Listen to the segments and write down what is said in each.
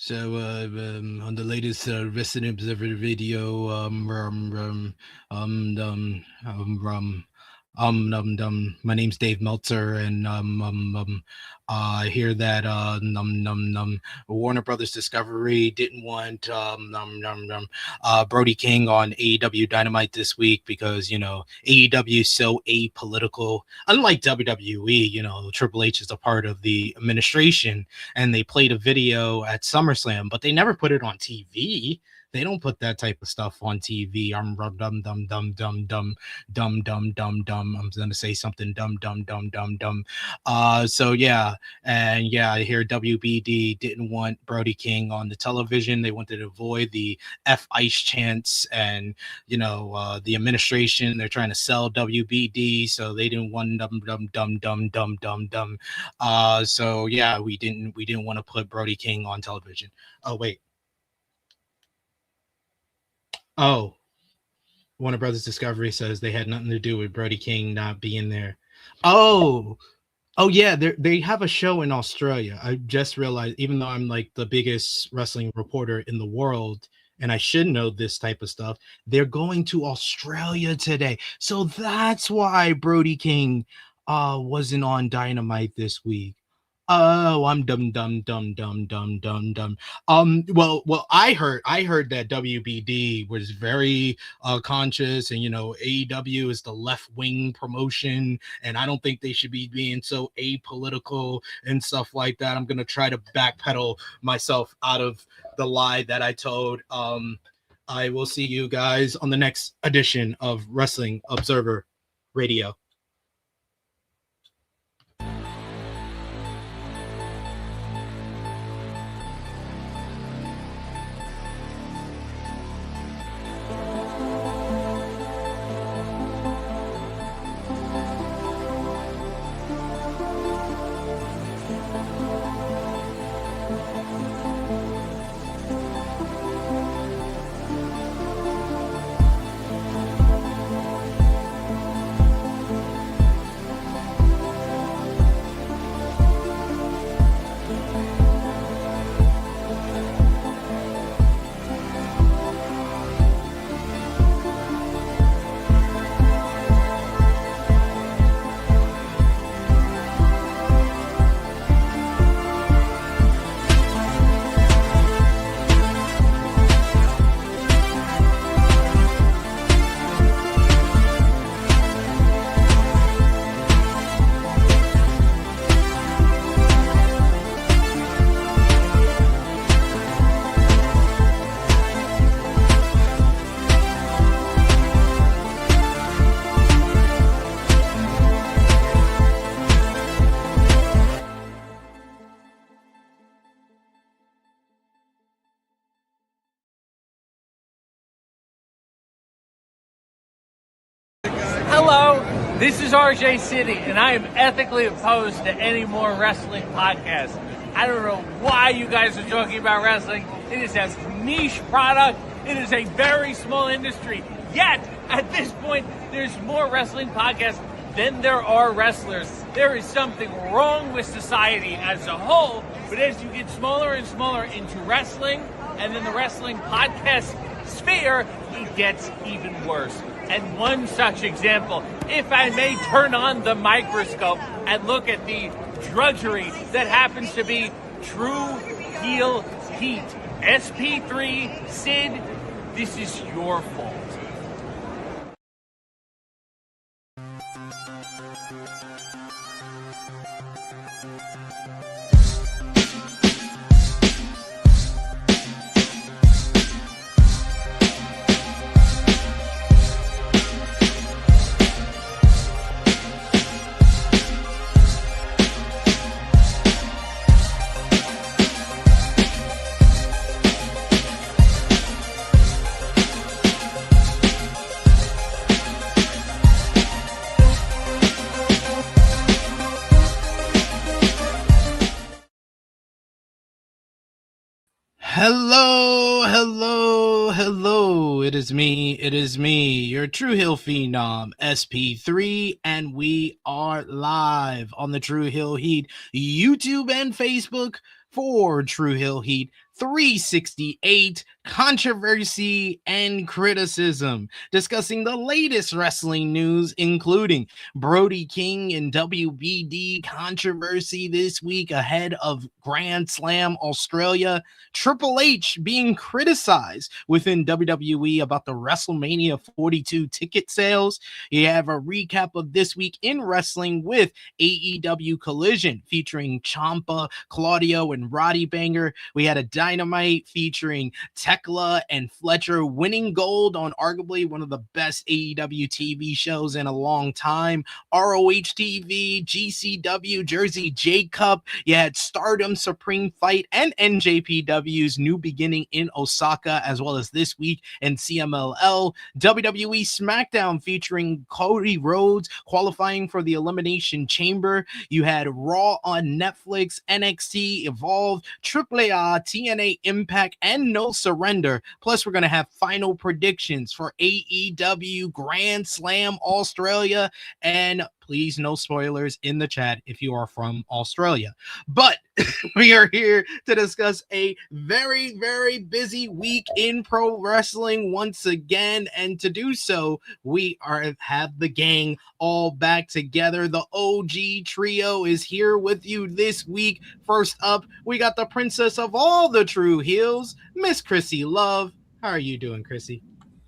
So, on the latest Resident Observer video, my name's Dave Meltzer, and I hear that Warner Brothers Discovery didn't want Brody King on AEW Dynamite this week because AEW is so apolitical. Unlike WWE, Triple H is a part of the administration, and they played a video at SummerSlam, but they never put it on TV. They don't put that type of stuff on TV. I'm dum dum dum dum dum dum dum dum dum. I'm gonna say something dum dum dum dum dum. So yeah, and yeah, I hear WBD didn't want Brody King on the television. They wanted to avoid the F Ice chants, and the administration, they're trying to sell WBD, so they didn't want dum dum dum dum dum dum dum. So yeah, we didn't want to put Brody King on television. Oh wait. Oh, Warner Brothers Discovery says they had nothing to do with Brody King not being there. Oh yeah, they have a show in Australia. I just realized, even though I'm like the biggest wrestling reporter in the world and I should know this type of stuff, they're going to Australia today. So that's why Brody King wasn't on Dynamite this week. Oh, I'm dumb, dumb, dumb, dumb, dumb, dumb, dumb. Well, I heard that WBD was very conscious, and AEW is the left wing promotion, and I don't think they should be being so apolitical and stuff like that. I'm gonna try to backpedal myself out of the lie that I told. I will see you guys on the next edition of Wrestling Observer Radio. Hello, this is RJ City, and I am ethically opposed to any more wrestling podcasts. I don't know why you guys are talking about wrestling. It is a niche product. It is a very small industry. Yet, at this point, there's more wrestling podcasts than there are wrestlers. There is something wrong with society as a whole, but as you get smaller and smaller into wrestling, and then the wrestling podcast sphere, it gets even worse. And one such example, if I may turn on the microscope and look at the drudgery that happens to be Tru Heel Heat, SP3, Sid, this is your fault. Hello. It is me, your Tru Heel Phenom, SP3, and we are live on the Tru Heel Heat YouTube and Facebook for Tru Heel Heat 368, controversy and criticism, discussing the latest wrestling news, including Brody King and WBD controversy this week ahead of Grand Slam Australia, Triple H being criticized within WWE about the WrestleMania 42 ticket sales. You have a recap of this week in wrestling with AEW Collision featuring Ciampa, Claudio, and Roddy Banger. We had a Dynamite featuring Thekla and Fletcher winning gold on arguably one of the best AEW TV shows in a long time. ROH TV GCW Jersey J-Cup. You had Stardom Supreme Fight and NJPW's New Beginning in Osaka, as well as this week in CMLL. WWE SmackDown featuring Cody Rhodes qualifying for the Elimination Chamber. You had Raw on Netflix, NXT Evolve, AAA, TNA Impact, and No Surrender. Plus, we're going to have final predictions for AEW Grand Slam Australia. And please, no spoilers in the chat if you are from Australia. But we are here to discuss a very, very busy week in pro wrestling once again. And to do so, we have the gang all back together. The OG trio is here with you this week. First up, we got the princess of all the true heels, Miss Krssi Love. How are you doing, Krssi?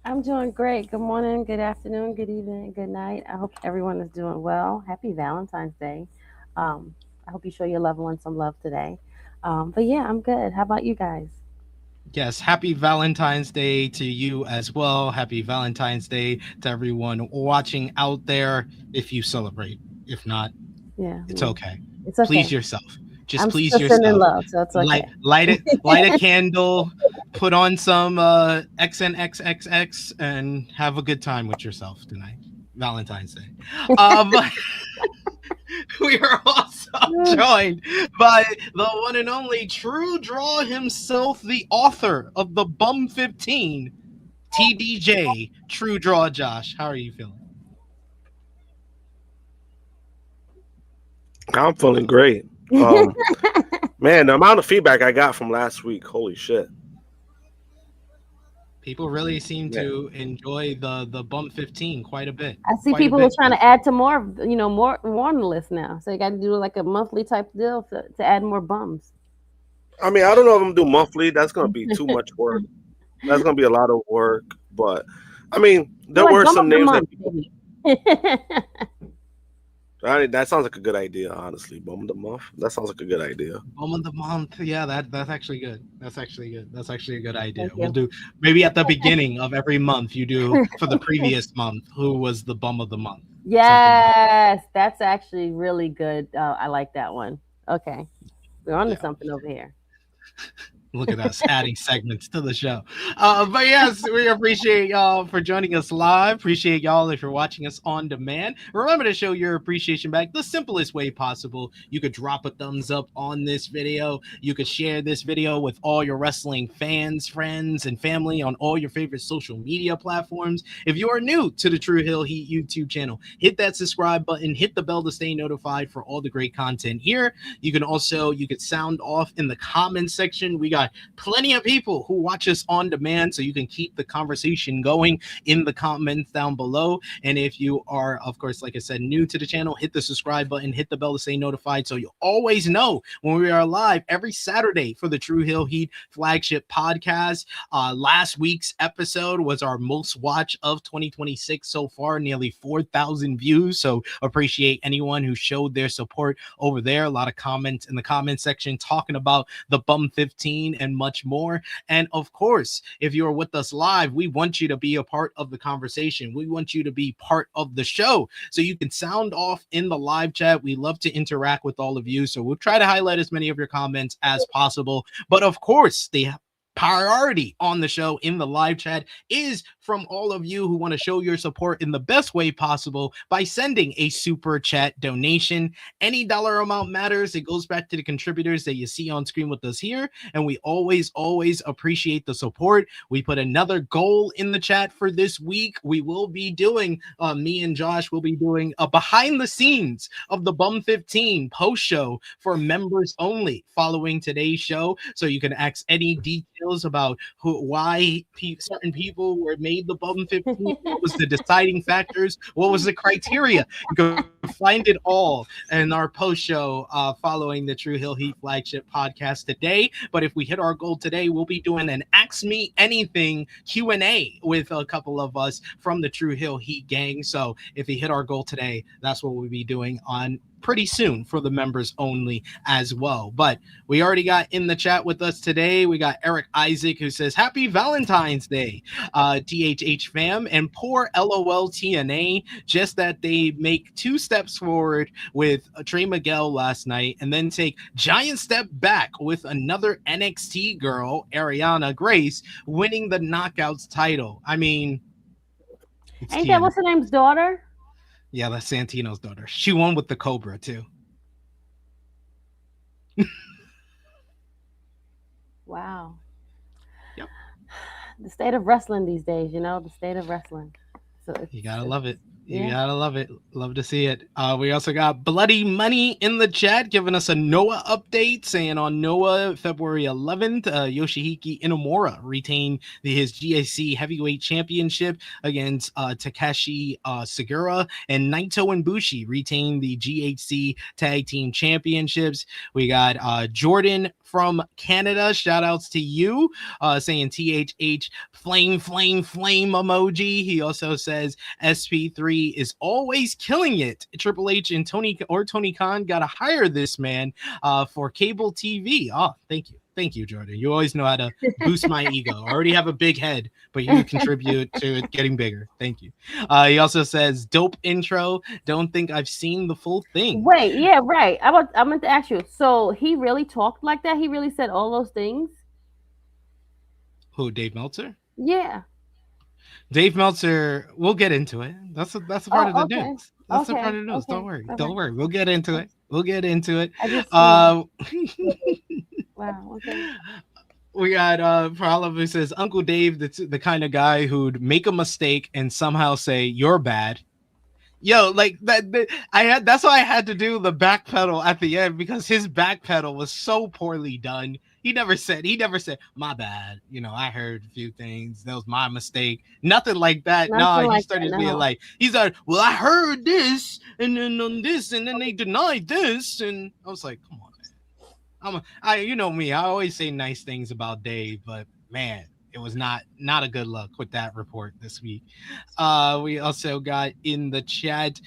I'm doing great. Good morning, good afternoon, good evening, good night. I hope everyone is doing well. Happy Valentine's Day. I hope you show your loved one some love today. But yeah, I'm good. How about you guys? Yes, happy Valentine's Day to you as well. Happy Valentine's Day to everyone watching out there if you celebrate. If not, it's okay. It's okay. Please yourself. Just I'm please still yourself. In love, so it's okay. Light a candle, put on some XNXXX, and have a good time with yourself tonight. Valentine's Day. We are also joined by the one and only True Draw himself, the author of the Bum 15, TDJ, True Draw Josh. How are you feeling? I'm feeling great. Man, the amount of feedback I got from last week, holy shit. People really seem to enjoy the Bum 15 quite a bit. I see people are trying to add to more on the list now. So you got to do like a monthly type deal to add more bums. I mean, I don't know if I'm going to do monthly. That's going to be too much work. That's going to be a lot of work. But, I mean, there were some names that people... That sounds like a good idea, honestly. Bum of the month. That sounds like a good idea. Bum of the month. Yeah, that's actually good. That's actually good. That's actually a good idea. We'll do maybe at the beginning of every month. You do for the previous month. Who was the bum of the month? Yes, that's actually really good. I like that one. Okay, we're on to something over here. Look at us adding segments to the show. But yes, we appreciate y'all for joining us live. Appreciate y'all if you're watching us on demand. Remember to show your appreciation back the simplest way possible. You could drop a thumbs up on this video. You could share this video with all your wrestling fans, friends, and family on all your favorite social media platforms. If you are new to the Tru Heel Heat YouTube channel, hit that subscribe button, hit the bell to stay notified for all the great content here. You could sound off in the comments section. We got plenty of people who watch us on demand, so you can keep the conversation going in the comments down below. And if you are, of course, like I said, new to the channel, hit the subscribe button, hit the bell to stay notified so you always know when we are live every Saturday for the Tru Heel Heat flagship podcast. Last week's episode was our most watched of 2026 so far, nearly 4,000 views. So appreciate anyone who showed their support over there. A lot of comments in the comment section talking about the Bum 15 and much more. And of course, if you're with us live, we want you to be a part of the conversation. We want you to be part of the show, so you can sound off in the live chat. We love to interact with all of you, so we'll try to highlight as many of your comments as possible. But of course, the priority on the show in the live chat is from all of you who want to show your support in the best way possible by sending a super chat donation. Any dollar amount matters. It goes back to the contributors that you see on screen with us here, and we always appreciate the support. We put another goal in the chat for this week. We will be doing me and Josh will be doing a behind the scenes of the Bum 15 post show for members only following today's show, so you can ask any details about why certain people were made the Bum 15, what was the deciding factors, what was the criteria. You can find it all in our post show following the Tru Heel Heat flagship podcast today. But if we hit our goal today, we'll be doing an Ask Me Anything Q&A with a couple of us from the Tru Heel Heat gang. So if we hit our goal today, that's what we'll be doing on pretty soon for the members only as well. But we already got in the chat with us today. We got Eric Isaac, who says happy Valentine's Day, THH fam, and poor LOLTNA, just that they make 2 steps forward with Trey Miguel last night and then take giant step back with another NXT girl, Ariana Grace, winning the Knockouts title. I mean, ain't that what's her name's daughter? Yeah, that's Santino's daughter. She won with the Cobra, too. Wow. Yep. The state of wrestling these days, the state of wrestling. So you gotta love it. You gotta love it. Love to see it. We also got Bloody Money in the chat giving us a Noah update, saying on Noah, February 11th, Yoshihiko Inamura retained his GAC Heavyweight Championship against Takahashi Segura, and Naito and Bushi retained the GHC Tag Team Championships. We got Jordan from Canada, shout outs to you, saying THH flame emoji. He also says SP3 is always killing it. Triple H and Tony Khan gotta hire this man for cable TV. Oh, thank you, Jordan. You always know how to boost my ego. I already have a big head, but you contribute to it getting bigger. Thank you. He also says dope intro. Don't think I've seen the full thing. Wait, yeah, right. I meant to ask you. So he really talked like that? He really said all those things? Who, Dave Meltzer? Yeah. Dave Meltzer, we'll get into it. That's a part of the news. That's a part of the news. Okay. Don't worry. We'll get into it. Wow. Okay. We got Problem who says Uncle Dave, the kind of guy who'd make a mistake and somehow say you're bad. Yo, like that. That's why I had to do the back pedal at the end, because his back pedal was so poorly done. He never said my bad. I heard a few things. That was my mistake. Nothing like that. He started being like, he's like, well, I heard this, and then on this, and then they denied this, and I was like, come on, man. You know me. I always say nice things about Dave, but man, it was not a good look with that report this week. We also got in the chat.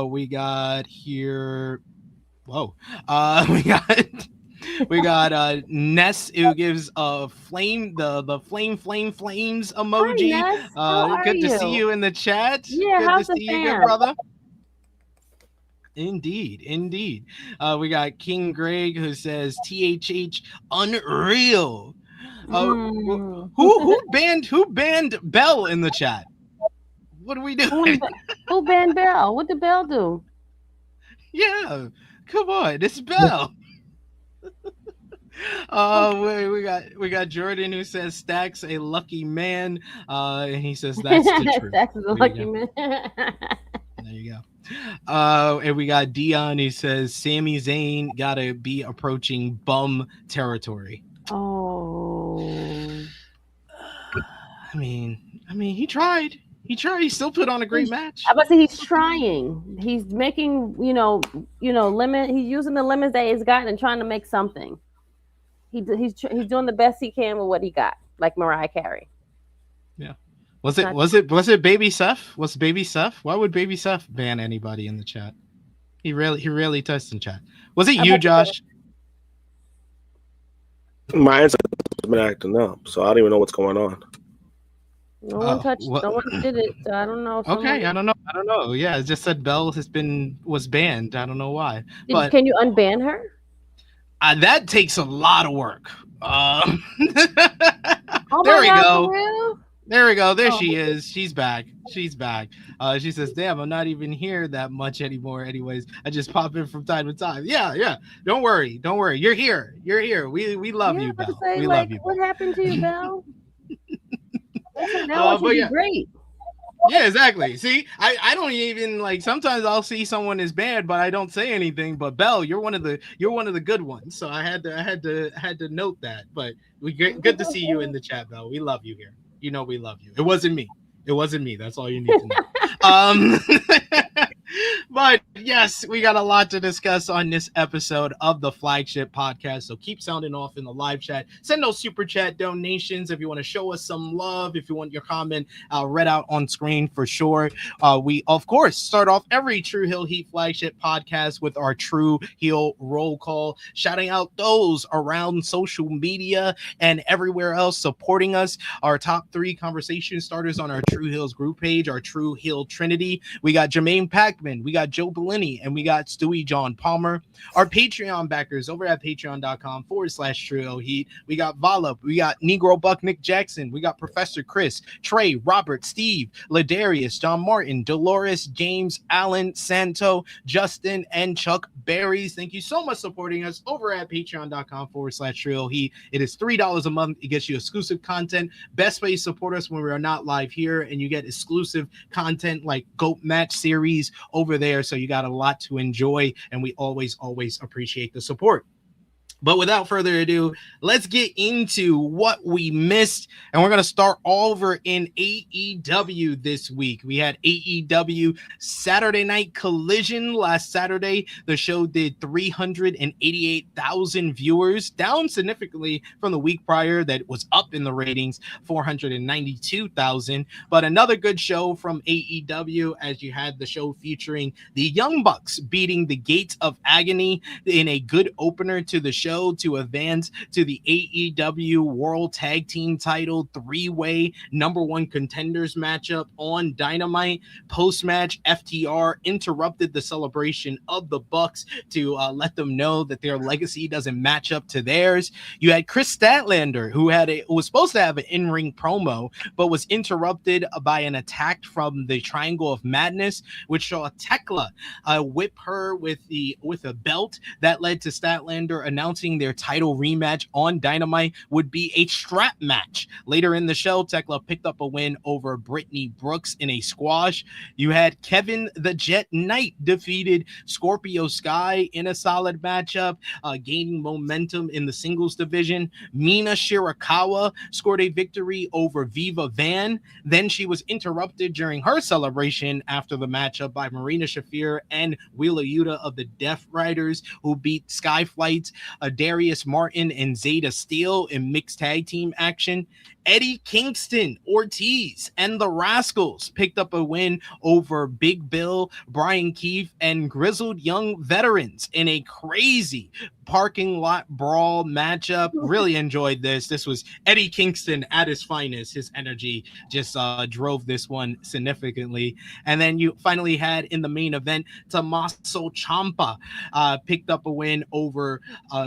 We got here. Whoa. We got Ness, who gives a flame, the flames emoji. Hi, good to see you in the chat. Yeah, good to see you, good brother. Indeed. We got King Greg, who says THH unreal. Who banned Bell in the chat? What are we doing? Who banned Bell? What did Bell do? Yeah, come on, it's Bell. We got Jordan, who says Stacks a lucky man. And he says that's the truth. Stacks is a lucky man. There you go. And we got Dion, who says Sami Zayn gotta be approaching bum territory. Oh. I mean, he tried. He still put on a great match. I was say he's trying. He's making, limit. He's using the limits that he's got and trying to make something. He's doing the best he can with what he got, like Mariah Carey. Yeah. Was it Baby Seth? Was Baby Seth? Why would Baby Seth ban anybody in the chat? He really touched in chat. Was it you, Josh? My answer has been acting up, so I don't even know what's going on. No one touched. No one did it. So I don't know. Okay, I don't know. Yeah, it just said Bell was banned. I don't know why. Can you unban her? That takes a lot of work. Oh There my we God, go. for real? There we go. There Oh. she is. She's back. She's back. She says, "Damn, I'm not even here that much anymore. Anyways, I just pop in from time to time." Yeah. Don't worry. You're here. We love Yeah, you, I'm about to Belle. say, We like, love you. what happened to you, Belle? Now what should be great. Yeah, exactly. See, I don't even like. Sometimes I'll see someone is bad, but I don't say anything. But Belle, you're one of the good ones. So I had to note that. But good to see you in the chat, Belle. We love you here. You know we love you. It wasn't me. That's all you need to know. But yes, we got a lot to discuss on this episode of the flagship podcast. So keep sounding off in the live chat. Send those super chat donations if you want to show us some love. If you want your comment read out on screen for sure. We of course start off every Tru Heel Heat flagship podcast with our Tru Heel roll call, shouting out those around social media and everywhere else supporting us. Our top 3 conversation starters on our Tru Heels group page, our Tru Heel Trinity. We got Jermaine Packman, we got Joe Bellini, and we got Stewie John Palmer. Our Patreon backers over at patreon.com/Tru Heel Heat. We got Vala, we got Negro Buck Nick Jackson, we got Professor Chris, Trey, Robert, Steve, Ladarius, John Martin, Dolores, James, Allen, Santo, Justin, and Chuck Berries. Thank you so much for supporting us over at patreon.com/Tru Heel Heat. It is $3 a month. It gets you exclusive content. Best way to support us when we are not live here, and you get exclusive content like GOAT Match series over there. So you got a lot to enjoy, and we always appreciate the support. But without further ado, let's get into what we missed. And we're going to start over in AEW this week. We had AEW Saturday Night Collision last Saturday. The show did 388,000 viewers, down significantly from the week prior that was up in the ratings, 492,000. But another good show from AEW, as you had the show featuring the Young Bucks beating the Gates of Agony in a good opener to the show to advance to the AEW World Tag Team title 3-way #1 contenders matchup on Dynamite. Post-match, FTR interrupted the celebration of the Bucks to let them know that their legacy doesn't match up to theirs. You had Chris Statlander, who was supposed to have an in-ring promo, but was interrupted by an attack from the Triangle of Madness, which saw Thekla whip her with a belt. That led to Statlander announcing their title rematch on Dynamite would be a strap match. Later in the show, Thekla picked up a win over Brittany Brooks in a squash. You had Kevin the Jet Knight defeated Scorpio Sky in a solid matchup, gaining momentum in the singles division. Mina Shirakawa scored a victory over Viva Van. Then she was interrupted during her celebration after the matchup by Marina Shafir and Wheeler Yuta of the Death Riders, who beat Skyflights, Darius Martin and Zeta Steele in mixed tag team action. Eddie Kingston Ortiz and the Rascals picked up a win over Big Bill, Brian Keefe, and Grizzled Young Veterans in a crazy parking lot brawl matchup. Really enjoyed this. This was Eddie Kingston at his finest. His energy just drove this one significantly. And then you finally had in the main event, Tommaso Ciampa picked up a win over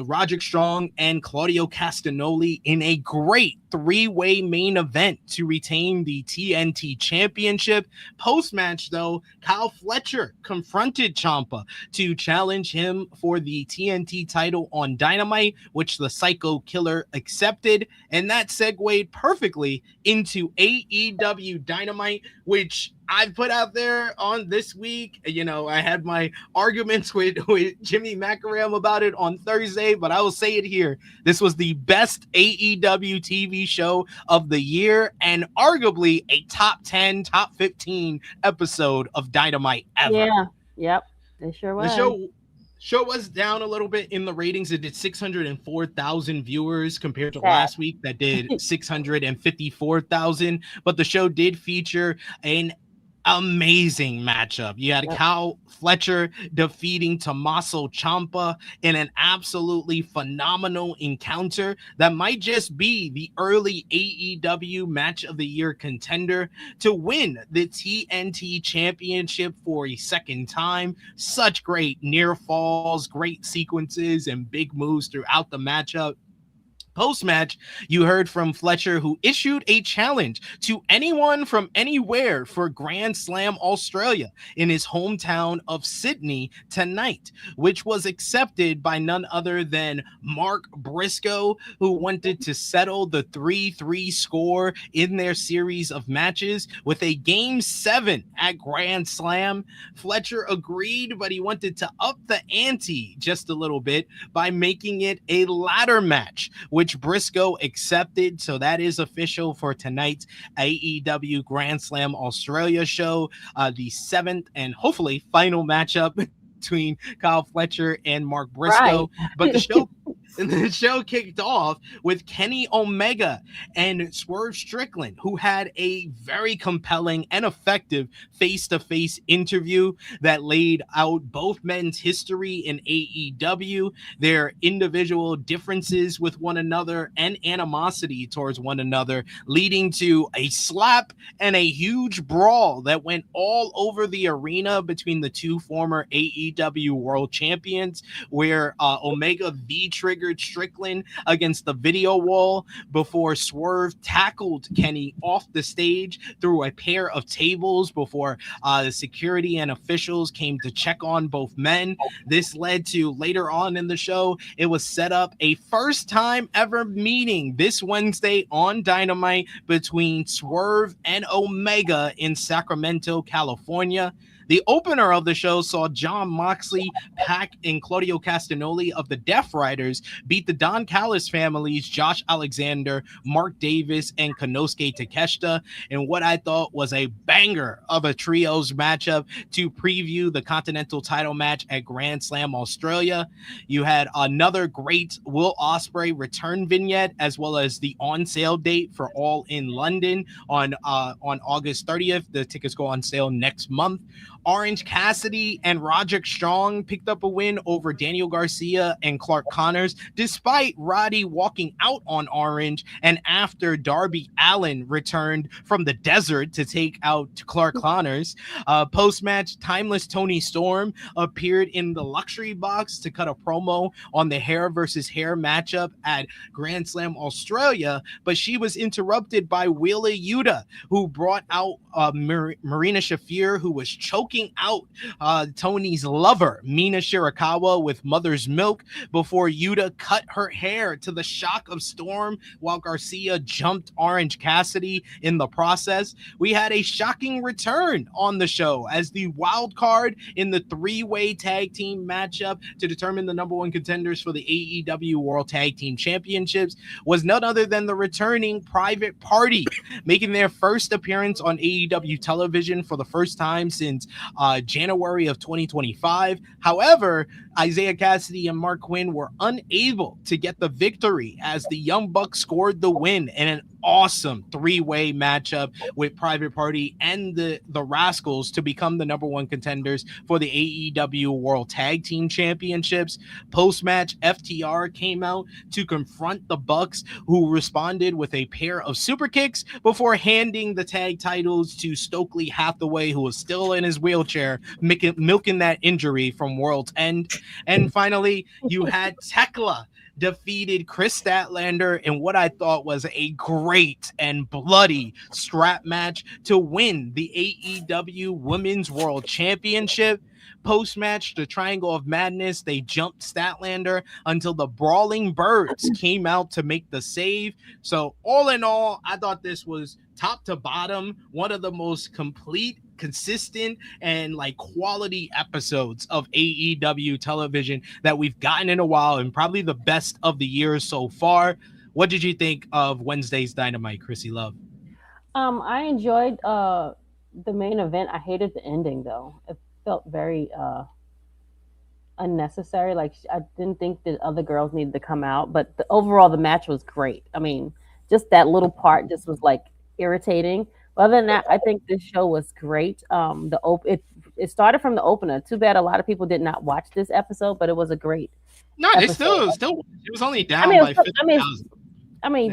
Roderick Strong and Claudio Castagnoli in a great 3-way main event to retain the TNT Championship. Post-match, though, Kyle Fletcher confronted Ciampa to challenge him for the TNT title on Dynamite, which the Psycho Killer accepted, and that segued perfectly into AEW Dynamite, which I've put out there on this week. You know, I had my arguments with Jimmy Macaram about it on Thursday, but I will say it here. This was the best AEW TV show of the year and arguably a top 10, top 15 episode of Dynamite ever. Yeah, yep, it sure was. The show was down a little bit in the ratings. It did 604,000 viewers compared to last week that did 654,000. But the show did feature an amazing matchup. You had Yep. Cal Fletcher defeating Tommaso Ciampa in an absolutely phenomenal encounter that might just be the early AEW match of the year contender to win the TNT championship for a second time. Such great near falls, great sequences, and big moves throughout the matchup. Post-match, you heard from Fletcher, who issued a challenge to anyone from anywhere for Grand Slam Australia in his hometown of Sydney tonight, which was accepted by none other than Mark Briscoe, who wanted to settle the 3-3 score in their series of matches with a Game 7 at Grand Slam. Fletcher agreed, but he wanted to up the ante just a little bit by making it a ladder match, which Briscoe accepted. So that is official for tonight's AEW Grand Slam Australia show, the seventh and hopefully final matchup between Kyle Fletcher and Mark Briscoe. Right. But the show kicked off with Kenny Omega and Swerve Strickland, who had a very compelling and effective face-to-face interview that laid out both men's history in AEW, their individual differences with one another, and animosity towards one another, leading to a slap and a huge brawl that went all over the arena between the two former AEW world champions, where Omega V-triggered Strickland against the video wall before Swerve tackled Kenny off the stage through a pair of tables before the security and officials came to check on both men. This led to later on in the show, it was set up a first time ever meeting this Wednesday on Dynamite between Swerve and Omega in Sacramento, California. The opener of the show saw Jon Moxley, Pac, and Claudio Castagnoli of the Death Riders beat the Don Callis families, Josh Alexander, Mark Davis, and Konosuke Takeshita, in what I thought was a banger of a trios matchup to preview the Continental title match at Grand Slam Australia. You had another great Will Ospreay return vignette, as well as the on-sale date for All in London on August 30th. The tickets go on sale next month. Orange Cassidy and Roderick Strong picked up a win over Daniel Garcia and Clark Connors, despite Roddy walking out on Orange and after Darby Allin returned from the desert to take out Clark Connors. Post-match, Timeless Tony Storm appeared in the luxury box to cut a promo on the hair versus hair matchup at Grand Slam Australia, but she was interrupted by Wheeler Yuta, who brought out Marina Shafir, who was choking out Tony's lover, Mina Shirakawa, with mother's milk before Yuta cut her hair to the shock of Storm while Garcia jumped Orange Cassidy in the process. We had a shocking return on the show as the wild card in the three-way tag team matchup to determine the number one contenders for the AEW World Tag Team Championships was none other than the returning Private Party, making their first appearance on AEW television for the first time since January of 2025. However, Isaiah Cassidy and Mark Quinn were unable to get the victory as the Young Bucks scored the win in an awesome three-way matchup with Private Party and the Rascals to become the number one contenders for the AEW World Tag Team Championships. Post-match, FTR came out to confront the Bucks, who responded with a pair of super kicks before handing the tag titles to Stokely Hathaway, who was still in his wheelchair, milking that injury from World's End. And finally, you had Thekla defeated Chris Statlander in what I thought was a great and bloody strap match to win the AEW Women's World Championship. Post-match, the Triangle of Madness, they jumped Statlander until the Brawling Birds came out to make the save. So all in all, I thought this was top to bottom one of the most complete, consistent, and like quality episodes of AEW television that we've gotten in a while, and probably the best of the year so far. What did you think of Wednesday's Dynamite, Krssi Love? I enjoyed the main event. I hated the ending though. It felt very unnecessary. Like, I didn't think that other girls needed to come out, but overall the match was great. I mean, just that little part just was like irritating. Other than that, I think this show was great. It started from the opener. Too bad a lot of people did not watch this episode, but it was a great No, they episode. still it was only I down mean, by 50,000.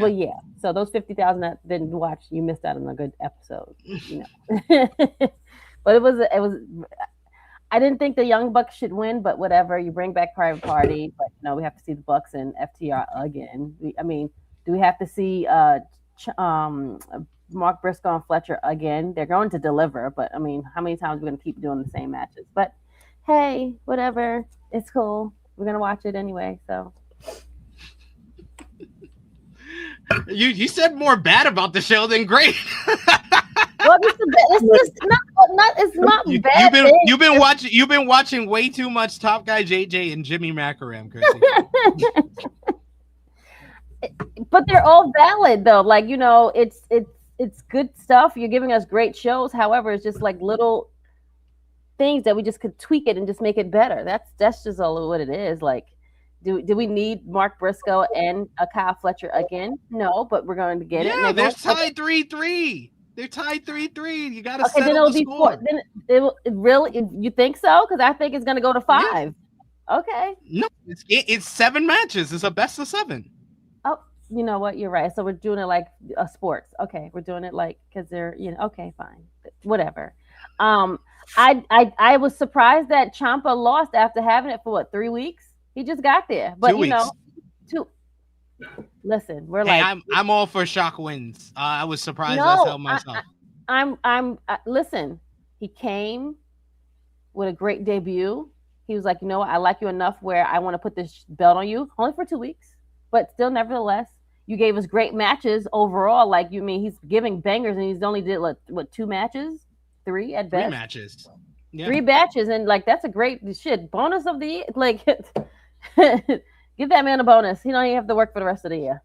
well, yeah. So those 50,000 that didn't watch, you missed out on a good episode. But it was. I didn't think the Young Bucks should win, but whatever. You bring back Private Party, but we have to see the Bucks and FTR again. I mean, do we have to see Mark Briscoe and Fletcher again? They're going to deliver, but I mean, how many times are we going to keep doing the same matches? But hey, whatever. It's cool. We're gonna watch it anyway. So You said more bad about the show than great. well, it's not bad. You've been watching way too much Top Guy JJ and Jimmy Macaram, Krssi. But they're all valid though. Like, it's good stuff. You're giving us great shows. However, it's just like little things that we just could tweak it and just make it better. That's just all what it is. Like, do we need Mark Briscoe and Kyle Fletcher again? No, but we're going to get it. Yeah, they're tied 3-3. They're tied 3-3. You got to okay. Then it'll be four. Then really, you think so? Because I think it's going to go to 5. Yeah. Okay. No, it's 7 matches. It's a best of 7. Oh, you know what? You're right. So we're doing it like sports. Okay, we're doing it like because they're Okay, fine, whatever. I was surprised that Ciampa lost after having it for 3 weeks. He just got there, but 2 weeks. Listen, we're like I'm all for shock wins. I was surprised as hell myself. Listen. He came with a great debut. He was like, I like you enough where I want to put this belt on you, only for 2 weeks, but still, nevertheless, you gave us great matches overall. Like, you mean he's giving bangers, and he's only did what 2 matches, 3 at best. 3 matches. Yeah. 3 batches, and like that's a great shit bonus of the year. Like, give that man a bonus. He don't even have to work for the rest of the year.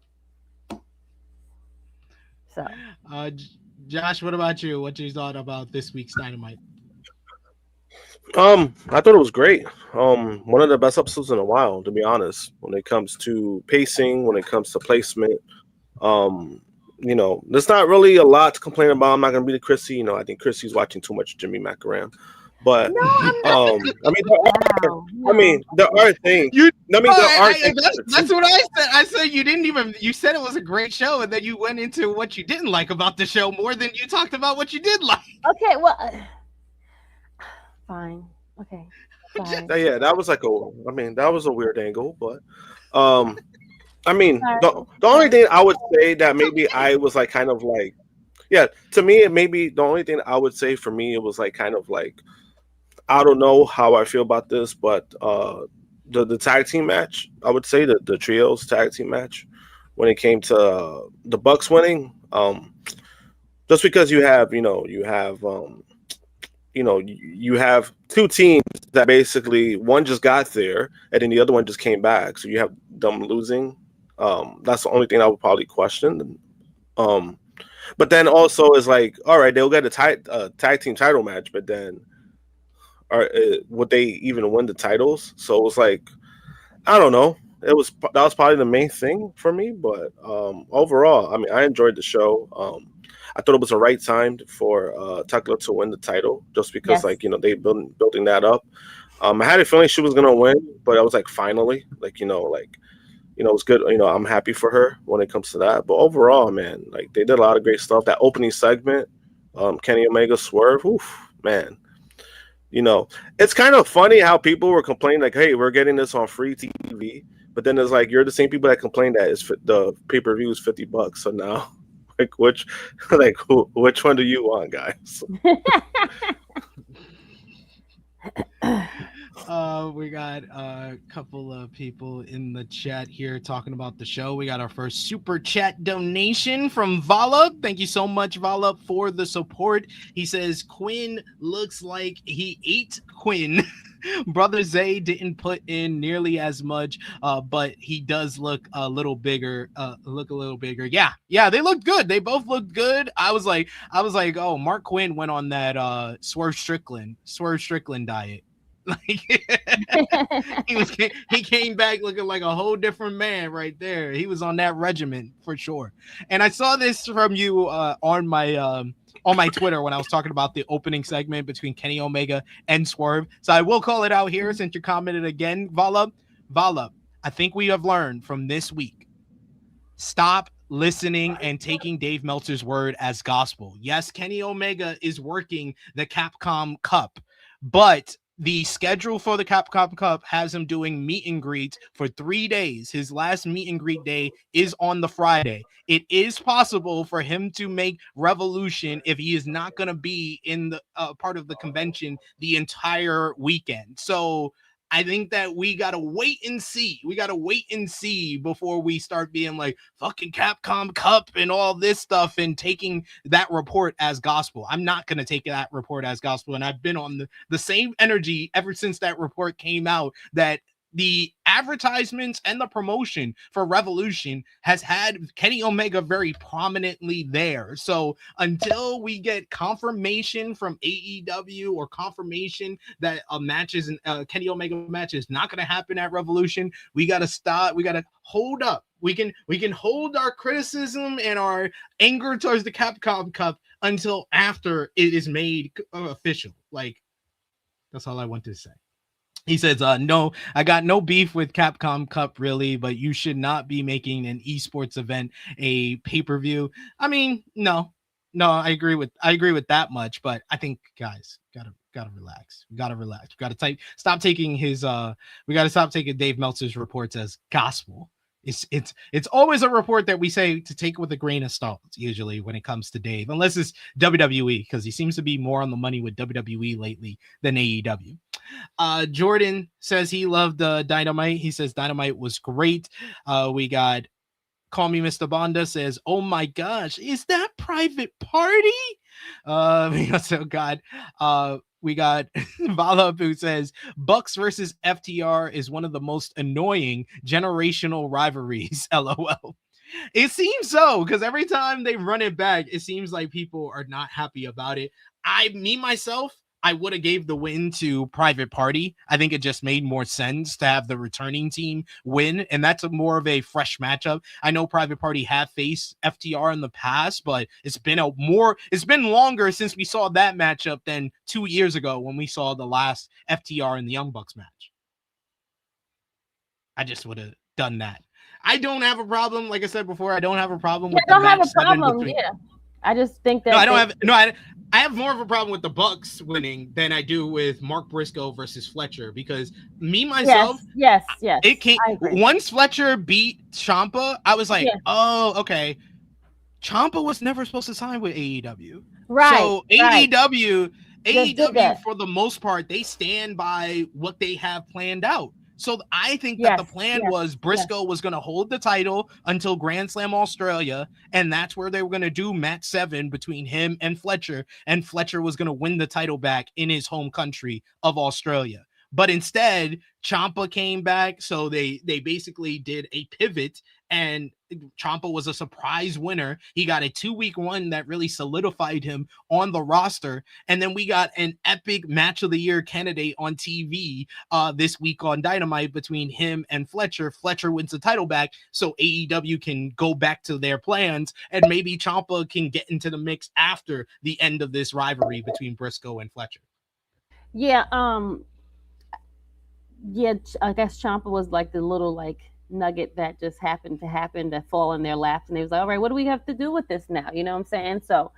So, Josh, what about you? What you thought about this week's Dynamite? I thought it was great. One of the best episodes in a while, to be honest. When it comes to pacing, when it comes to placement, there's not really a lot to complain about. I'm not gonna be the Krssi. I think Krissi's watching too much Jimmy Macaram. But there are things. That's what I said. I said you said it was a great show, and then you went into what you didn't like about the show more than you talked about what you did like. Okay, well, fine. Okay. Fine. Yeah, that was that was a weird angle, but the only thing I would say that maybe I was like kind of like, yeah, to me it maybe the only thing I would say for me it was like kind of like, I don't know how I feel about this, but the tag team match, I would say the trios tag team match, when it came to the Bucks winning, just because you have 2 teams that basically one just got there and then the other one just came back, so you have them losing. That's the only thing I would probably question. But then also is like, all right, they'll get a tag team title match, but then would they even win the titles? So it was like, I don't know. That was probably the main thing for me. But overall, I enjoyed the show. I thought it was the right time for Thekla to win the title, just because they've been building that up. I had a feeling she was gonna win, but I was like, finally, it was good. I'm happy for her when it comes to that. But overall, man, like, they did a lot of great stuff. That opening segment, Kenny Omega swerve, man. It's kind of funny how people were complaining like, hey, we're getting this on free TV, but then it's like, you're the same people that complained that the pay-per-view is $50. So now, which one do you want, guys? We got a couple of people in the chat here talking about the show. We got our first super chat donation from Vala. Thank you so much, Vala, for the support. He says Quinn looks like he ate Quinn. Brother Zay didn't put in nearly as much, but he does look a little bigger. Yeah, they looked good. They both looked good. I was like, oh, Mark Quinn went on that Swerve Strickland diet. Like he came back looking like a whole different man right there. He was on that regiment for sure. And I saw this from you on my Twitter when I was talking about the opening segment between Kenny Omega and Swerve. So I will call it out here since you commented again, Vala. Vala, I think we have learned from this week. Stop listening and taking Dave Meltzer's word as gospel. Yes, Kenny Omega is working the Capcom Cup, but the schedule for the Capcom Cup has him doing meet and greets for 3 days. His last meet and greet day is on the Friday. It is possible for him to make Revolution if he is not going to be in the part of the convention the entire weekend. So I think that we got to wait and see. We got to wait and see before we start being like fucking Capcom Cup and all this stuff and taking that report as gospel. I'm not going to take that report as gospel. And I've been on the same energy ever since that report came out that the advertisements and the promotion for Revolution has had Kenny Omega very prominently there. So until we get confirmation from AEW or confirmation that a match is Kenny Omega match is not going to happen at Revolution, we got to stop. We got to hold up. We can hold our criticism and our anger towards the Capcom Cup until after it is made official. Like, that's all I want to say. He says, no, I got no beef with Capcom Cup, really, but you should not be making an esports event a pay-per-view. I mean, no, I agree with that much, but I think guys gotta relax. We gotta relax. We gotta stop taking Dave Meltzer's reports as gospel. It's always a report that we say to take with a grain of salt, usually when it comes to Dave, unless it's WWE, because he seems to be more on the money with WWE lately than AEW. Jordan says he loved Dynamite. He says Dynamite was great. We got Call Me Mr. Bonda says, oh my gosh, is that Private Party? We got Vala who says Bucks versus FTR is one of the most annoying generational rivalries. LOL. It seems so, because every time they run it back, it seems like people are not happy about it. Myself, I would have gave the win to Private Party. I think it just made more sense to have the returning team win, and that's more of a fresh matchup. I know Private Party have faced FTR in the past, but it's been longer since we saw that matchup than 2 years ago when we saw the last FTR and the Young Bucks match. I just would have done that. I don't have a problem, like I said before. I don't have a problem with the match. Yeah. I just think that I have more of a problem with the Bucks winning than I do with Mark Briscoe versus Fletcher, because myself, yes, it can't. Once Fletcher beat Ciampa, I was like, oh, okay. Ciampa was never supposed to sign with AEW, right? So AEW for the most part, they stand by what they have planned out. So I think that the plan was Briscoe was going to hold the title until Grand Slam Australia, and that's where they were going to do match 7 between him and Fletcher was going to win the title back in his home country of Australia. But instead, Ciampa came back, so they basically did a pivot, and Ciampa was a surprise winner. He got a 2-week run that really solidified him on the roster, and then we got an epic match of the year candidate on TV this week on Dynamite between him and Fletcher. Fletcher wins the title back, so AEW can go back to their plans, and maybe Ciampa can get into the mix after the end of this rivalry between Briscoe and Fletcher. Yeah, I guess Ciampa was like the little nugget that just happened to fall in their laps, and they was like, all right, what do we have to do with this now? You know what I'm saying? So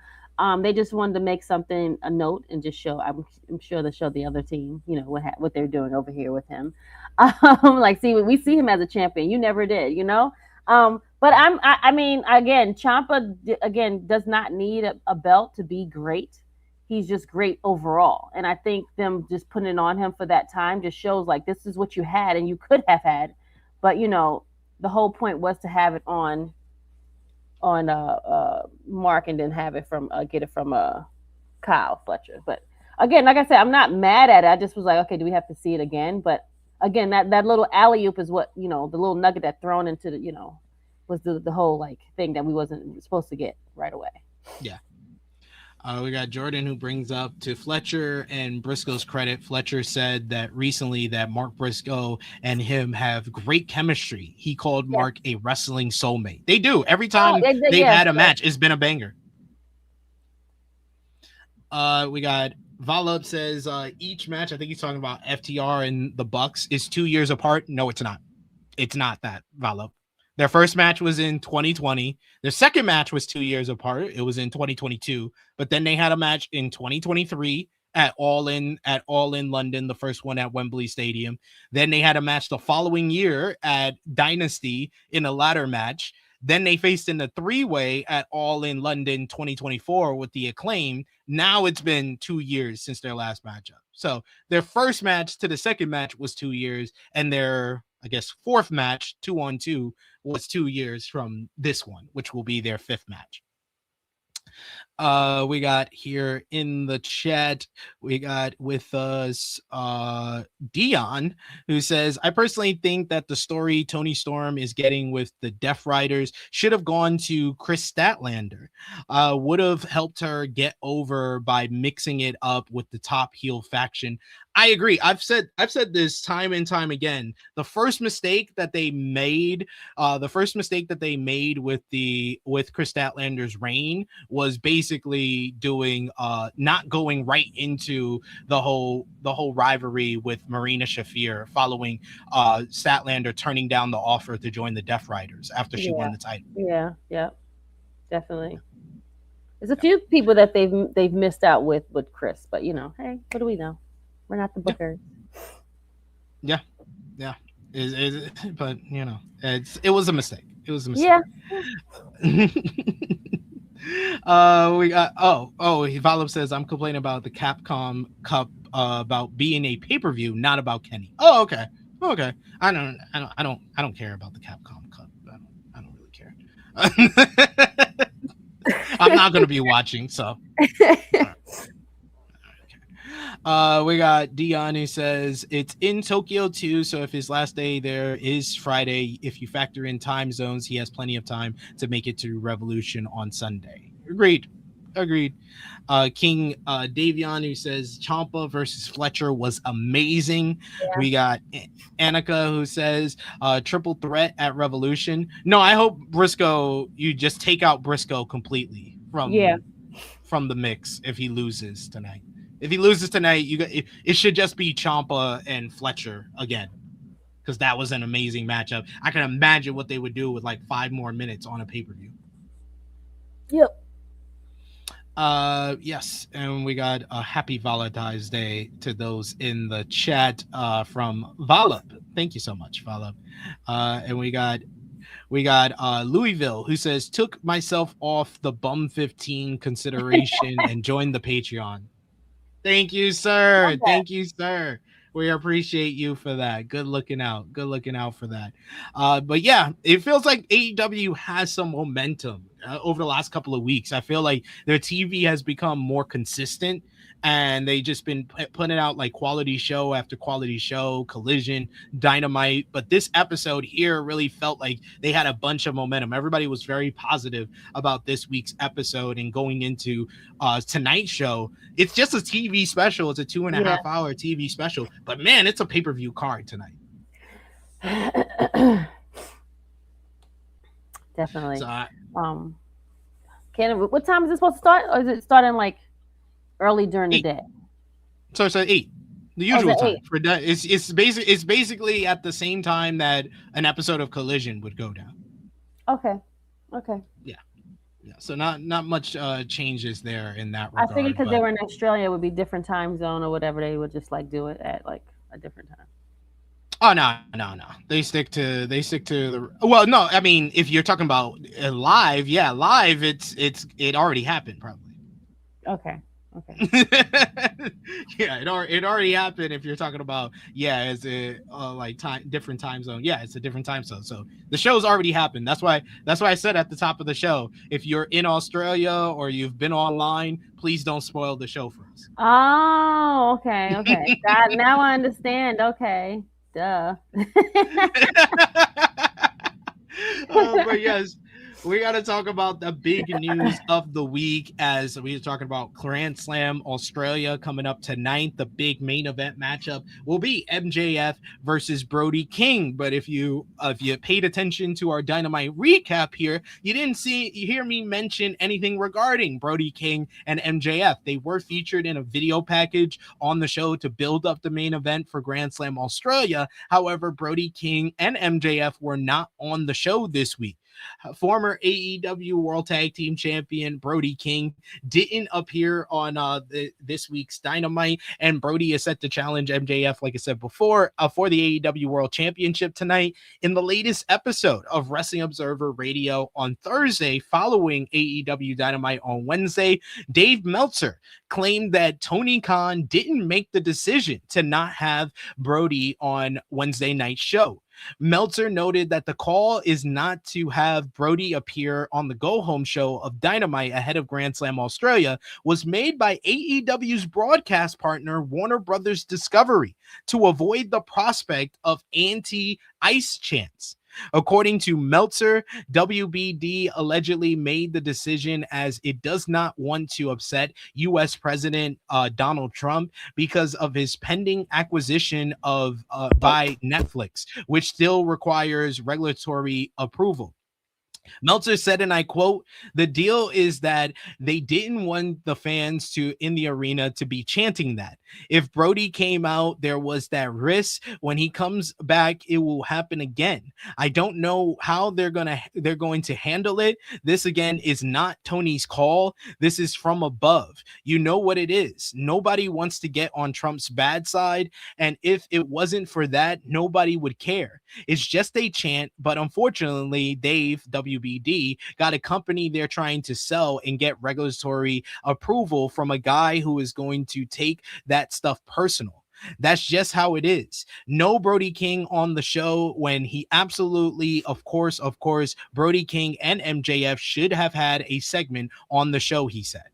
they just wanted to make something a note and just show. I'm sure they show the other team, what they're doing over here with him. We see him as a champion. You never did, But I mean, again, Ciampa does not need a belt to be great. He's just great overall. And I think them just putting it on him for that time just shows this is what you had and you could have had. But, the whole point was to have it on Mark and then have it get it from Kyle Fletcher. But again, like I said, I'm not mad at it. I just was like, okay, do we have to see it again? But again, that little alley-oop is what, the little nugget that thrown into was the whole thing that we wasn't supposed to get right away. Yeah. We got Jordan who brings up to Fletcher and Briscoe's credit. Fletcher said that recently that Mark Briscoe and him have great chemistry. He called Mark a wrestling soulmate. They do. Every time they've had a match, it's been a banger. We got Volop says each match, I think he's talking about FTR and the Bucks, is 2 years apart. No, it's not. It's not that, Volop. Their first match was in 2020. Their second match was 2 years apart. It was in 2022. But then they had a match in 2023 at All In London, the first one at Wembley Stadium. Then they had a match the following year at Dynasty in a ladder match. Then they faced in the three-way at All In London 2024 with the Acclaim. Now it's been 2 years since their last matchup. So their first match to the second match was 2 years, and their, I guess, fourth match, 2-on-2, was 2 years from this one, which will be their fifth match. We got here in the chat, we got with us Dion, who says, I personally think that the story Tony Storm is getting with the Death Riders should have gone to Chris Statlander. Would have helped her get over by mixing it up with the top heel faction. I agree. I've said this time and time again. The first mistake that they made with Chris Statlander's reign was basically doing not going right into the whole rivalry with Marina Shafir following Statlander turning down the offer to join the Death Riders after she won the title. Yeah, definitely. There's a few people that they've missed out with Chris, but hey, what do we know? We're not the bookers. Yeah. But it was a mistake. Yeah. We got Volop says I'm complaining about the Capcom Cup about being a pay-per-view, not about Kenny. Oh, okay. I don't care about the Capcom Cup. I don't really care. I'm not gonna be watching, so. We got Dion who says it's in Tokyo too, so if his last day there is Friday, if you factor in time zones, he has plenty of time to make it to Revolution on Sunday. Agreed. King Davion who says Ciampa versus Fletcher was amazing. We got Annika who says triple threat at Revolution. No, I hope Briscoe, you just take out Briscoe completely from the mix if he loses tonight. If he loses tonight, it should just be Ciampa and Fletcher again, because that was an amazing matchup. I can imagine what they would do with like 5 more minutes on a pay-per-view. Yep. Yes, and we got a happy Valentine's Day to those in the chat from Volop. Thank you so much, Volop. And we got Louisville, who says took myself off the bum 15 consideration and joined the Patreon. Thank you, sir. Thank you, sir. We appreciate you for that. Good looking out for that. But yeah, it feels like AEW has some momentum over the last couple of weeks. I feel like their TV has become more consistent, and they just been putting out like quality show after quality show, Collision, Dynamite. But this episode here really felt like they had a bunch of momentum. Everybody was very positive about this week's episode, and going into tonight's show, it's just a TV special. It's a 2.5 hour TV special, but man, it's a pay-per-view card tonight. Definitely. So, what time is it supposed to start, or is it starting like early during the day? So it's at 8, the usual time. It's basically at the same time that an episode of Collision would go down. Okay. Yeah. So not much changes there in that regard. I figured because they were in Australia, it would be different time zone or whatever. They would just like do it at like a different time. Oh no. They stick to the. Well, no, I mean if you're talking about live, live it already happened probably. Okay. Yeah, it already happened. If you're talking about is it like different time zone? Yeah, it's a different time zone. So the show's already happened. That's why I said at the top of the show, if you're in Australia or you've been online, please don't spoil the show for us. Oh, okay. God, now I understand. Okay, duh. But yes. we got to talk about the big news of the week as we were talking about Grand Slam Australia coming up tonight. The big main event matchup will be MJF versus Brody King. But if you paid attention to our Dynamite recap here, you hear me mention anything regarding Brody King and MJF. They were featured in a video package on the show to build up the main event for Grand Slam Australia. However, Brody King and MJF were not on the show this week. Former AEW World Tag Team Champion Brody King didn't appear on this week's Dynamite, and Brody is set to challenge MJF, like I said before, for the AEW World Championship tonight in the latest episode of Wrestling Observer Radio on Thursday, following AEW Dynamite on Wednesday. Dave Meltzer claimed that Tony Khan didn't make the decision to not have Brody on Wednesday night's show. Meltzer noted that the call is not to have Brody appear on the go-home show of Dynamite ahead of Grand Slam Australia was made by AEW's broadcast partner, Warner Brothers Discovery, to avoid the prospect of anti-ice chants. According to Meltzer, WBD allegedly made the decision as it does not want to upset U.S. President Donald Trump because of his pending acquisition of by Netflix, which still requires regulatory approval. Meltzer said, and I quote, "The deal is that they didn't want the fans in the arena to be chanting that. If Brody came out, there was that risk. When he comes back, it will happen again. I don't know how they're going to handle it. This again is not Tony's call. This is from above. You know what it is. Nobody wants to get on Trump's bad side, and if it wasn't for that, nobody would care. It's just a chant, but unfortunately, Dave, WBD, got a company they're trying to sell and get regulatory approval from a guy who is going to take that stuff personal. That's just how it is. No Brody King on the show when he absolutely, of course, Brody King and MJF should have had a segment on the show," he said.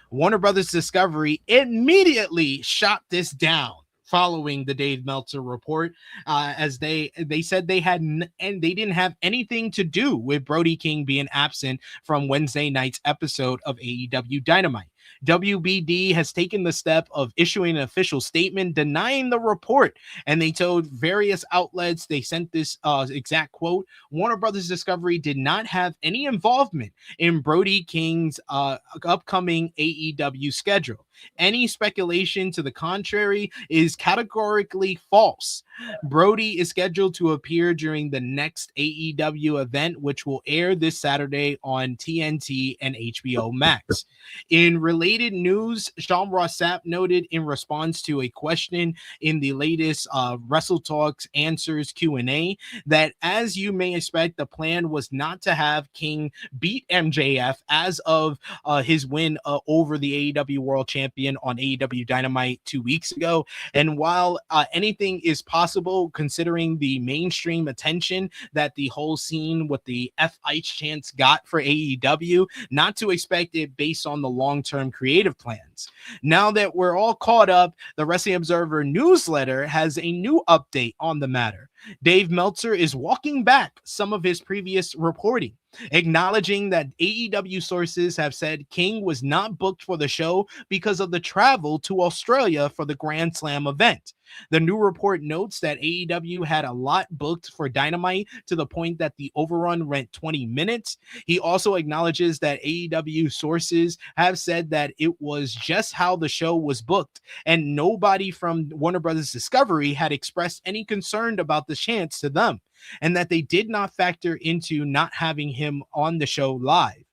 Warner Brothers Discovery immediately shot this down following the Dave Meltzer report, as they said they didn't have anything to do with Brody King being absent from Wednesday night's episode of AEW Dynamite. WBD has taken the step of issuing an official statement denying the report, and they told various outlets, they sent this exact quote: "Warner Brothers Discovery did not have any involvement in Brody King's upcoming AEW schedule. Any speculation to the contrary is categorically false. Brody is scheduled to appear during the next AEW event, which will air this Saturday on TNT and HBO Max." In related news, Sean Ross Sapp noted in response to a question in the latest Wrestle Talks Answers Q&A that, as you may expect, the plan was not to have King beat MJF as of his win over the AEW World Champion on AEW Dynamite 2 weeks ago. And while anything is possible, considering the mainstream attention that the whole scene with the F-Ice chants got for AEW, not to expect it based on the long-term creative plans. Now that we're all caught up, the Wrestling Observer newsletter has a new update on the matter. Dave Meltzer is walking back some of his previous reporting, acknowledging that AEW sources have said King was not booked for the show because of the travel to Australia for the Grand Slam event. The new report notes that AEW had a lot booked for Dynamite to the point that the overrun went 20 minutes. He also acknowledges that AEW sources have said that it was just how the show was booked, and nobody from Warner Brothers Discovery had expressed any concern about the chance to them, and that they did not factor into not having him on the show live.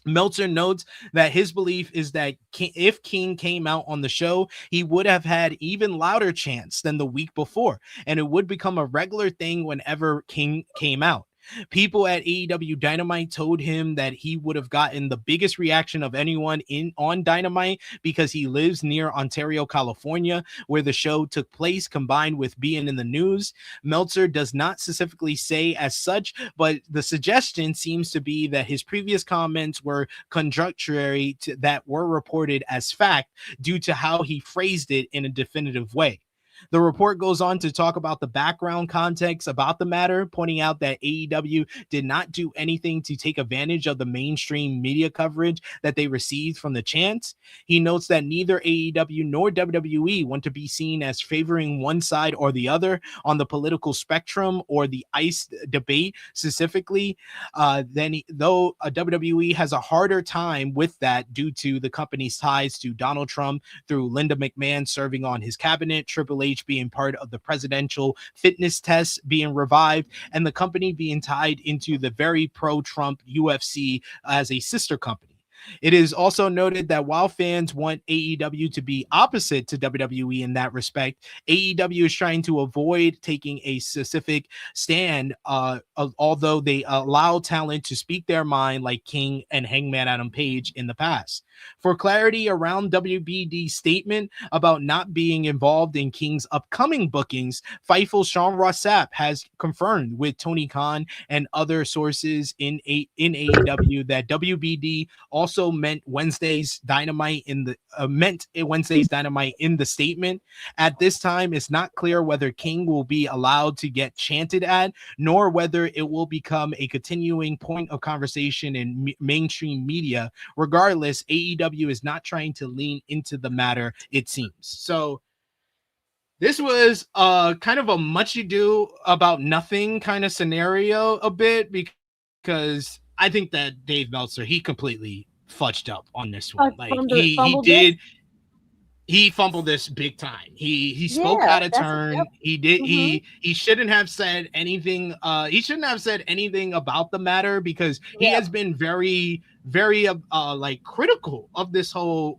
Meltzer notes that his belief is that if King came out on the show, he would have had even louder chants than the week before, and it would become a regular thing whenever King came out. People at AEW Dynamite told him that he would have gotten the biggest reaction of anyone on Dynamite because he lives near Ontario, California, where the show took place, combined with being in the news. Meltzer does not specifically say as such, but the suggestion seems to be that his previous comments were contradictory that were reported as fact due to how he phrased it in a definitive way. The report goes on to talk about the background context about the matter, pointing out that AEW did not do anything to take advantage of the mainstream media coverage that they received from the chants. He notes that neither AEW nor WWE want to be seen as favoring one side or the other on the political spectrum or the ICE debate specifically. Though WWE has a harder time with that due to the company's ties to Donald Trump through Linda McMahon serving on his cabinet, Triple H being part of the presidential fitness test being revived, and the company being tied into the very pro-Trump UFC as a sister company. It is also noted that while fans want AEW to be opposite to WWE in that respect, AEW is trying to avoid taking a specific stand, although they allow talent to speak their mind like King and Hangman Adam Page in the past. For clarity around WBD's statement about not being involved in King's upcoming bookings, Fightful Sean Ross Sapp has confirmed with Tony Khan and other sources in AEW that WBD also meant Wednesday's Dynamite in the statement. At this time, it's not clear whether King will be allowed to get chanted at, nor whether it will become a continuing point of conversation in mainstream media. Regardless, AEW is not trying to lean into the matter, it seems. So this was kind of a much ado about nothing kind of scenario a bit, because I think that Dave Meltzer, he completely fudged up on this one. He fumbled this big time. He spoke out of turn. He did. He shouldn't have said anything. He shouldn't have said anything about the matter, because he has been very like critical of this whole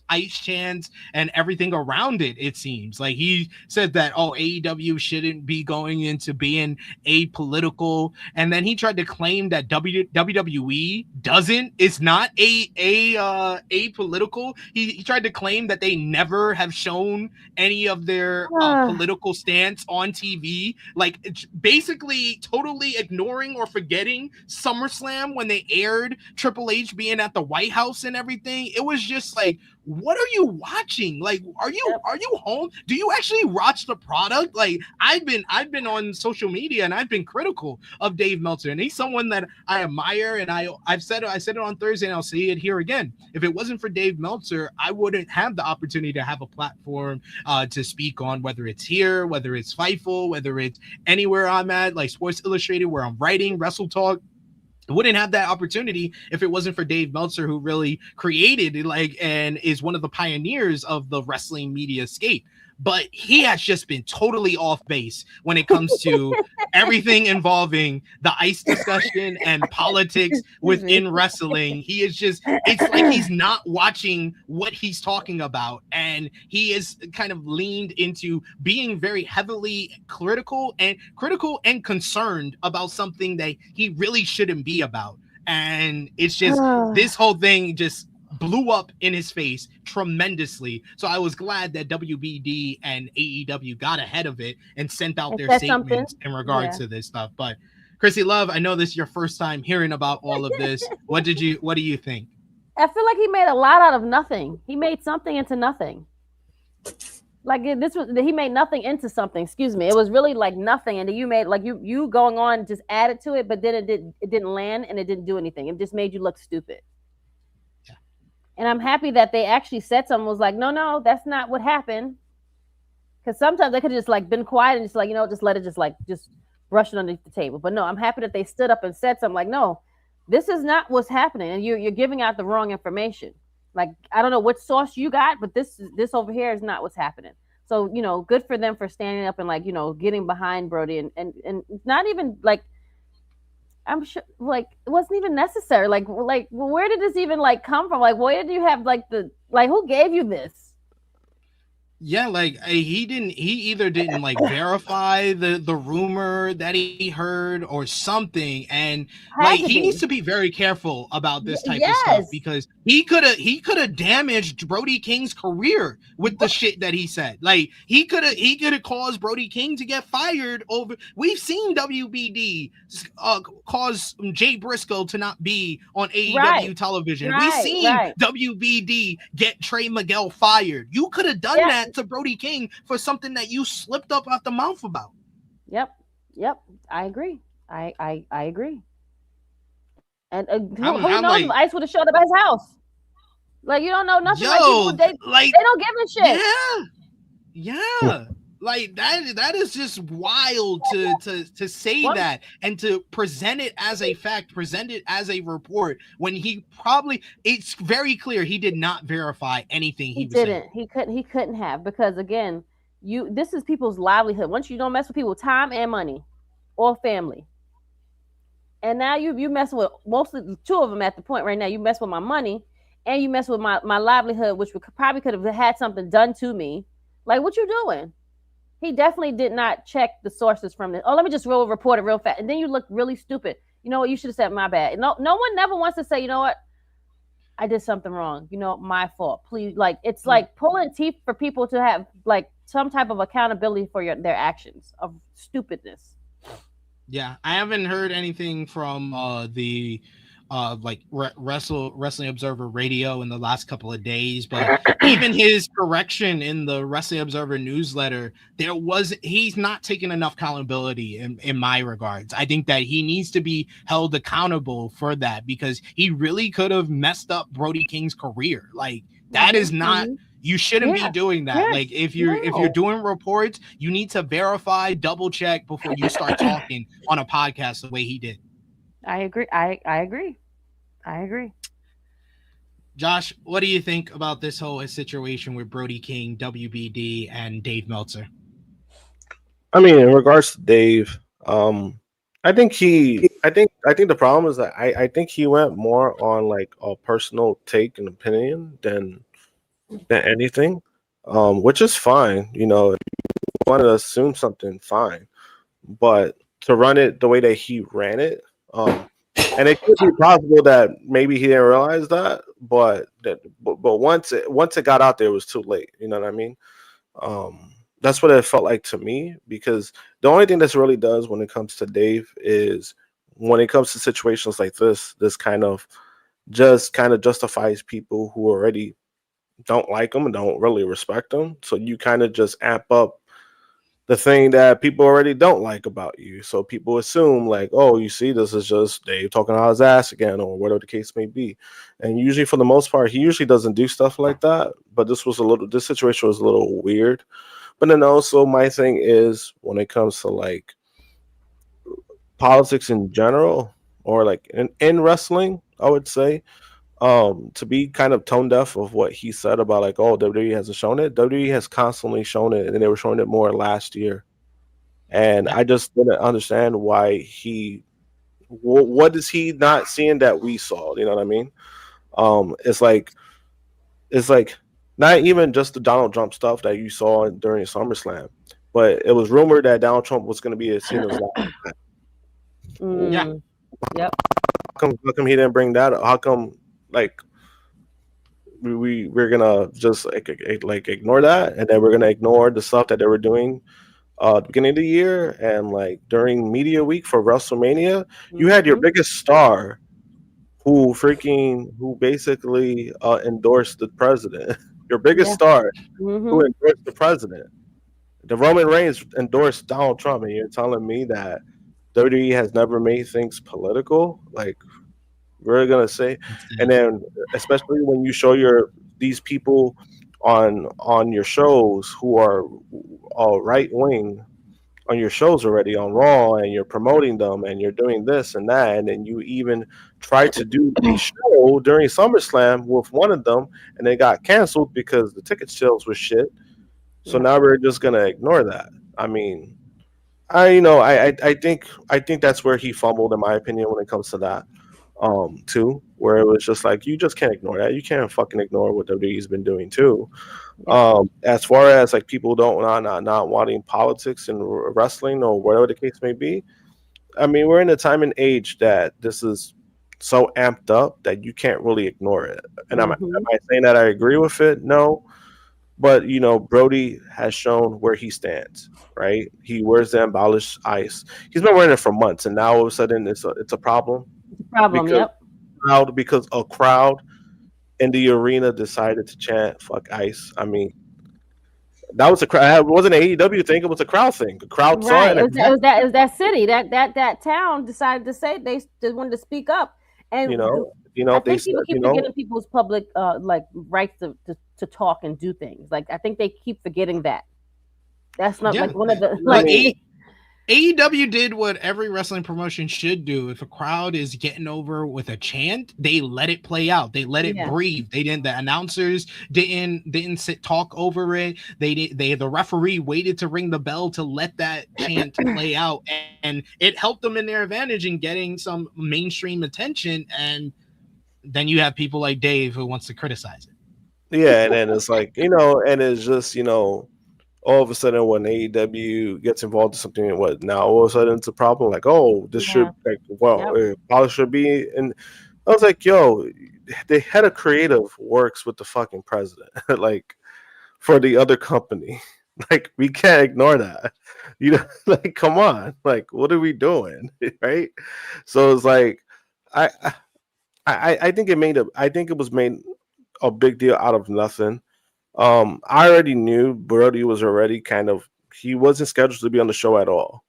ICE chants and everything around it. It seems like he said that AEW shouldn't be going into being apolitical, and then he tried to claim that WWE is not apolitical. He tried to claim that they never have shown any of their political stance on TV, like basically totally ignoring or forgetting SummerSlam when they aired Triple H being at the White House and everything. It was just like, what are you watching? Like, are you home? Do you actually watch the product? Like, I've been on social media and I've been critical of Dave Meltzer, and he's someone that I admire, and I said it on Thursday, and I'll say it here again. If it wasn't for Dave Meltzer, I wouldn't have the opportunity to have a platform to speak on, whether it's here, whether it's Fightful, whether it's anywhere I'm at, like Sports Illustrated, where I'm writing, Wrestle Talk. Wouldn't have that opportunity if it wasn't for Dave Meltzer, who really created and is one of the pioneers of the wrestling media scape. But he has just been totally off base when it comes to everything involving the ICE discussion and politics within wrestling. He is just, it's like he's not watching what he's talking about. And he is kind of leaned into being very heavily critical and concerned about something that he really shouldn't be about. And it's just, this whole thing just blew up in his face tremendously. So I was glad that WBD and AEW got ahead of it and sent out their statements in regards to this stuff. But Krssi Love, I know this is your first time hearing about all of this. What do you think? I feel like he made a lot out of nothing. He made something into nothing. Like he made nothing into something. Excuse me. It was really like nothing, and then you made like you going on just added to it, but then it didn't land and it didn't do anything. It just made you look stupid. And I'm happy that they actually said something, was like, no, that's not what happened. Because sometimes they could have just like been quiet and just like, just let it just brush it underneath the table. But no, I'm happy that they stood up and said something like, no, this is not what's happening. And you're giving out the wrong information. Like, I don't know what source you got, but this over here is not what's happening. So, good for them for standing up and like, getting behind Brody and not even like, I'm sure, like, it wasn't even necessary. Like, where did this even like come from? Like, where did you have like who gave you this? Yeah, like he either didn't like verify the rumor that he heard or something, and like he needs to be very careful about this type of stuff, because he could have damaged Brody King's career with the shit that he said. Like he could have caused Brody King to get fired over. We've seen WBD cause Jay Briscoe to not be on AEW television. We've seen WBD get Trey Miguel fired. You could have done that that to Brody King for something that you slipped up out the mouth about. Yep. I agree. I agree. And who I'm knows if like, Ice would have showed up at his house? Like, you don't know nothing. Like, yo, people, they don't give a shit. Yeah. Like that is just wild to say that and to present it as a fact, present it as a report when it's very clear he did not verify anything he was didn't. saying. He couldn't have, because again, this is people's livelihood. Once you don't mess with people, time and money, or family. And now you messing with mostly two of them at the point right now. You mess with my money and you mess with my livelihood, which probably could have had something done to me. Like, what you doing? He definitely did not check the sources from this. Oh, let me just report it real fast. And then you look really stupid. You know what? You should have said my bad. No one never wants to say, you know what? I did something wrong. You know, my fault. Please. Like, it's like pulling teeth for people to have like some type of accountability for their actions of stupidness. Yeah, I haven't heard anything from the Wrestling Observer Radio in the last couple of days, but even his correction in the Wrestling Observer newsletter, he's not taking enough accountability in my regards. I think that he needs to be held accountable for that, because he really could have messed up Brody King's career. Like, that is not. You shouldn't be doing that. Like, if you're doing reports, you need to verify, double check before you start talking on a podcast the way he did. I agree. I agree. Josh, what do you think about this whole situation with Brody King, WBD, and Dave Meltzer? I mean, in regards to Dave, I think the problem is that I think he went more on like a personal take and opinion than anything, which is fine. You know, if you want to assume something, fine, but to run it the way that he ran it, and it could be possible that maybe he didn't realize that, but once it got out there, it was too late. You know what I mean? That's what it felt like to me, because the only thing this really does when it comes to Dave is when it comes to situations like this kind of justifies people who already don't like him and don't really respect him. So you kind of just amp up the thing that people already don't like about you. So people assume like, oh, you see, this is just Dave talking out his ass again, or whatever the case may be. And usually, for the most part, he usually doesn't do stuff like that. But this situation was a little weird. But then also my thing is, when it comes to like politics in general, or like in wrestling, I would say, to be kind of tone deaf of what he said about like, oh, WWE hasn't shown it. WWE has constantly shown it, and they were showing it more last year. And I just didn't understand why what is he not seeing that we saw? You know what I mean? It's like not even just the Donald Trump stuff that you saw during SummerSlam, but it was rumored that Donald Trump was going to be seen as that. Yeah. Yep. How come he didn't bring that up? How come like we're gonna just like ignore that, and then we're gonna ignore the stuff that they were doing at the beginning of the year and like during media week for WrestleMania? You had your biggest star who basically endorsed the president. Your biggest star who endorsed the president. The Roman Reigns endorsed Donald Trump, and you're telling me that WWE has never made things political? Like, we're gonna say, and then especially when you show these people on your shows who are right wing on your shows already on Raw, and you're promoting them, and you're doing this and that, and then you even tried to do a show during SummerSlam with one of them, and they got canceled because the ticket sales was shit. So now we're just gonna ignore that. I mean, I think that's where he fumbled, in my opinion, when it comes to that. Too, where it was just like, you just can't ignore that. You can't fucking ignore what WWE's been doing too. As far as like people not wanting politics and wrestling or whatever the case may be, I mean, we're in a time and age that this is so amped up that you can't really ignore it. And am I saying that I agree with it? No. But, you know, Brody has shown where he stands, right? He wears the embellished ice. He's been wearing it for months, and now all of a sudden it's a problem. Because a crowd in the arena decided to chant "fuck ice." I mean, That was it wasn't an AEW thing. It was a crowd thing. The crowd saw Right. it. It was that city that town decided to say they wanted to speak up, and I They think said, people keep forgetting people's public like rights to talk and do things. Like I think they keep forgetting that. That's not like one of the like. AEW did what every wrestling promotion should do. If a crowd is getting over with a chant, they let it play out. They let it breathe. They didn't. The announcers didn't talk over it. The referee waited to ring the bell to let that chant play out, and it helped them in their advantage in getting some mainstream attention. And then you have people like Dave who wants to criticize it. Yeah, and then it's like and it's just all of a sudden when AEW gets involved in something, what now all of a sudden it's a problem, like, oh, this should probably should be. And I was like, yo, the head of creative works with the fucking president, like for the other company. Like we can't ignore that. Like come on, like what are we doing? Right? So it's like I think it was made a big deal out of nothing. I already knew Brody was already he wasn't scheduled to be on the show at all.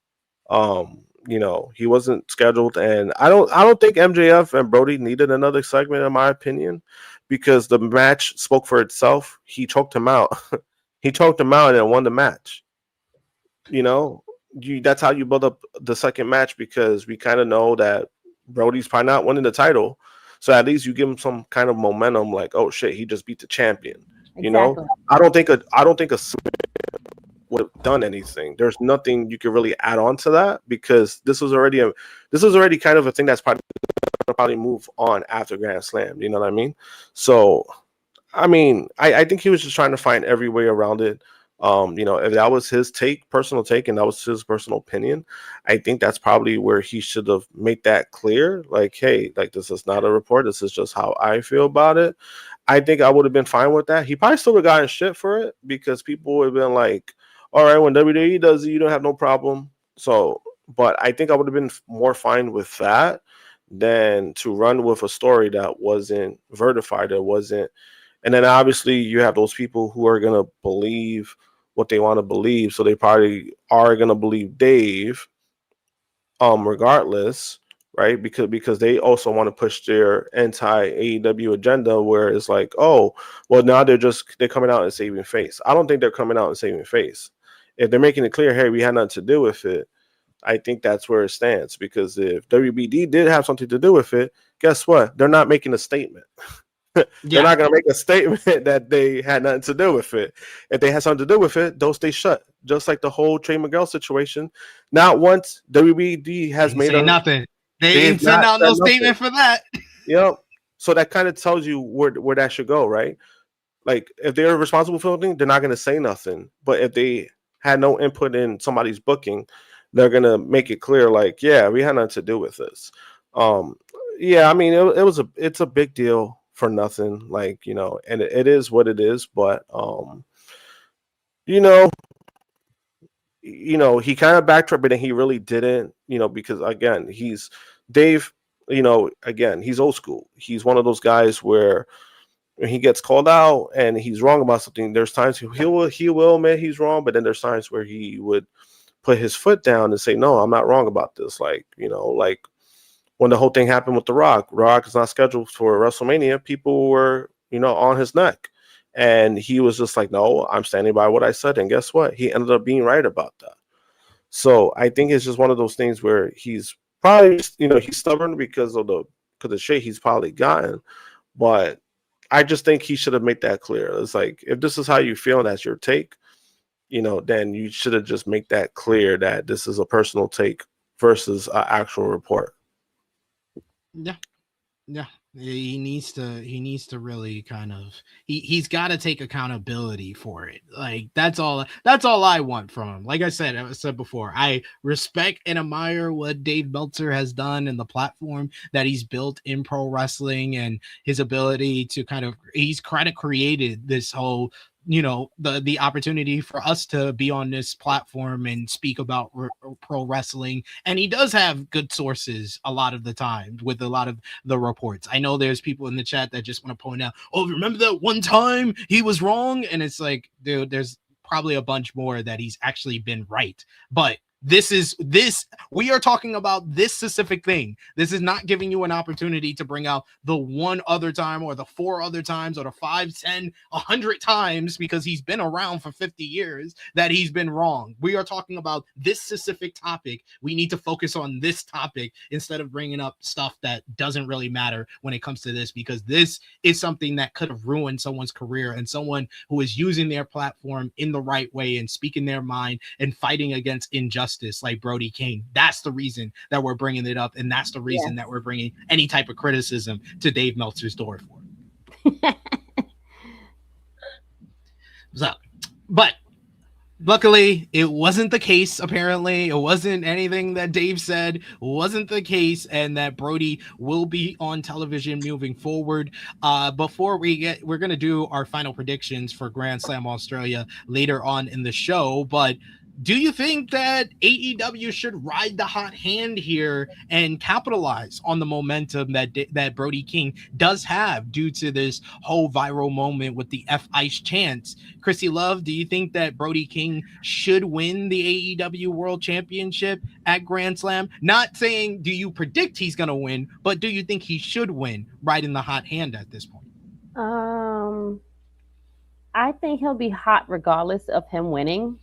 He wasn't scheduled, and I don't think MJF and Brody needed another segment, in my opinion, because the match spoke for itself. He choked him out. He choked him out and then won the match. That's how you build up the second match, because we kind of know that Brody's probably not winning the title. So at least you give him some kind of momentum, like, oh shit, he just beat the champion. Exactly. I don't think a would have done anything. There's nothing you could really add on to that, because this was already kind of a thing that's probably move on after Grand Slam. You know what I mean? So, I think he was just trying to find every way around it. If that was his personal take, and that was his personal opinion, I think that's probably where he should have made that clear. Like, hey, like this is not a report. This is just how I feel about it. I think I would have been fine with that. He probably still would have gotten shit for it, because people would have been like, all right, when WWE does it, you don't have no problem. So, but I think I would have been more fine with that than to run with a story that wasn't verified, that wasn't. And then obviously you have those people who are going to believe what they want to believe. So they probably are going to believe Dave, regardless, right? Because they also want to push their anti-AEW agenda, where it's like, oh, well, now they're coming out and saving face. I don't think they're coming out and saving face. If they're making it clear, hey, we had nothing to do with it, I think that's where it stands. Because if WBD did have something to do with it, guess what? They're not making a statement. They're not going to make a statement that they had nothing to do with it. If they had something to do with it, they'll stay shut. Just like the whole Trey Miguel situation. Not once WBD has made nothing. They didn't send out no statement for that. So that kind of tells you where that should go, right? Like if they're responsible for something, they're not going to say nothing. But if they had no input in somebody's booking, they're going to make it clear, like, yeah, we had nothing to do with this. It's a big deal for nothing, like, and it is what it is. But he kind of backtracked, but then he really didn't, because again, he's Dave, again, he's old school. He's one of those guys where when he gets called out and he's wrong about something, there's times he will admit he's wrong, but then there's times where he would put his foot down and say, no, I'm not wrong about this. Like, like when the whole thing happened with The Rock is not scheduled for WrestleMania, people were, on his neck. And he was just like, no, I'm standing by what I said. And guess what? He ended up being right about that. So I think it's just one of those things where he's probably, he's stubborn because of the shit he's probably gotten. But I just think he should have made that clear. It's like, if this is how you feel and that's your take, then you should have just make that clear that this is a personal take versus an actual report. Yeah. He needs to really kind of he's got to take accountability for it. Like that's all I want from him. Like I said before, I respect and admire what Dave Meltzer has done and the platform that he's built in pro wrestling, and his ability to he's created this whole, the opportunity for us to be on this platform and speak about pro wrestling. And he does have good sources a lot of the time with a lot of the reports. I know there's people in the chat that just want to point out, oh, remember that one time he was wrong? And it's like, dude, there's probably a bunch more that he's actually been right. But we are talking about this specific thing. This is not giving you an opportunity to bring out the one other time or the 4 other times or the 5, 10, 100 times, because he's been around for 50 years that he's been wrong. We are talking about this specific topic. We need to focus on this topic instead of bringing up stuff that doesn't really matter when it comes to this, because this is something that could have ruined someone's career, and someone who is using their platform in the right way and speaking their mind and fighting against injustice like Brody King. That's the reason that we're bringing it up, and that's the reason that we're bringing any type of criticism to Dave Meltzer's door for. So, but luckily, it wasn't the case. Apparently, it wasn't anything that Dave said wasn't the case, and that Brody will be on television moving forward. Before we're going to do our final predictions for Grand Slam Australia later on in the show, but do you think that AEW should ride the hot hand here and capitalize on the momentum that Brody King does have due to this whole viral moment with the F-Ice chants? Krssi Love, do you think that Brody King should win the AEW World Championship at Grand Slam? Not saying do you predict he's going to win, but do you think he should win riding the hot hand at this point? I think he'll be hot regardless of him winning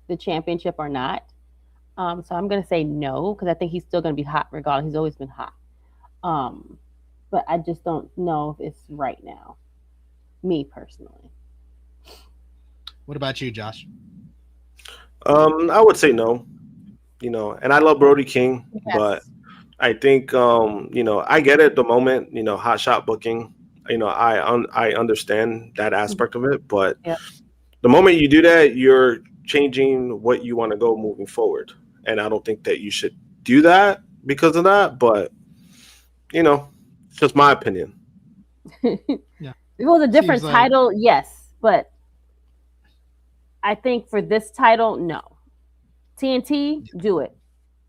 the championship or not. So I'm going to say no, because I think he's still going to be hot regardless. He's always been hot. But I just don't know if it's right now, me personally. What about you, Josh? I would say no, and I love Brody King, but I think, I get it, the moment, hot shot booking, I understand that aspect of it, but the moment you do that, you're changing what you want to go moving forward. And I don't think that you should do that because of that, but it's just my opinion. If it was a different title, yes, but I think for this title, no. TNT, do it.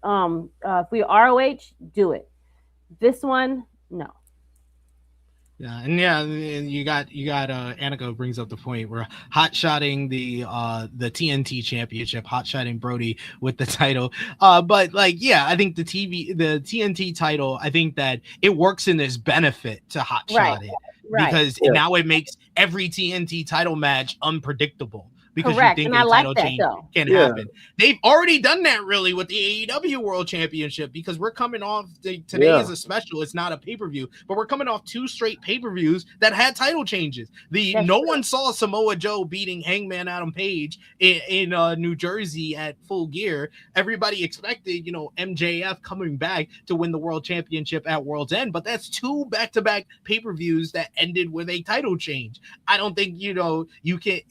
If we ROH, do it. This one, no. Yeah, and you got Annika brings up the point where hot-shotting the TNT championship, hot-shotting Brody with the title. But I think the TNT title, I think that it works in this benefit to hot-shot it. Because now it makes every TNT title match unpredictable. Because you think a title change can happen. They've already done that really with the AEW World Championship, because we're coming off today is a special. It's not a pay-per-view, but we're coming off 2 straight pay-per-views that had title changes. No one saw Samoa Joe beating Hangman Adam Page in New Jersey at Full Gear. Everybody expected, MJF coming back to win the World Championship at World's End, but that's 2 back-to-back pay-per-views that ended with a title change. I don't think you can.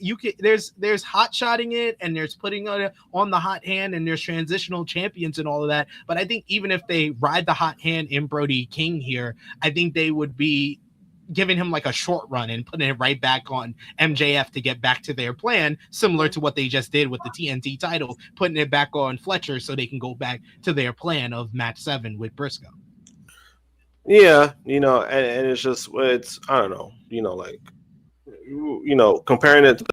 There's hot-shotting it, and there's putting it on the hot hand, and there's transitional champions and all of that. But I think even if they ride the hot hand in Brody King here, I think they would be giving him like a short run and putting it right back on MJF to get back to their plan, similar to what they just did with the TNT title, putting it back on Fletcher so they can go back to their plan of match 7 with Briscoe. Yeah, and it's just, I don't know, comparing it to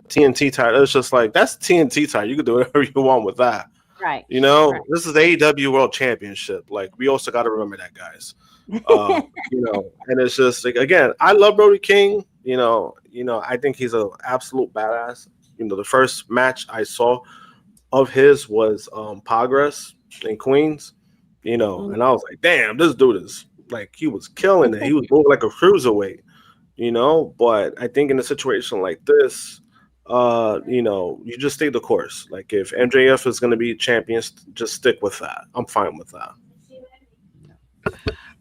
TNT title, it's just like, that's TNT title. You can do whatever you want with that. Right. This is the AEW World Championship. Like, we also got to remember that, guys. And it's just like, again, I love Brody King. I think he's an absolute badass. The first match I saw of his was Progress in Queens. And I was like, damn, this dude is like, he was killing it. He was moving like a cruiserweight. But I think in a situation like this, you just stay the course. Like, if MJF is going to be champion, just stick with that. I'm fine with that.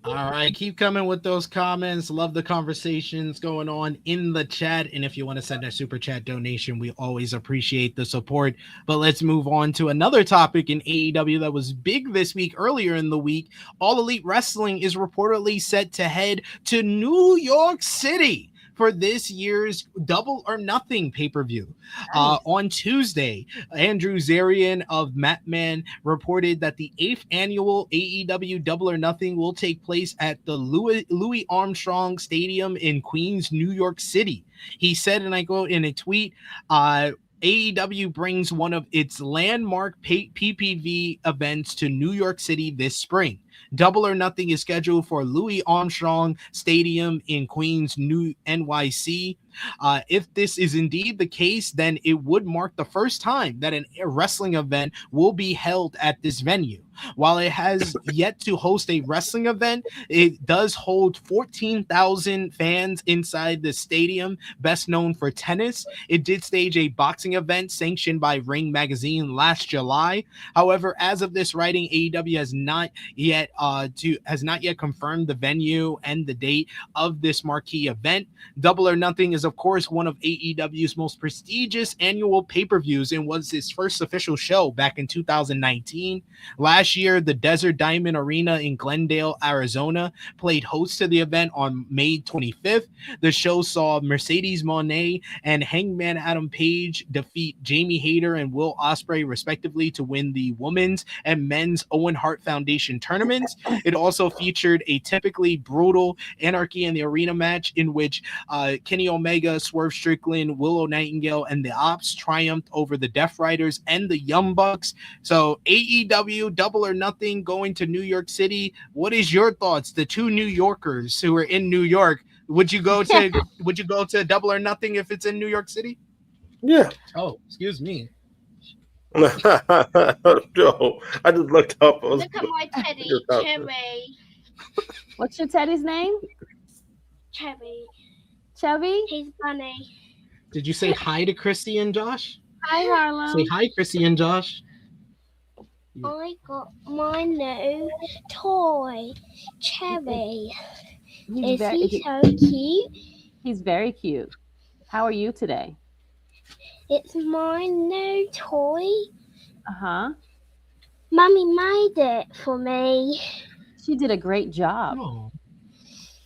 All right, keep coming with those comments. Love the conversations going on in the chat. And if you want to send a super chat donation, we always appreciate the support. But let's move on to another topic in AEW that was big this week. Earlier in the week, All Elite Wrestling is reportedly set to head to New York City for this year's Double or Nothing pay-per-view. Nice. On Tuesday, Andrew Zarian of Matman reported that the 8th annual AEW Double or Nothing will take place at the Louis Armstrong Stadium in Queens, New York City. He said, and I quote in a tweet, AEW brings one of its landmark PPV events to New York City this spring. Double or Nothing is scheduled for Louis Armstrong Stadium in Queens, New NYC. If this is indeed the case, then it would mark the first time that a wrestling event will be held at this venue. While it has yet to host a wrestling event, it does hold 14,000 fans inside the stadium, best known for tennis. It did stage a boxing event sanctioned by Ring Magazine last July. However, as of this writing, AEW has not yet confirmed the venue and the date of this marquee event. Double or Nothing is, of course, one of AEW's most prestigious annual pay-per-views and was its first official show back in 2019. Last year, the Desert Diamond Arena in Glendale, Arizona, played host to the event on May 25th. The show saw Mercedes Moné and Hangman Adam Page defeat Jamie Hayter and Will Ospreay, respectively, to win the women's and men's Owen Hart Foundation tournaments. It also featured a typically brutal Anarchy in the Arena match in which Kenny Omega, Swerve Strickland, Willow Nightingale, and the Ops triumphed over the Death Riders and the Young Bucks. So AEW Double or Nothing going to New York City. What is your thoughts? The two New Yorkers who are in New York. Would you go to Double or Nothing if it's in New York City? Yeah. Oh, excuse me. No, I just looked up. Look at my teddy, Cherry. What's your teddy's name? Cherry. Chubby? He's Bunny. Did you say hi to Krssi and Josh? Hi, Harlem. Say hi, Krssi and Josh. I got my new toy, Cherry. Is he so cute? He's very cute. How are you today? It's my new toy. Uh-huh. Mummy made it for me. She did a great job. Oh.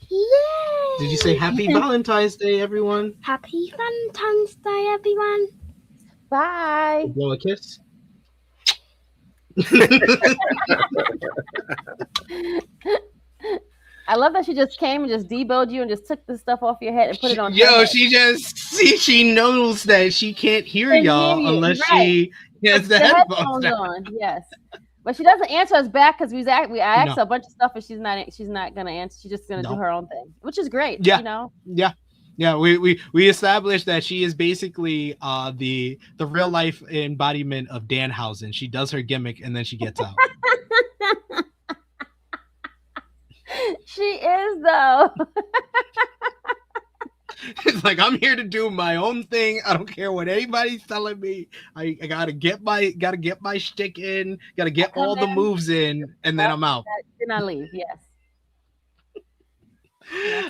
Yay! Did you say Happy Valentine's Day, everyone? Happy Valentine's Day, everyone. Bye. Blow a kiss. I love that she just came and just deboed you and just took the stuff off your head and put it on. Yo, she knows that she can't hear y'all unless she has the headphones on. Yes, but she doesn't answer us back because I asked her a bunch of stuff and she's not gonna answer. She's just gonna do her own thing, which is great. Yeah, you know. Yeah. We established that she is basically the real life embodiment of Danhausen. She does her gimmick and then she gets out. She is though. It's like, I'm here to do my own thing. I don't care what anybody's telling me. I gotta get my shtick in, gotta get all the moves in, and then I'm out. Then I leave, yes.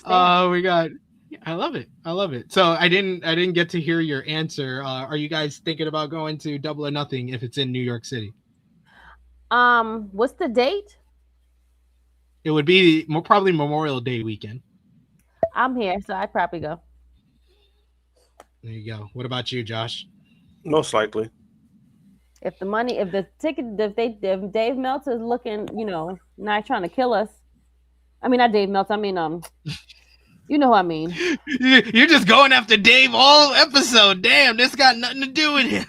I love it. So I didn't get to hear your answer. Are you guys thinking about going to Double or Nothing if it's in New York City? What's the date? It would be probably Memorial Day weekend. I'm here, so I'd probably go. There you go. What about you, Josh? Most likely. If Dave Meltzer is looking, not trying to kill us. I mean, not Dave Meltzer. I mean, you know who I mean. You're just going after Dave all episode. Damn, this got nothing to do with it.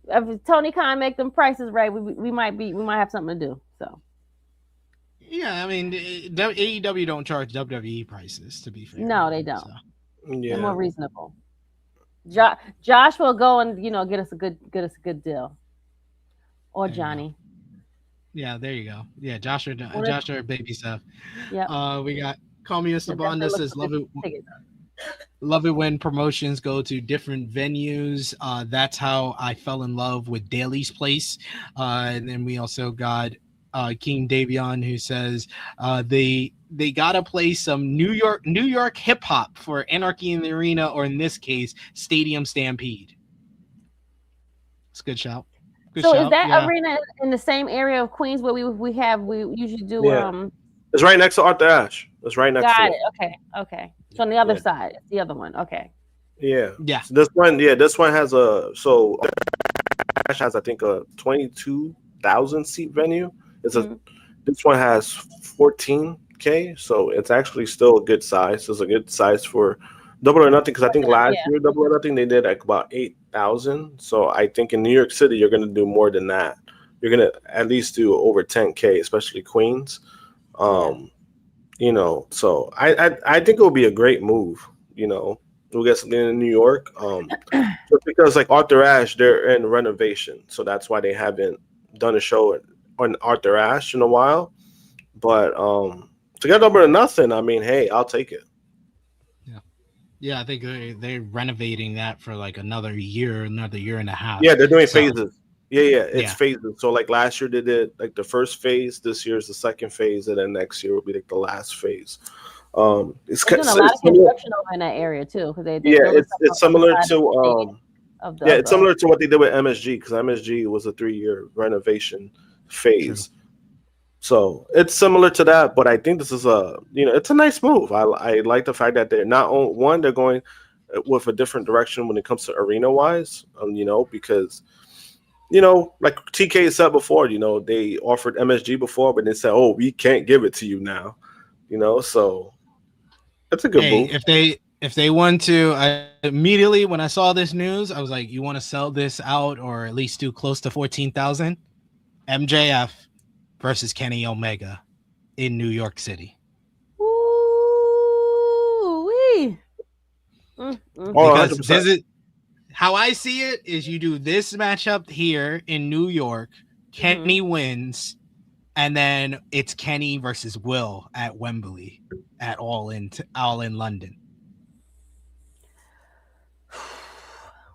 If Tony Khan make them prices right, we might have something to do. So. Yeah, I mean, AEW don't charge WWE prices, to be fair. No, they don't. So. Yeah. They're more reasonable. Josh will go and get us a good deal. Or Johnny. Yeah, there you go. Yeah, Josh or baby stuff. Yeah. We got Call Me Mr. Bond that says love it when promotions go to different venues. That's how I fell in love with Daly's Place. And then we also got King Davion who says they gotta play some New York hip hop for Anarchy in the Arena, or in this case, Stadium Stampede. It's a good shout. Is that arena in the same area of Queens where we usually do? Yeah. It's right next to Arthur Ashe. It's right next to it. Okay. So on the other Yeah. side, it's the other one. Okay. Yeah. Yeah. So this one has has I think a 22,000 seat venue. This one has 14K, so it's actually still a good size. It's a good size for Double or Nothing, because I think last year Double or Nothing they did like about 8,000. So I think in New York City you're gonna do more than that. You're gonna at least do over 10K, especially Queens. You know, so I think it will be a great move. You know, we'll get something in New York. Just because like Arthur Ashe, they're in renovation, so that's why they haven't done a show on Arthur Ashe in a while. But to get Double or Nothing, I mean, hey, I'll take it. Yeah, I think they're renovating that for like another year and a half. Yeah, they're doing phases. Yeah, it's phases. So like last year they did like the first phase. This year is the second phase, and then next year will be like the last phase. It's doing a lot of construction over in that area too, because it's similar to it's similar to what they did with MSG, because MSG was a 3-year renovation phase. True. So it's similar to that, but I think this is it's a nice move. I like the fact that they're they're going with a different direction when it comes to arena wise, because like TK said before, they offered MSG before, but they said, oh, we can't give it to you now, so it's a good move. If they want to, immediately when I saw this news, I was like, you want to sell this out or at least do close to 14,000? MJF versus Kenny Omega in New York City. Ooh-wee. Because this is how I see it, is you do this matchup here in New York, Kenny wins, and then it's Kenny versus Will at Wembley at All in London.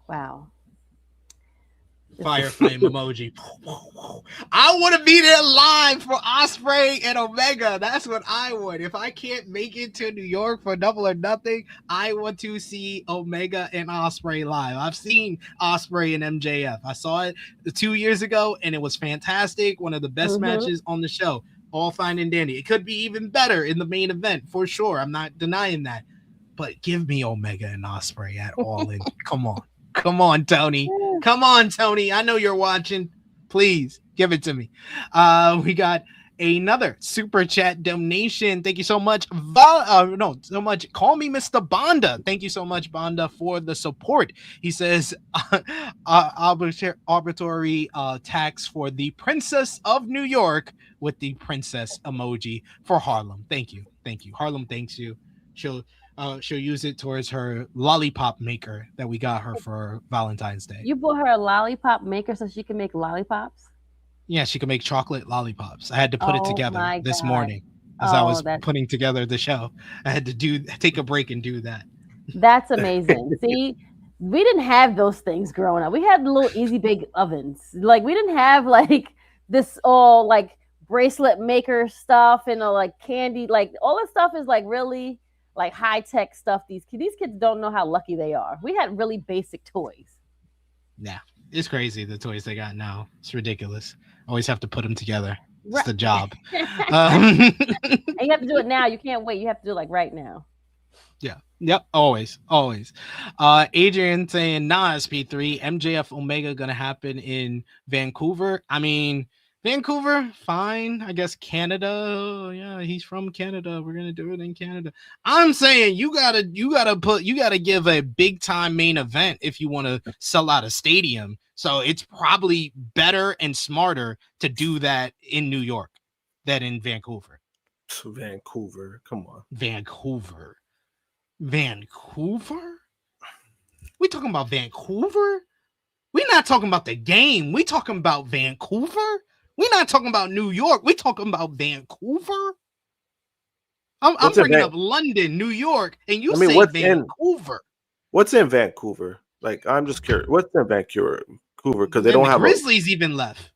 Wow. Fire flame emoji. I want to be there live for Ospreay and Omega. That's what I want. If I can't make it to New York for Double or Nothing, I want to see Omega and Ospreay live. I've seen Ospreay and MJF. I saw it 2 years ago, and it was fantastic. One of the best matches on the show. All fine and dandy. It could be even better in the main event, for sure. I'm not denying that. But give me Omega and Ospreay at All In. Come on. Come on, Tony. Come on, Tony. I know you're watching. Please give it to me. We got another super chat donation. Thank you so much. So much. Call me Mr. Bonda. Thank you so much, Bonda, for the support. He says arbitrary tax for the Princess of New York with the princess emoji for Harlem. Thank you. Thank you. Harlem thanks you. She'll use it towards her lollipop maker that we got her for Valentine's Day. You bought her a lollipop maker so she can make lollipops? Yeah, she can make chocolate lollipops. I had to put it together this morning as I was putting together the show. I had to take a break and do that. That's amazing. See, we didn't have those things growing up. We had little easy bake ovens. Like, we didn't have like this all like bracelet maker stuff and like candy. Like, all this stuff is like really like high-tech stuff. These kids don't know how lucky they are. We had really basic toys. Yeah, it's crazy, the toys they got now. It's ridiculous. Always have to put them together. It's the job. And you have to do it now. You can't wait. You have to do it like right now. Yeah. Yep. Always. Adrian saying, nah, SP3, MJF Omega gonna happen in Vancouver. I mean, Vancouver, fine. I guess Canada. Yeah, he's from Canada. We're gonna do it in Canada. I'm saying you gotta give a big time main event if you want to sell out a stadium. So it's probably better and smarter to do that in New York than in Vancouver. Vancouver, come on. Vancouver. We talking about Vancouver? We're not talking about the game. We talking about Vancouver. We're not talking about New York. We're talking about Vancouver. I'm bringing up London, New York, and you say Vancouver. What's in Vancouver? Like, I'm just curious. What's in Vancouver? Because they don't have Grizzlies even left.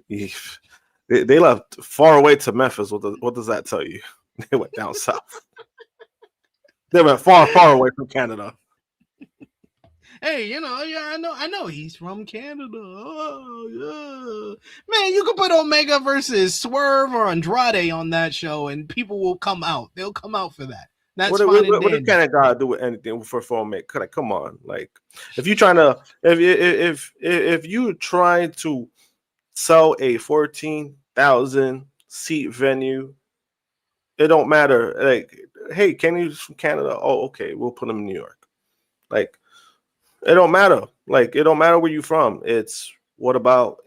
They left far away to Memphis. What does that tell you? They went down south. They went far away from Canada. Hey, yeah, I know he's from Canada. Oh, yeah. Man, you could put Omega versus Swerve or Andrade on that show, and people will come out. They'll come out for that. That's fine and What dandy. kind of guy do with anything for make? Like, come on, like if you trying to if you trying to sell a 14,000 seat venue, it don't matter. Like, hey, Kenny's from Canada. Oh, okay, we'll put him in New York. Like, it don't matter. Like, it don't matter where you from. It's about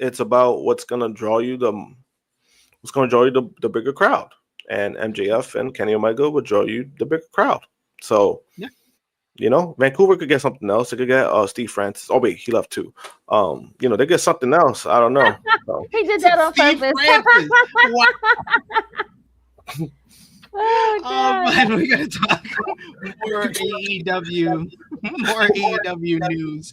what's gonna draw you the bigger crowd. And MJF and Kenny Omega would draw you the bigger crowd. So, Yeah. Vancouver could get something else. They could get Steve Francis. Oh wait, he left too. They get something else. I don't know. So. He did that on Steve purpose. Francis. Oh, God. But we're gonna talk more AEW news.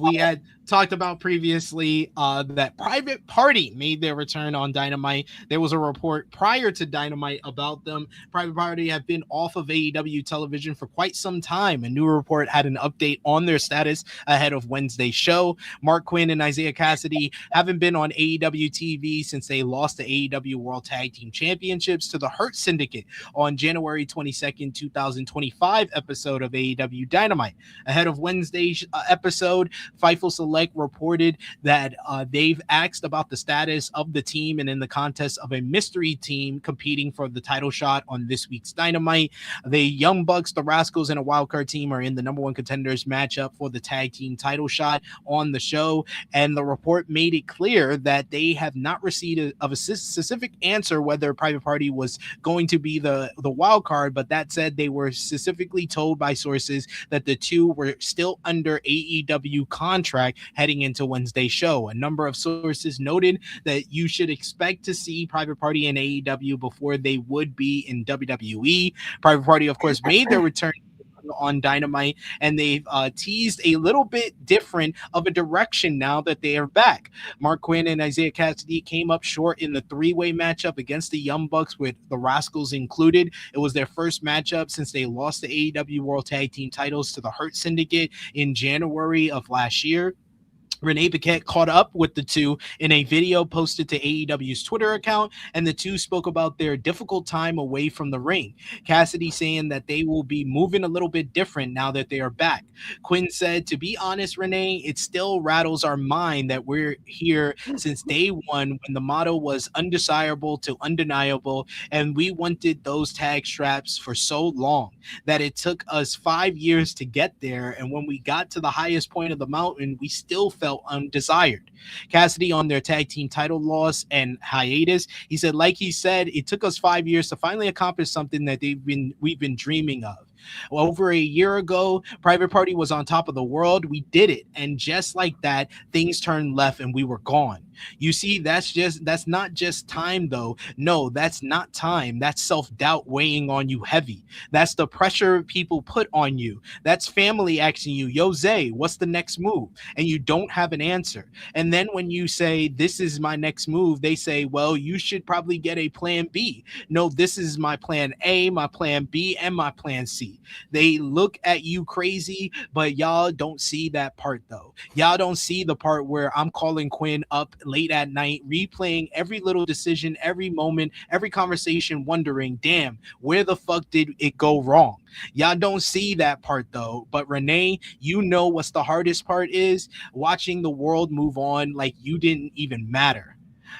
We had talked about previously that Private Party made their return on Dynamite. There was a report prior to Dynamite about them. Private Party have been off of AEW television for quite some time. A new report had an update on their status ahead of Wednesday's show. Mark Quinn and Isaiah Cassidy haven't been on AEW TV since they lost the AEW World Tag Team Championships to the Hurt Syndicate on January 22nd, 2025 episode of AEW Dynamite. Ahead of Wednesday's episode, Fightful Select reported that they've asked about the status of the team and in the contest of a mystery team competing for the title shot on this week's Dynamite. The Young Bucks, the Rascals, and a wildcard team are in the number one contenders matchup for the tag team title shot on the show. And the report made it clear that they have not received a specific answer whether Private Party was going to be the wild card, but that said, they were specifically told by sources that the two were still under AEW contract heading into Wednesday's show. A number of sources noted that you should expect to see Private Party in AEW before they would be in WWE. Private Party, of course, made their return on Dynamite, and they've teased a little bit different of a direction now that they are back. Mark Quinn and Isaiah Cassidy came up short in the three-way matchup against the Young Bucks with the Rascals included. It was their first matchup since they lost the AEW World Tag Team titles to the Hurt Syndicate in January of last year. Renee Paquette caught up with the two in a video posted to AEW's Twitter account, and the two spoke about their difficult time away from the ring. Cassidy saying that they will be moving a little bit different now that they are back. Quinn said, "To be honest, Renee, it still rattles our mind that we're here since day one when the motto was undesirable to undeniable, and we wanted those tag straps for so long that it took us 5 years to get there, and when we got to the highest point of the mountain, we still felt undesired." Cassidy on their tag team title loss and hiatus, he said, like he said, it took us 5 years to finally accomplish something that we've been dreaming of. Over a year ago, Private Party was on top of the world. We did it. And just like that, things turned left and we were gone. You see, that's not just time, though. No, that's not time. That's self-doubt weighing on you heavy. That's the pressure people put on you. That's family asking you, "Yo, Zay, what's the next move?" And you don't have an answer. And then when you say, "This is my next move," they say, "Well, you should probably get a plan B." No, this is my plan A, my plan B, and my plan C. They look at you crazy, but y'all don't see that part, though. Y'all don't see the part where I'm calling Quinn up late at night, replaying every little decision, every moment, every conversation, wondering, damn, where the fuck did it go wrong? Y'all don't see that part, though. But Renee, you know what's the hardest part is? Watching the world move on like you didn't even matter.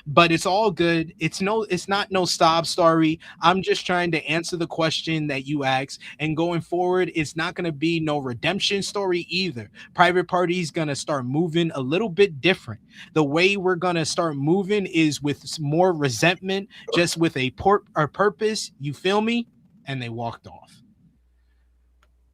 But it's all good. It's not no sob story. I'm just trying to answer the question that you asked. And going forward, it's not going to be no redemption story either. Private Party is going to start moving a little bit different. The way we're going to start moving is with more resentment, just with a purpose. You feel me? And they walked off.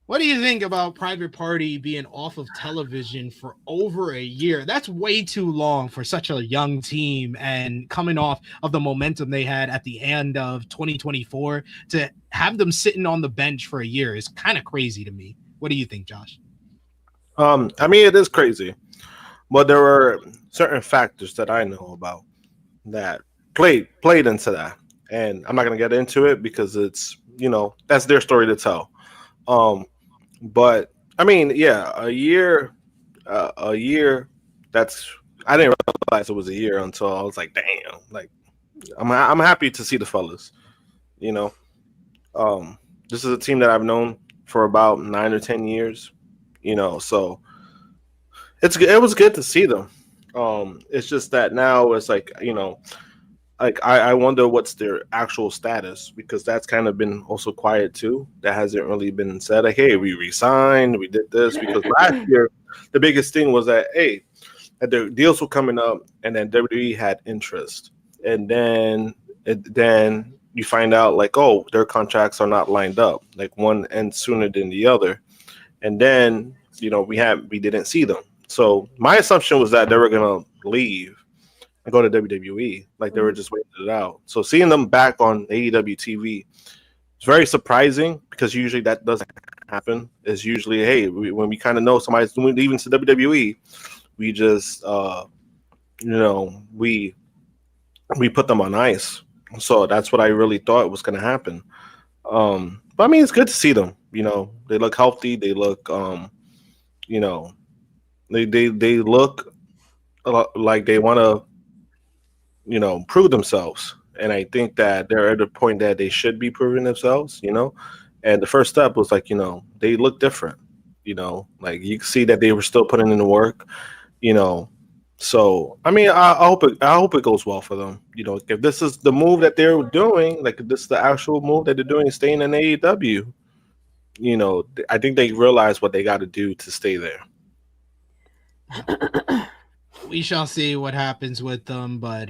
What do you think about Private Party being off of television for over a year? That's way too long for such a young team, and coming off of the momentum they had at the end of 2024 to have them sitting on the bench for a year is kind of crazy to me. What do you think, Josh? I mean, it is crazy, but there are certain factors that I know about that played into that, and I'm not going to get into it because it's, that's their story to tell. But I mean, yeah, a year. That's I didn't realize it was a year until I was like, damn. Like, I'm happy to see the fellas. You know, um, this is a team that I've known for about 9 or 10 years. So it was good to see them. It's just that now it's like like I wonder what's their actual status because that's kind of been also quiet too. That hasn't really been said. Like, hey, we resigned, we did this because last year the biggest thing was that that their deals were coming up, and then WWE had interest, and then you find out like, oh, their contracts are not lined up. Like one ends sooner than the other, and then we didn't see them. So my assumption was that they were gonna leave and go to WWE. Like they were just waiting it out. So seeing them back on AEW TV is very surprising because usually that doesn't happen. It's usually, hey, when we kind of know somebody's leaving to WWE, we just we put them on ice. So that's what I really thought was going to happen. But I mean, it's good to see them. They look healthy. They look they look like they want to prove themselves. And I think that they're at a point that they should be proving themselves, And the first step was like, they look different, like you can see that they were still putting in the work, So I mean, I hope it goes well for them. If this is the move that they're doing, like if this is the actual move that they're doing, staying in AEW, I think they realize what they got to do to stay there. We shall see what happens with them, but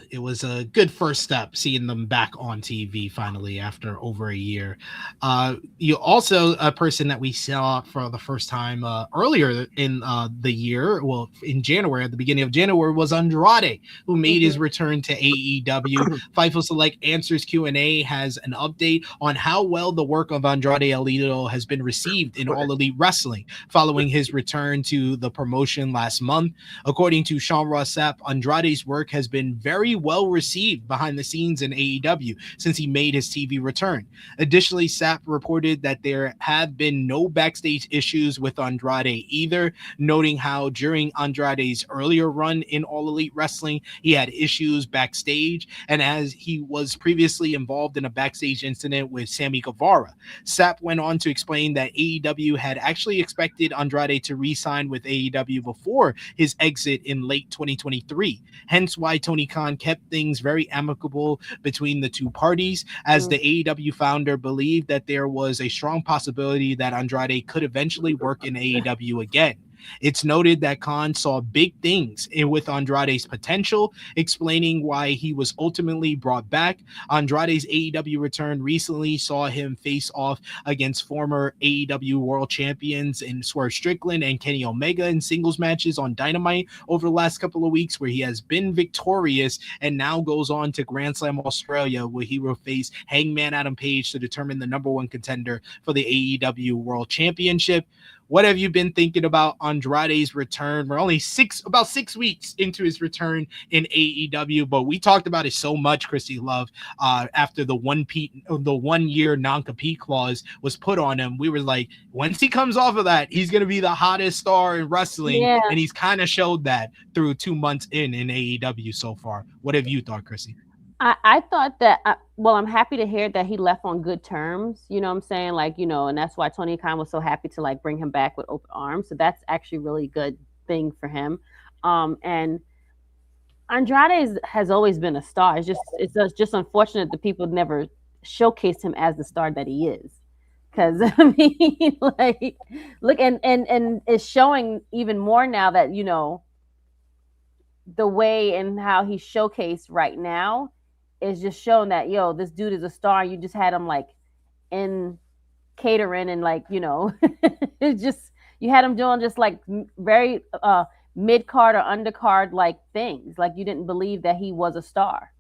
it was a good first step seeing them back on TV finally after over a year. You also, a person that we saw for the first time earlier in the year, well, in January, at the beginning of January, was Andrade, who made his return to AEW. Fightful Select Answers Q&A has an update on how well the work of Andrade Alito has been received in All Elite Wrestling following his return to the promotion last month. According to Sean Ross Sapp, Andrade's work has been very well received behind the scenes in AEW since he made his TV return. Additionally, Sapp reported that there have been no backstage issues with Andrade either, noting how during Andrade's earlier run in All Elite Wrestling, he had issues backstage, and as he was previously involved in a backstage incident with Sammy Guevara. Sapp went on to explain that AEW had actually expected Andrade to re-sign with AEW before his exit in late 2023, hence why Tony Khan kept things very amicable between the two parties, as the AEW founder believed that there was a strong possibility that Andrade could eventually work in AEW again. It's noted that Khan saw big things with Andrade's potential, explaining why he was ultimately brought back. Andrade's AEW return recently saw him face off against former AEW World Champions in Swerve Strickland and Kenny Omega in singles matches on Dynamite over the last couple of weeks, where he has been victorious and now goes on to Grand Slam Australia, where he will face Hangman Adam Page to determine the number one contender for the AEW World Championship. What have you been thinking about Andrade's return? We're only about 6 weeks into his return in AEW, but we talked about it so much, Krssi Love, after the 1 year non-compete clause was put on him. We were like, once he comes off of that, he's going to be the hottest star in wrestling. Yeah. And he's kind of showed that through 2 months in AEW so far. What have you thought, Krssi? I thought that, I'm happy to hear that he left on good terms, you know what I'm saying? Like, and that's why Tony Khan was so happy to like bring him back with open arms. So that's actually really good thing for him. And Andrade has always been a star. It's just unfortunate that people never showcased him as the star that he is. Because I mean, like, look, and it's showing even more now that, the way and how he's showcased right now is just showing that, this dude is a star. You just had him like in catering and like, it's just, you had him doing just like very mid-card or undercard like things. Like you didn't believe that he was a star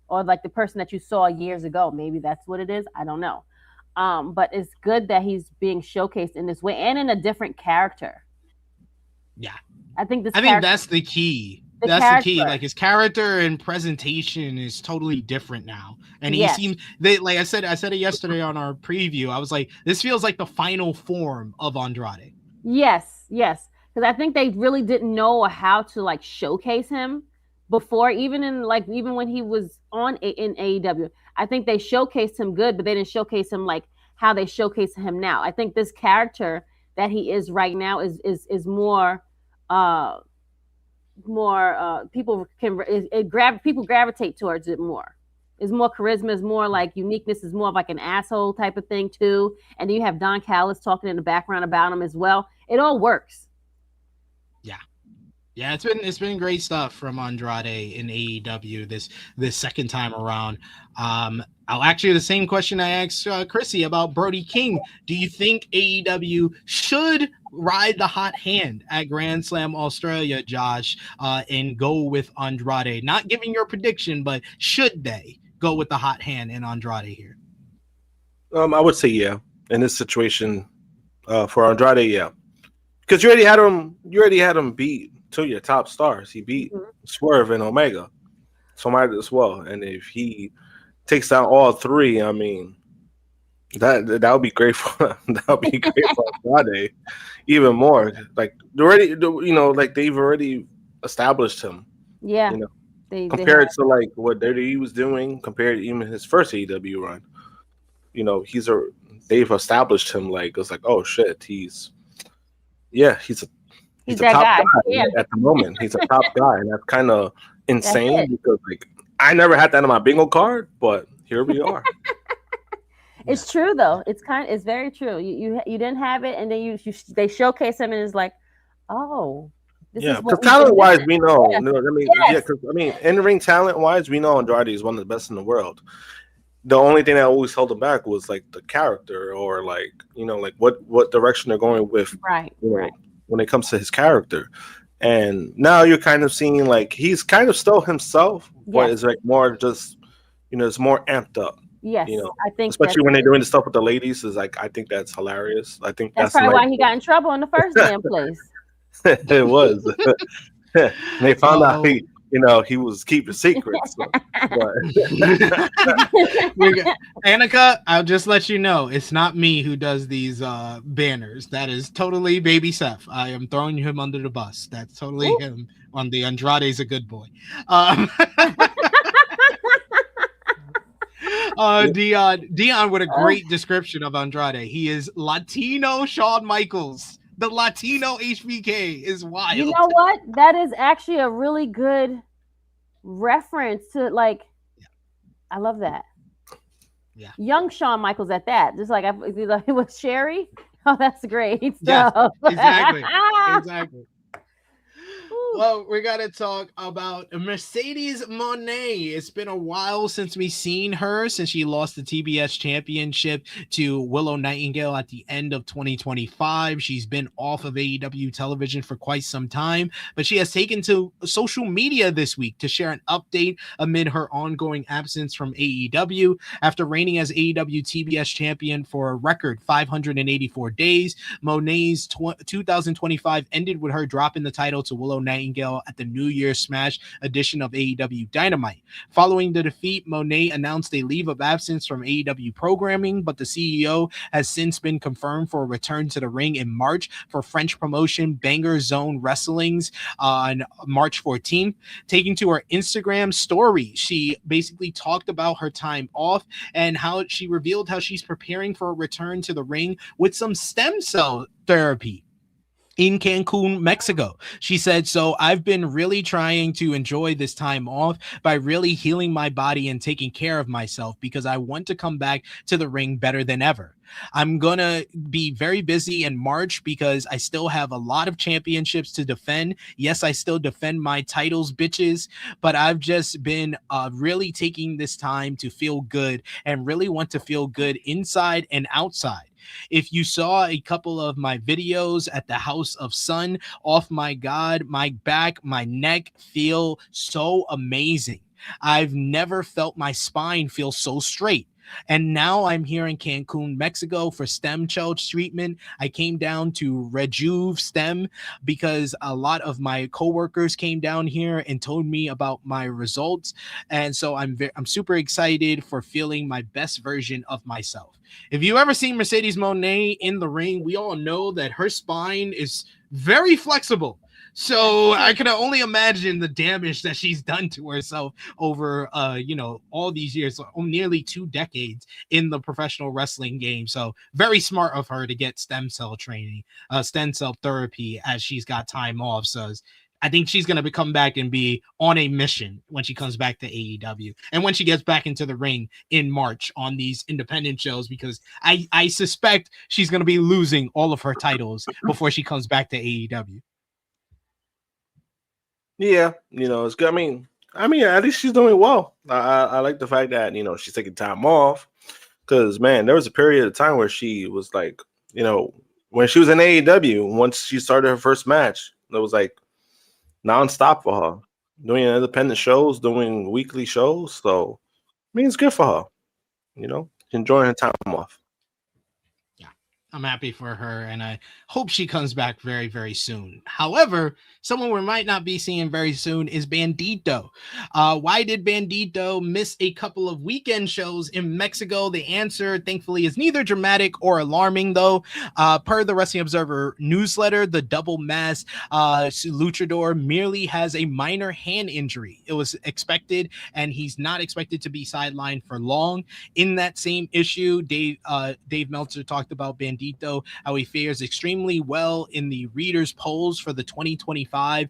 or like the person that you saw years ago. Maybe that's what it is. I don't know. But it's good that he's being showcased in this way and in a different character. Yeah. I think that's the key. the key. Like his character and presentation is totally different now, and he seems like I said it yesterday on our preview. I was like, this feels like the final form of Andrade. Yes, because I think they really didn't know how to like showcase him before, even when he was in AEW. I think they showcased him good, but they didn't showcase him like how they showcase him now. I think this character that he is right now is more people people gravitate towards it more. It's more charisma, it's more like uniqueness, is more of like an asshole type of thing too. And then you have Don Callis talking in the background about him as well. It all works. Yeah, it's been great stuff from Andrade in AEW this second time around. I'll ask you the same question I asked Krssi about Brody King. Do you think AEW should ride the hot hand at Grand Slam Australia, Josh, and go with Andrade? Not giving your prediction, but should they go with the hot hand in Andrade here? I would say yeah. In this situation, for Andrade, yeah, because you already had him beat two of your top stars. He beat Swerve and Omega, so might as well. And if he takes down all three, I mean, that would be great for Andrade. Even more, like they've already established him. Yeah, compared to like what he was doing, compared to even his first AEW run. They've established him like it's like, oh shit, he's a top guy at the moment. He's a top guy, and that's kind of insane because like I never had that on my bingo card, but here we are. It's true though. It's very true. You didn't have it, and then they showcase him, and it's like, oh, because talent wise, we know. In ring talent wise, we know Andrade is one of the best in the world. The only thing that always held him back was like the character, or like what direction they're going with, right. When it comes to his character. And now you're kind of seeing like he's kind of still himself, but it's like more just it's more amped up. Yes, I think especially when they're doing the stuff with the ladies is like I think that's hilarious. I think that's probably why he got in trouble in the first damn place. It was. They found out he was keeping secrets. Annika, I'll just let you know, it's not me who does these banners. That is totally Baby Seth. I am throwing him under the bus. That's totally him on the Andrade's a good boy. Dion with a great description of Andrade. He is Latino Shawn Michaels. The Latino HBK is wild. You know what? That is actually a really good reference to like. I love that. Yeah, young Shawn Michaels at that. Just like it was Sherry. Oh, that's great. Yes, exactly. Exactly. Well, we got to talk about Mercedes Moné. It's been a while since we've seen her, since she lost the TBS championship to Willow Nightingale at the end of 2025. She's been off of AEW television for quite some time, but she has taken to social media this week to share an update amid her ongoing absence from AEW. After reigning as AEW TBS champion for a record 584 days, Moné's 2025 ended with her dropping the title to Willow Nightingale at the New Year's Smash edition of AEW Dynamite. Following the defeat, Moné announced a leave of absence from AEW programming, but the CEO has since been confirmed for a return to the ring in March for French promotion Banger Zone Wrestling's on March 14th. Taking to her Instagram story, she basically talked about her time off and how she revealed how she's preparing for a return to the ring with some stem cell therapy in Cancun, Mexico. She said, so I've been really trying to enjoy this time off by really healing my body and taking care of myself because I want to come back to the ring better than ever. I'm going to be very busy in March because I still have a lot of championships to defend. Yes, I still defend my titles, bitches, but I've just been really taking this time to feel good and really want to feel good inside and outside. If you saw a couple of my videos at the House of Sun, my God, my back, my neck feel so amazing. I've never felt my spine feel so straight. And now I'm here in Cancun, Mexico for stem cell treatment. I came down to Rejuve Stem because a lot of my coworkers came down here and told me about my results. And so I'm super excited for feeling my best version of myself. If you ever seen Mercedes Moné in the ring, we all know that her spine is very flexible. So I can only imagine the damage that she's done to herself over, all these years, nearly 2 decades in the professional wrestling game. So very smart of her to get stem cell training, stem cell therapy as she's got time off. So I think she's going to come back and be on a mission when she comes back to AEW and when she gets back into the ring in March on these independent shows, because I suspect she's going to be losing all of her titles before she comes back to AEW. Yeah, it's good. I mean, at least she's doing well. I like the fact that, she's taking time off, because, man, there was a period of time where she was like, when she was in AEW, once she started her first match, it was like nonstop for her, doing independent shows, doing weekly shows. So, it's good for her, she's enjoying her time off. I'm happy for her, and I hope she comes back very, very soon. However, someone we might not be seeing very soon is Bandido. Why did Bandido miss a couple of weekend shows in Mexico? The answer, thankfully, is neither dramatic or alarming, though. Per the Wrestling Observer newsletter, the double mask luchador merely has a minor hand injury. It was expected, and he's not expected to be sidelined for long. In that same issue, Dave Meltzer talked about Bandido, how he fares extremely well in the readers' polls for the 2025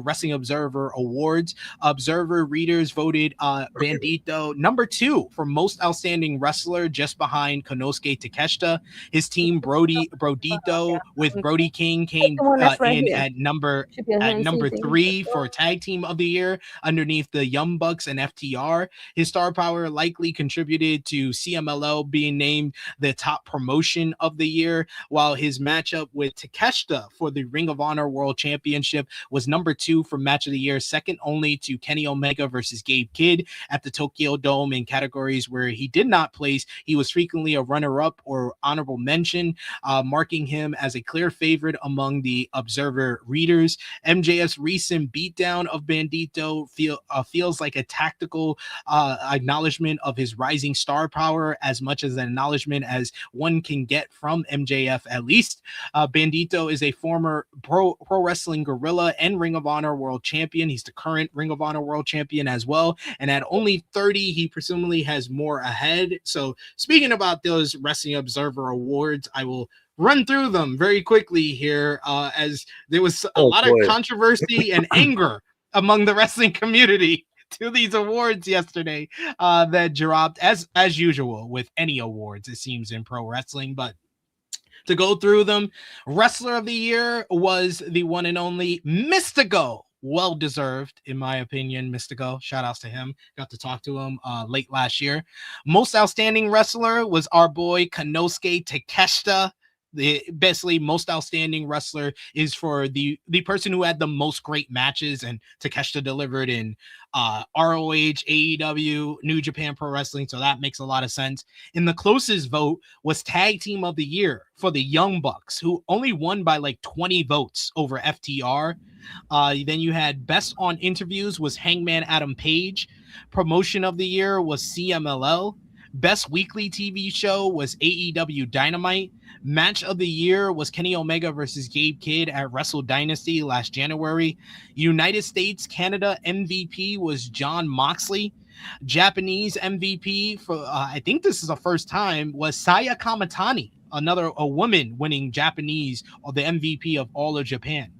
Wrestling Observer Awards. Observer readers voted Bandido number 2 for most outstanding wrestler, just behind Konosuke Takeshita. His team Brodito with Brody King came in at number 3 for tag team of the year, underneath the Young Bucks and FTR. His star power likely contributed to CMLL being named the top promotion of the year, while his matchup with Takeshita for the Ring of Honor World Championship was number 2 for match of the year, second only to Kenny Omega versus Gabe Kidd at the Tokyo Dome. In categories where he did not place, he was frequently a runner-up or honorable mention, marking him as a clear favorite among the Observer readers. MJF's recent beatdown of Bandido feels like a tactical acknowledgement of his rising star power, as much as an acknowledgement as one can get from MJF, at least. Bandido is a former pro wrestling gorilla and Ring of Honor World Champion. He's the current Ring of Honor World Champion as well. And at only 30, he presumably has more ahead. So speaking about those Wrestling Observer Awards, I will run through them very quickly here, as there was a lot of controversy and anger among the wrestling community to these awards yesterday that dropped, as usual with any awards, it seems, in pro wrestling. But to go through them, Wrestler of the Year was the one and only Mystico. Well deserved, in my opinion. Mystico, shout outs to him. Got to talk to him late last year. Most Outstanding Wrestler was our boy Konosuke Takeshita. The basically most outstanding wrestler is for the person who had the most great matches, and Takeshita delivered in ROH, AEW, New Japan Pro Wrestling, so that makes a lot of sense. And the closest vote was Tag Team of the Year for the Young Bucks, who only won by like 20 votes over FTR. Then you had Best on Interviews was Hangman Adam Page. Promotion of the Year was CMLL. Best Weekly TV Show was AEW Dynamite. Match of the Year was Kenny Omega versus Gabe Kidd at Wrestle Dynasty last January. United States Canada MVP was Jon Moxley. Japanese MVP for I think this is the first time, was Saya Kamitani, a woman winning Japanese, or the MVP of all of Japan.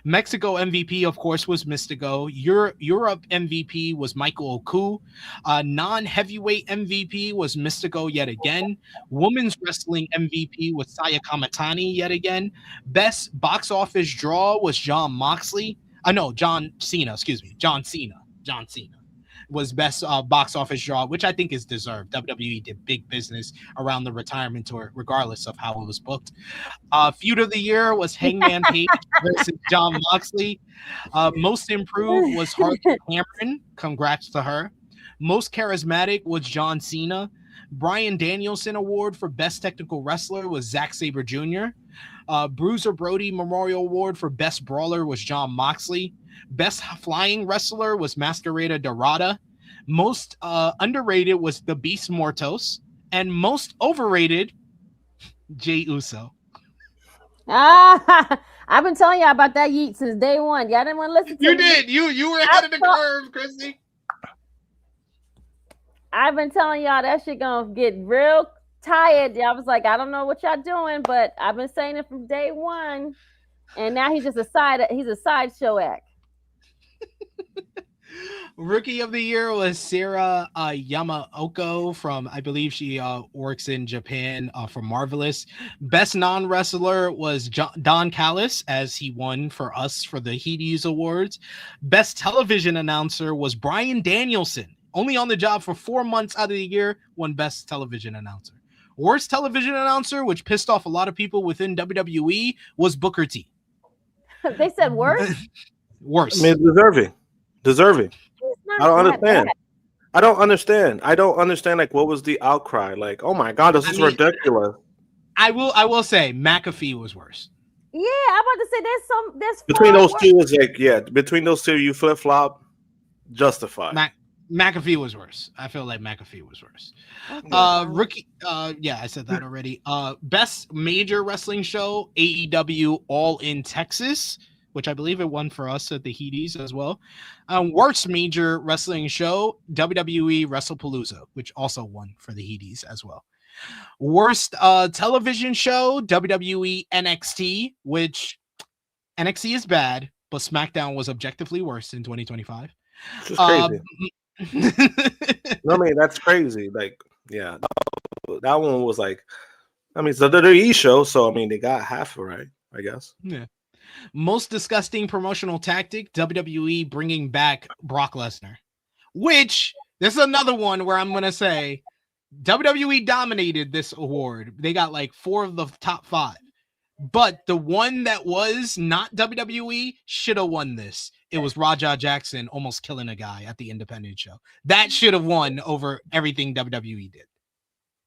Mexico MVP, of course, was Mystico. Europe MVP was Michael Oku. Non-heavyweight MVP was Mystico yet again. Women's wrestling MVP was Saya Kamitani yet again. Best box office draw was John Cena was best box office draw, which I think is deserved. WWE did big business around the retirement tour, regardless of how it was booked. Feud of the Year was Hangman Page versus Jon Moxley. Most improved was Harley Cameron. Congrats to her. Most charismatic was John Cena. Bryan Danielson Award for Best Technical Wrestler was Zack Sabre Jr. Bruiser Brody Memorial Award for Best Brawler was Jon Moxley. Best Flying Wrestler was Masquerada Dorada. Most underrated was the Beast Mortos. And most overrated, Jey Uso. I've been telling y'all about that yeet since day one. Y'all didn't want to listen to me. You did. You were ahead of the curve, Krssi. I've been telling y'all that shit gonna get real tired. Y'all was like, I don't know what y'all doing, but I've been saying it from day one. And now he's just a sideshow act. Rookie of the Year was Sarah Yamaoka from, I believe she works in Japan for Marvelous. Best non-wrestler was Don Callis, as he won for us for the Heaties Awards. Best television announcer was Bryan Danielson, only on the job for 4 months out of the year, won Best Television Announcer. Worst television announcer, which pissed off a lot of people within WWE, was Booker T. They said worse? Worse. I mean, deserving. I don't understand. I don't understand. Like, what was the outcry? Like, oh my god, this is ridiculous. I will say McAfee was worse. Yeah, I'm about to say there's between those two is like, yeah, between those two you flip flop, justified. McAfee was worse. I feel like McAfee was worse. Okay. Rookie, yeah, I said that already. Best major wrestling show, AEW All in Texas, which I believe it won for us at the Heaties as well. Worst major wrestling show, WWE WrestlePalooza, which also won for the Heaties as well. Worst television show, WWE NXT, which NXT is bad, but SmackDown was objectively worse in 2025. It's crazy. I mean, that's crazy. Like, yeah, that one was like, I mean, it's a WWE show, so I mean, they got half right, I guess. Yeah. Most disgusting promotional tactic, WWE bringing back Brock Lesnar, which this is another one where I'm going to say WWE dominated this award. They got like 4 of the top 5, but the one that was not WWE should have won this. It was Raja Jackson almost killing a guy at the independent show. That should have won over everything WWE did.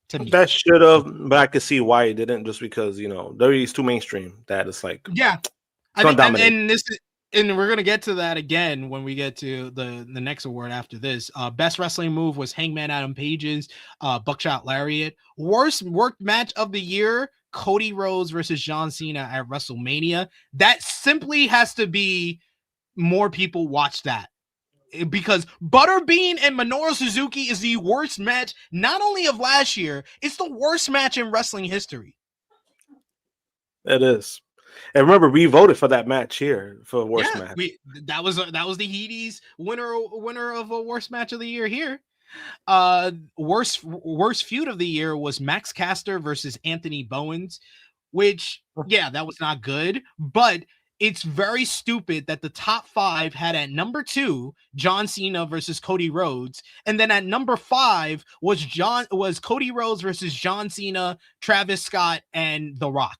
To me. That should have, but I could see why it didn't, just because, you know, WWE is too mainstream. That is like, yeah. I think, and we're gonna get to that again when we get to the next award after this. Best wrestling move was Hangman Adam Page's buckshot lariat. Worst worked match of the year, Cody Rhodes versus John Cena at WrestleMania. That simply has to be more people watch that, because Butterbean and Minoru Suzuki is the worst match not only of last year, it's the worst match in wrestling history. It is. And remember, we voted for that match here for worst match. That was the Heaties winner of a worst match of the year here. Worst feud of the year was Max Caster versus Anthony Bowens, which that was not good, but it's very stupid that the top 5 had at number 2 John Cena versus Cody Rhodes, and then at number 5 was Cody Rhodes versus John Cena, Travis Scott, and The Rock.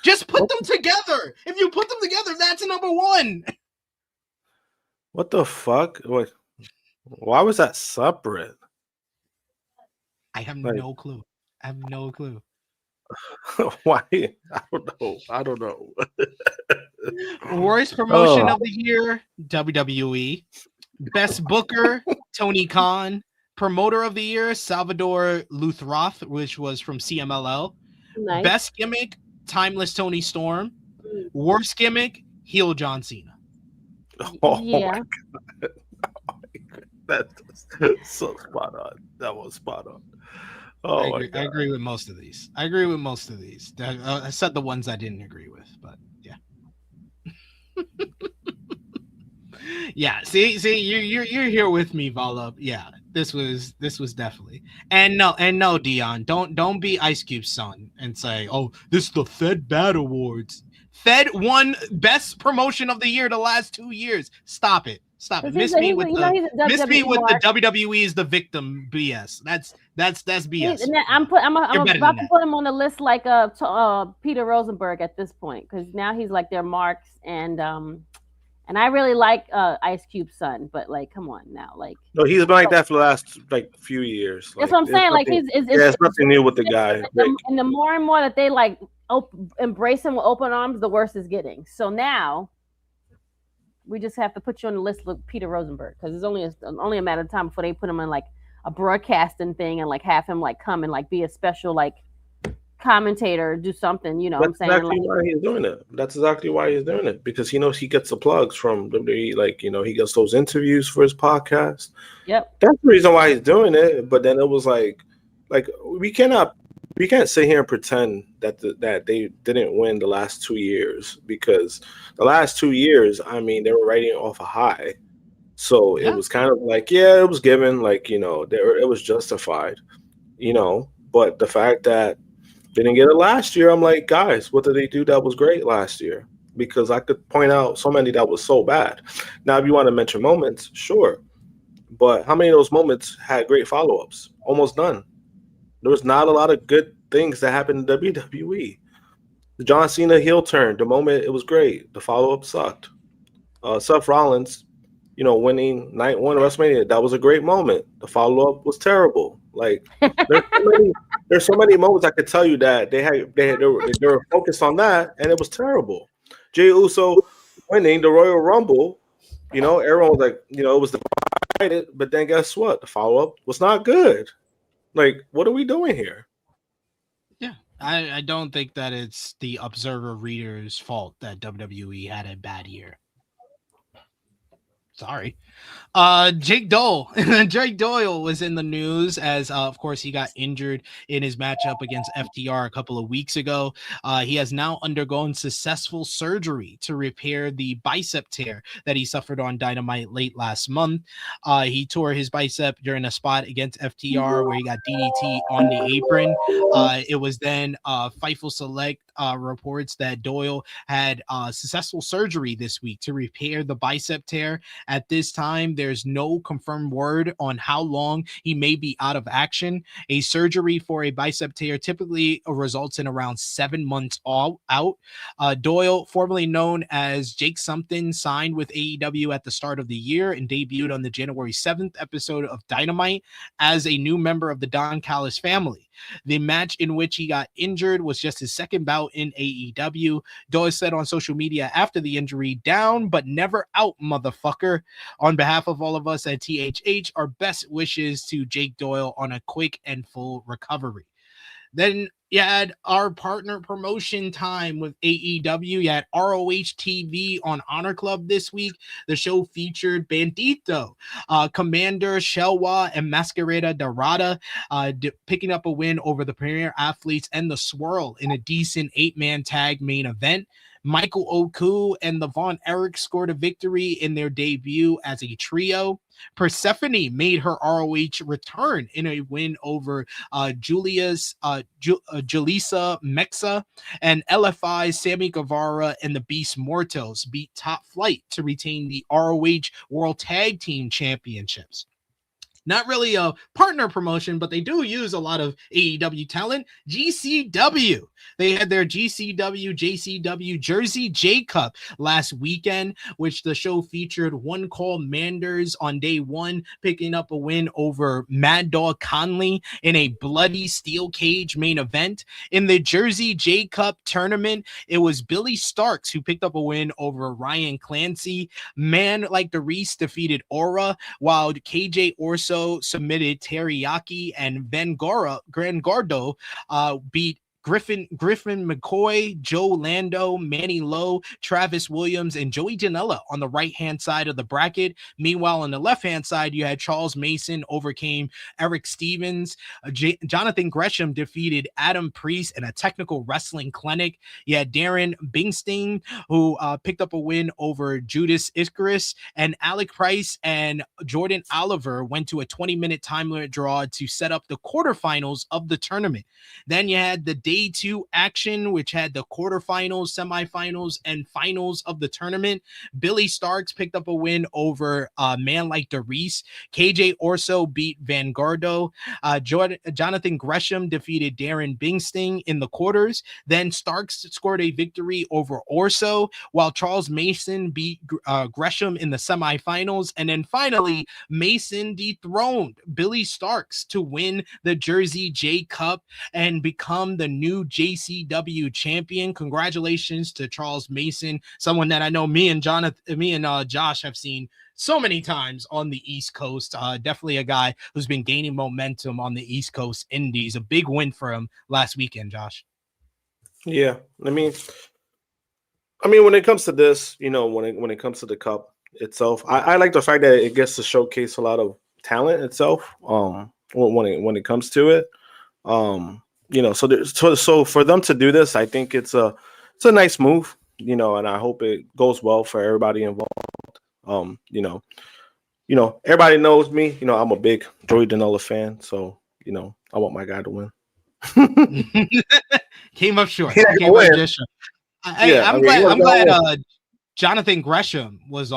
Just put them together. If you put them together, that's number 1. What the fuck? Wait, why was that separate? I have no clue. Why? I don't know. Worst promotion of the year, WWE. Best booker, Tony Khan. Promoter of the year, Salvador Luthroth, which was from CMLL. Nice. Best gimmick, Timeless Tony Storm. Worst gimmick, heel John Cena. Oh yeah. My God. That's so spot on. That was spot on. Oh, I agree with most of these. I said the ones I didn't agree with, but yeah. Yeah, see, you're here with me, Vala. Yeah, this was definitely. And no, Dion, don't be Ice Cube's son and say, oh, this is the Fed Bad Awards. Fed won best promotion of the year the last 2 years. Stop it. Miss me with the WWE is the victim BS. That's BS. I'm about to put him on the list like Peter Rosenberg at this point, because now he's like their Marks and And I really like Ice Cube's son, but like, come on now, like. No, he's been like that for the last like few years. That's Like, what I'm saying. Like, it's nothing new with the guy. And the more and more that they like embrace him with open arms, the worse it's getting. So now we just have to put you on the list with Peter Rosenberg, because it's only a matter of time before they put him in like a broadcasting thing and like have him like come and like be a special like commentator, do something, you know. That's what I'm saying? exactly why he's doing it. That's exactly why he's doing it, because he knows he gets the plugs from WWE. Like, you know, he gets those interviews for his podcast. Yep. That's the reason why he's doing it. But then it was like we can't sit here and pretend that that they didn't win the last 2 years, because the last 2 years, I mean, they were riding off a high. So it was kind of like, yeah, it was given, like, you know, it was justified, you know. But the fact that they didn't get it last year, I'm like, guys, what did they do that was great last year? Because I could point out so many that was so bad. Now, if you want to mention moments, sure. But how many of those moments had great follow-ups? Almost none. There was not a lot of good things that happened in WWE. The John Cena heel turn, the moment, it was great. The follow-up sucked. Seth Rollins, you know, winning night one of WrestleMania, that was a great moment. The follow-up was terrible. Like, there's so many moments I could tell you that they were focused on that, and it was terrible. Jey Uso winning the Royal Rumble, you know, everyone was like, you know, it was divided, but then guess what? The follow-up was not good. Like, what are we doing here? Yeah, I don't think that it's the observer reader's fault that WWE had a bad year. Sorry. Jake Doyle. Jake Doyle was in the news as, of course, he got injured in his matchup against FTR a couple of weeks ago. He has now undergone successful surgery to repair the bicep tear that he suffered on Dynamite late last month. He tore his bicep during a spot against FTR where he got DDT on the apron. It was then Fightful Select reports that Doyle had successful surgery this week to repair the bicep tear. At this time, there's no confirmed word on how long he may be out of action. A surgery for a bicep tear typically results in around 7 months out. Doyle, formerly known as Jake Something, signed with AEW at the start of the year and debuted on the January 7th episode of Dynamite as a new member of the Don Callis family. The match in which he got injured was just his second bout in AEW. Doyle said on social media after the injury, "Down but never out, motherfucker. On behalf of all of us at THH, our best wishes to Jake Doyle on a quick and full recovery." Then you had our partner promotion time with AEW. You had ROH TV on Honor Club this week. The show featured Bandido, Commander Shelwa, and Masquerada Dorada picking up a win over the Premier Athletes and the Swirl in a decent 8-man tag main event. Michael Oku and the Von Erich scored a victory in their debut as a trio. Persephone made her ROH return in a win over Julissa Mexa, and LFI's Sammy Guevara and the Beast Mortals beat Top Flight to retain the ROH World Tag Team Championships. Not really a partner promotion, but they do use a lot of AEW talent. GCW. They had their GCW JCW Jersey J-Cup last weekend, which the show featured One Call Manders on day one, picking up a win over Mad Dog Conley in a bloody steel cage main event. In the Jersey J-Cup tournament, it was Billy Starks who picked up a win over Ryan Clancy. Man Like the Reese defeated Aura, while KJ Orso submitted Teriyaki, and Grangardo beat Griffin McCoy, Joe Lando, Manny Lowe, Travis Williams, and Joey Janela on the right-hand side of the bracket. Meanwhile, on the left-hand side, you had Charles Mason overcame Eric Stevens. Jonathan Gresham defeated Adam Priest in a technical wrestling clinic. You had Darren Bingstein, who picked up a win over Judas Icarus, and Alec Price and Jordan Oliver went to a 20-minute time limit draw to set up the quarterfinals of the tournament. Then you had the day day 2 action, which had the quarterfinals, semifinals, and finals of the tournament. Billy Starks picked up a win over a man like DeReese. KJ Orso beat Vanguardo. Jonathan Gresham defeated Darren Bingsting in the quarters. Then Starks scored a victory over Orso, while Charles Mason beat Gresham in the semifinals. And then finally, Mason dethroned Billy Starks to win the Jersey J-Cup and become the new JCW champion. Congratulations to Charles Mason, someone that I know me and Josh have seen so many times on the East Coast. Definitely a guy who's been gaining momentum on the East Coast Indies. A big win for him last weekend, Josh. Yeah, I mean, when it comes to this, when it comes to the cup itself, I like the fact that it gets to showcase a lot of talent itself. When it comes to it, so for them to do this, I think it's a nice move, and I hope it goes well for everybody involved. Everybody knows me. I'm a big Joey Janela fan, so I want my guy to win. Came up short. I'm glad Jonathan Gresham was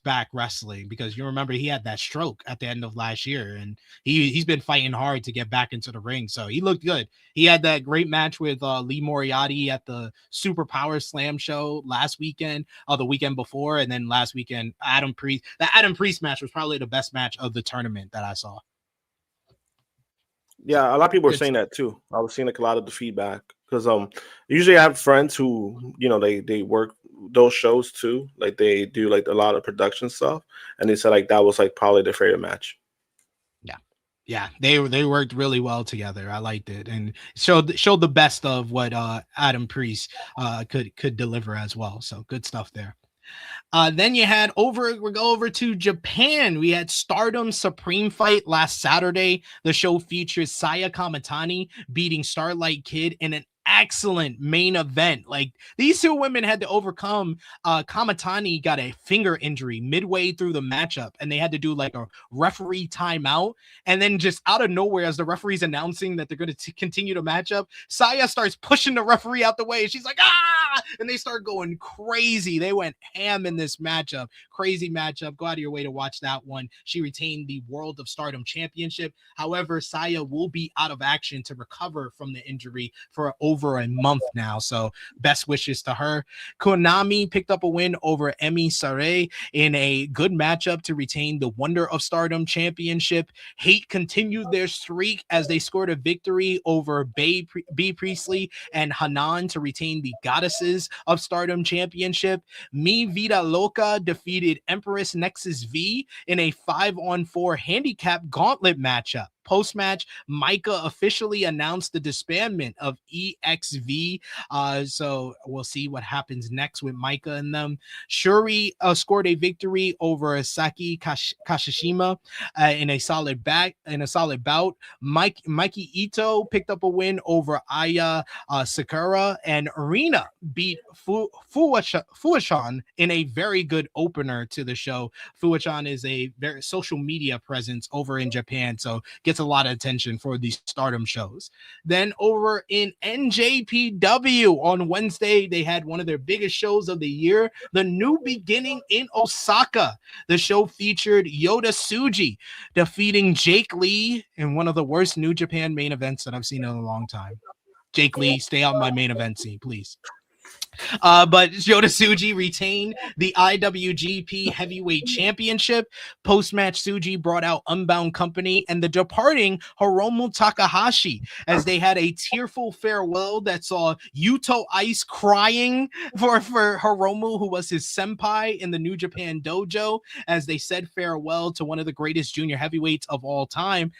back wrestling, because you remember he had that stroke at the end of last year, and he's been fighting hard to get back into the ring. So he looked good. He had that great match with Lee Moriarty at the Super Power Slam show last weekend, the weekend before, and then last weekend Adam Priest. The Adam Priest match was probably the best match of the tournament that I saw. Yeah, a lot of people were saying that too. I was seeing a lot of the feedback, because usually I have friends who they work those shows too, like they do like a lot of production stuff, and they said like that was like probably their favorite match. Yeah, they worked really well together. I liked it, and showed the best of what Adam Priest could deliver as well. So good stuff there. Then you had we'll go over to Japan. We had Stardom Supreme Fight last Saturday. The show features Saya Kamitani beating Starlight Kid in an excellent main event. Like, these two women had to overcome Kamitani got a finger injury midway through the matchup, and they had to do like a referee timeout, and then just out of nowhere, as the referee's announcing that they're going to continue the matchup, Saya starts pushing the referee out the way. She's like, ah, and they start going crazy. They went ham in this matchup. Crazy matchup. Go out of your way to watch that one. She retained the World of Stardom Championship. However, Saya will be out of action to recover from the injury for over a month now, so best wishes to her. Konami picked up a win over Emi Sarai in a good matchup to retain the Wonder of Stardom Championship. Hate continued their streak as they scored a victory over B. Priestley and Hanan to retain the Goddesses of Stardom Championship. Mi Vida Loca defeated Empress Nexus V in a 5-on-4 handicap gauntlet matchup. Post-match, Micah officially announced the disbandment of EXV. So we'll see what happens next with Micah and them. Shuri scored a victory over Saki Kashishima in a solid bout. Mikey Ito picked up a win over Aya Sakura, and Arena beat Fuashan in a very good opener to the show. Fuashan is a very social media presence over in Japan, so gets a lot of attention for these Stardom shows. Then over in NJPW on Wednesday, they had one of their biggest shows of the year, The New Beginning in Osaka. The show featured Yota Tsuji defeating Jake Lee in one of the worst New Japan main events that I've seen in a long time. Jake Lee, stay out my main event scene, please. But Yota Tsuji retained the IWGP Heavyweight Championship. Post-match, Tsuji brought out Unbound Company and the departing Hiromu Takahashi as they had a tearful farewell that saw Yuto Ice crying for Hiromu, who was his senpai in the New Japan Dojo, as they said farewell to one of the greatest junior heavyweights of all time.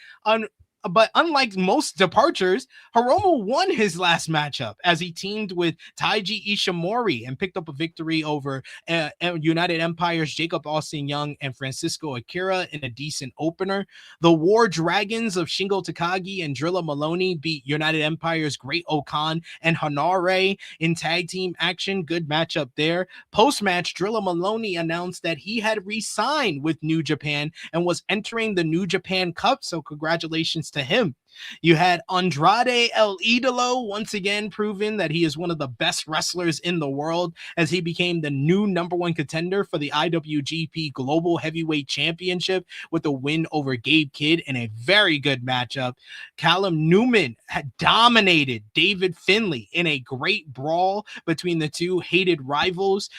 But unlike most departures, Hiromu won his last matchup as he teamed with Taiji Ishimori and picked up a victory over United Empire's Jacob Austin Young and Francisco Akira in a decent opener. The War Dragons of Shingo Takagi and Drilla Maloney beat United Empire's Great Okan and Hanare in tag team action. Good matchup there. Post-match, Drilla Maloney announced that he had re-signed with New Japan and was entering the New Japan Cup, so congratulations to him. You had Andrade El Idolo once again proving that he is one of the best wrestlers in the world as he became the new #1 contender for the IWGP Global Heavyweight Championship with a win over Gabe Kidd in a very good matchup. Callum Newman had dominated David Finlay in a great brawl between the two hated rivals.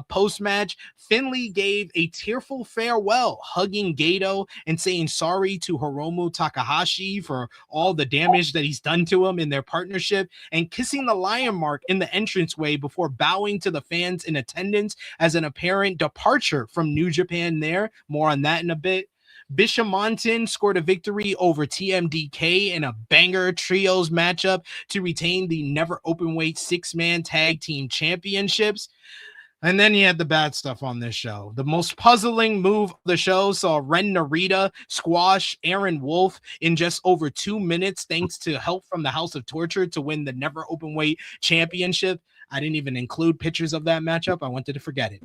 Post-match, Finlay gave a tearful farewell, hugging Gato and saying sorry to Hiromu Takahashi for all the damage that he's done to him in their partnership, and kissing the lion mark in the entranceway before bowing to the fans in attendance as an apparent departure from New Japan there. More on that in a bit. Bishamonten scored a victory over TMDK in a banger trios matchup to retain the never openweight 6-man tag team championships. And then you had the bad stuff on this show. The most puzzling move of the show saw Ren Narita squash Aaron Wolf in just over 2 minutes, thanks to help from the House of Torture to win the never openweight championship. I didn't even include pictures of that matchup. I wanted to forget it.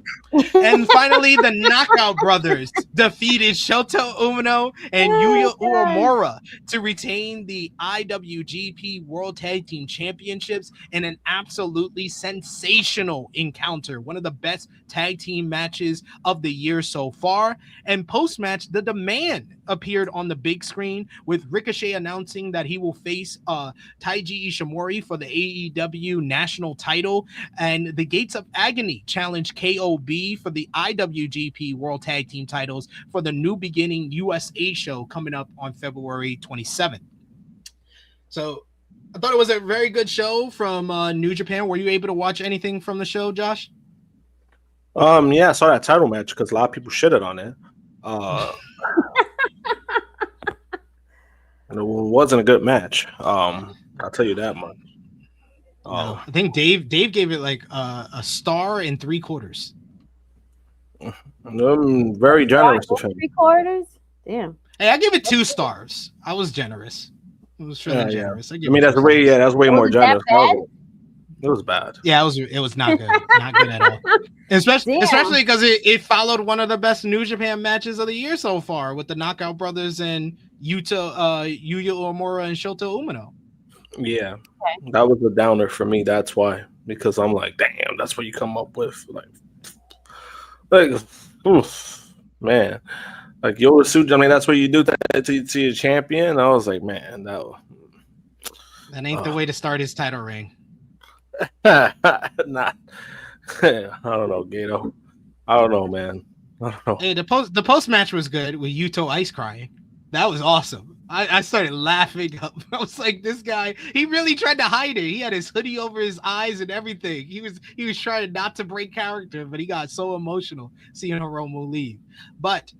And finally, the Knockout Brothers defeated Shota Umino and Yuya Uemura to retain the IWGP World Tag Team Championships in an absolutely sensational encounter. One of the best tag team matches of the year so far. And post-match, The Demand appeared on the big screen with Ricochet announcing that he will face Taiji Ishimori for the AEW national title, and the Gates of Agony challenged KOB for the IWGP World Tag Team titles for the New Beginning USA show coming up on February 27th. So I thought it was a very good show from New Japan. Were you able to watch anything from the show, Josh? Yeah, I saw that title match because a lot of people shitted on it. And it wasn't a good match. I'll tell you that much. No, I think Dave gave it like a star and 3/4. I'm very generous to him. 3/4? Damn. Hey, I give it 2 stars. I was generous. It was really generous. I mean, that's way more generous. It was bad. Yeah, it was not good. Not good at all. Especially because it followed one of the best New Japan matches of the year so far with the Knockout Brothers and Yuya Uemura and Shota Umino. Yeah, okay. That was a downer for me. That's why, because I'm like, damn, that's what you come up with, like, oof, man, like Yosuke. I mean, that's what you do to your champion. I was like, man, that ain't the way to start his title reign. Not, I don't know, Gato. I don't know, man. I don't know. Hey, the post match was good with Yuto ice crying. That was awesome. I started laughing up. I was like, this guy, he really tried to hide it. He had his hoodie over his eyes and everything. He was trying not to break character, but he got so emotional seeing Hiromu leave. But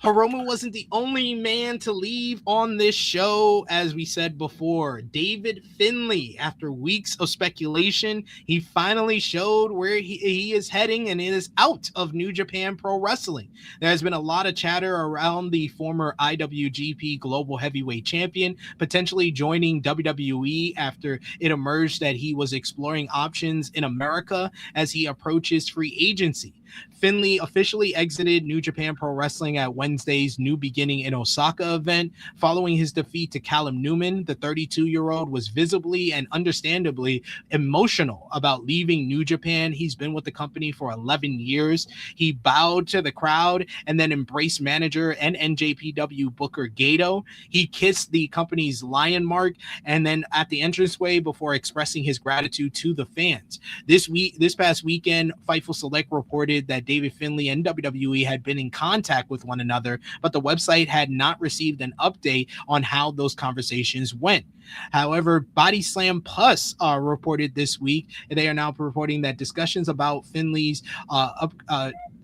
Hiromu wasn't the only man to leave on this show, as we said before. David Finlay, after weeks of speculation, he finally showed where he is heading and is out of New Japan Pro Wrestling. There has been a lot of chatter around the former IWGP Global Heavyweight Champion potentially joining WWE after it emerged that he was exploring options in America as he approaches free agency. Finlay officially exited New Japan Pro Wrestling at Wednesday's New Beginning in Osaka event. Following his defeat to Callum Newman, the 32-year-old was visibly and understandably emotional about leaving New Japan. He's been with the company for 11 years. He bowed to the crowd and then embraced manager and NJPW Booker Gato. He kissed the company's lion mark and then at the entranceway before expressing his gratitude to the fans. This past weekend, Fightful Select reported that David Finlay and WWE had been in contact with one another, but the website had not received an update on how those conversations went. However, Body Slam Plus reported this week, and they are now reporting that discussions about Finlay's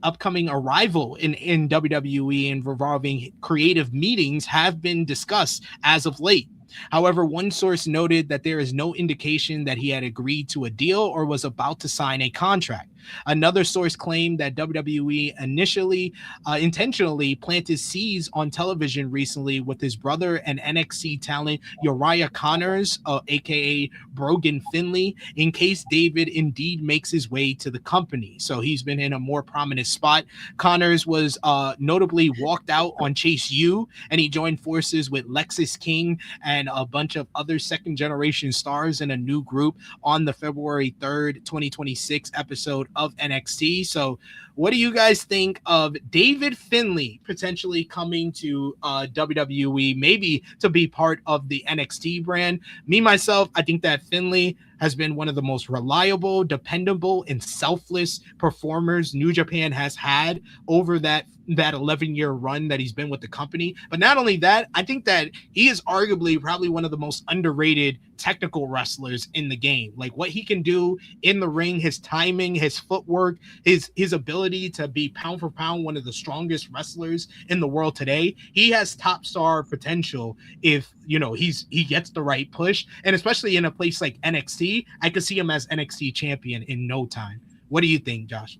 upcoming arrival in WWE and revolving creative meetings have been discussed as of late. However, one source noted that there is no indication that he had agreed to a deal or was about to sign a contract. Another source claimed that WWE intentionally planted seeds on television recently with his brother and NXT talent Uriah Connors, aka Brogan Finlay, in case David indeed makes his way to the company. So he's been in a more prominent spot. Connors was notably walked out on Chase U, and he joined forces with Lexis King and a bunch of other second generation stars in a new group on the February 3rd, 2026 episode of NXT. So what do you guys think of David Finlay potentially coming to WWE, maybe to be part of the NXT brand? Me, myself, I think that Finlay has been one of the most reliable, dependable, and selfless performers New Japan has had over that 11-year run that he's been with the company. But not only that, I think that he is arguably probably one of the most underrated technical wrestlers in the game. Like what he can do in the ring, his timing, his footwork, his ability to be pound for pound one of the strongest wrestlers in the world today. He has top star potential if he gets the right push, and especially in a place like NXT, I could see him as NXT champion in no time. What do you think, Josh?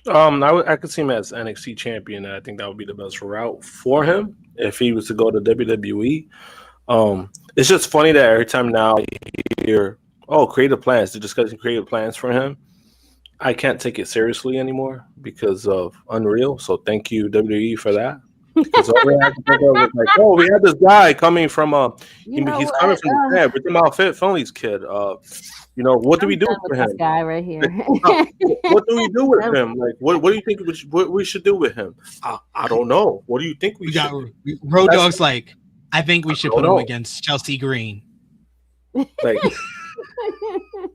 I could see him as NXT champion, and I think that would be the best route for him if he was to go to WWE. It's just funny that every time now I hear, creative plans, they're discussing creative plans for him. I can't take it seriously anymore because of Unreal. So thank you, WWE, for that. Because all we had to think of was like, we had this guy coming from he's coming from Japan, but the outfit Finley's kid. What do we do for him? This guy right here. What do we do with him? Like, what do you think we should do with him? I don't know. What do you think we should? Road Dogg's like, I think we should put him against Chelsea Green. Like,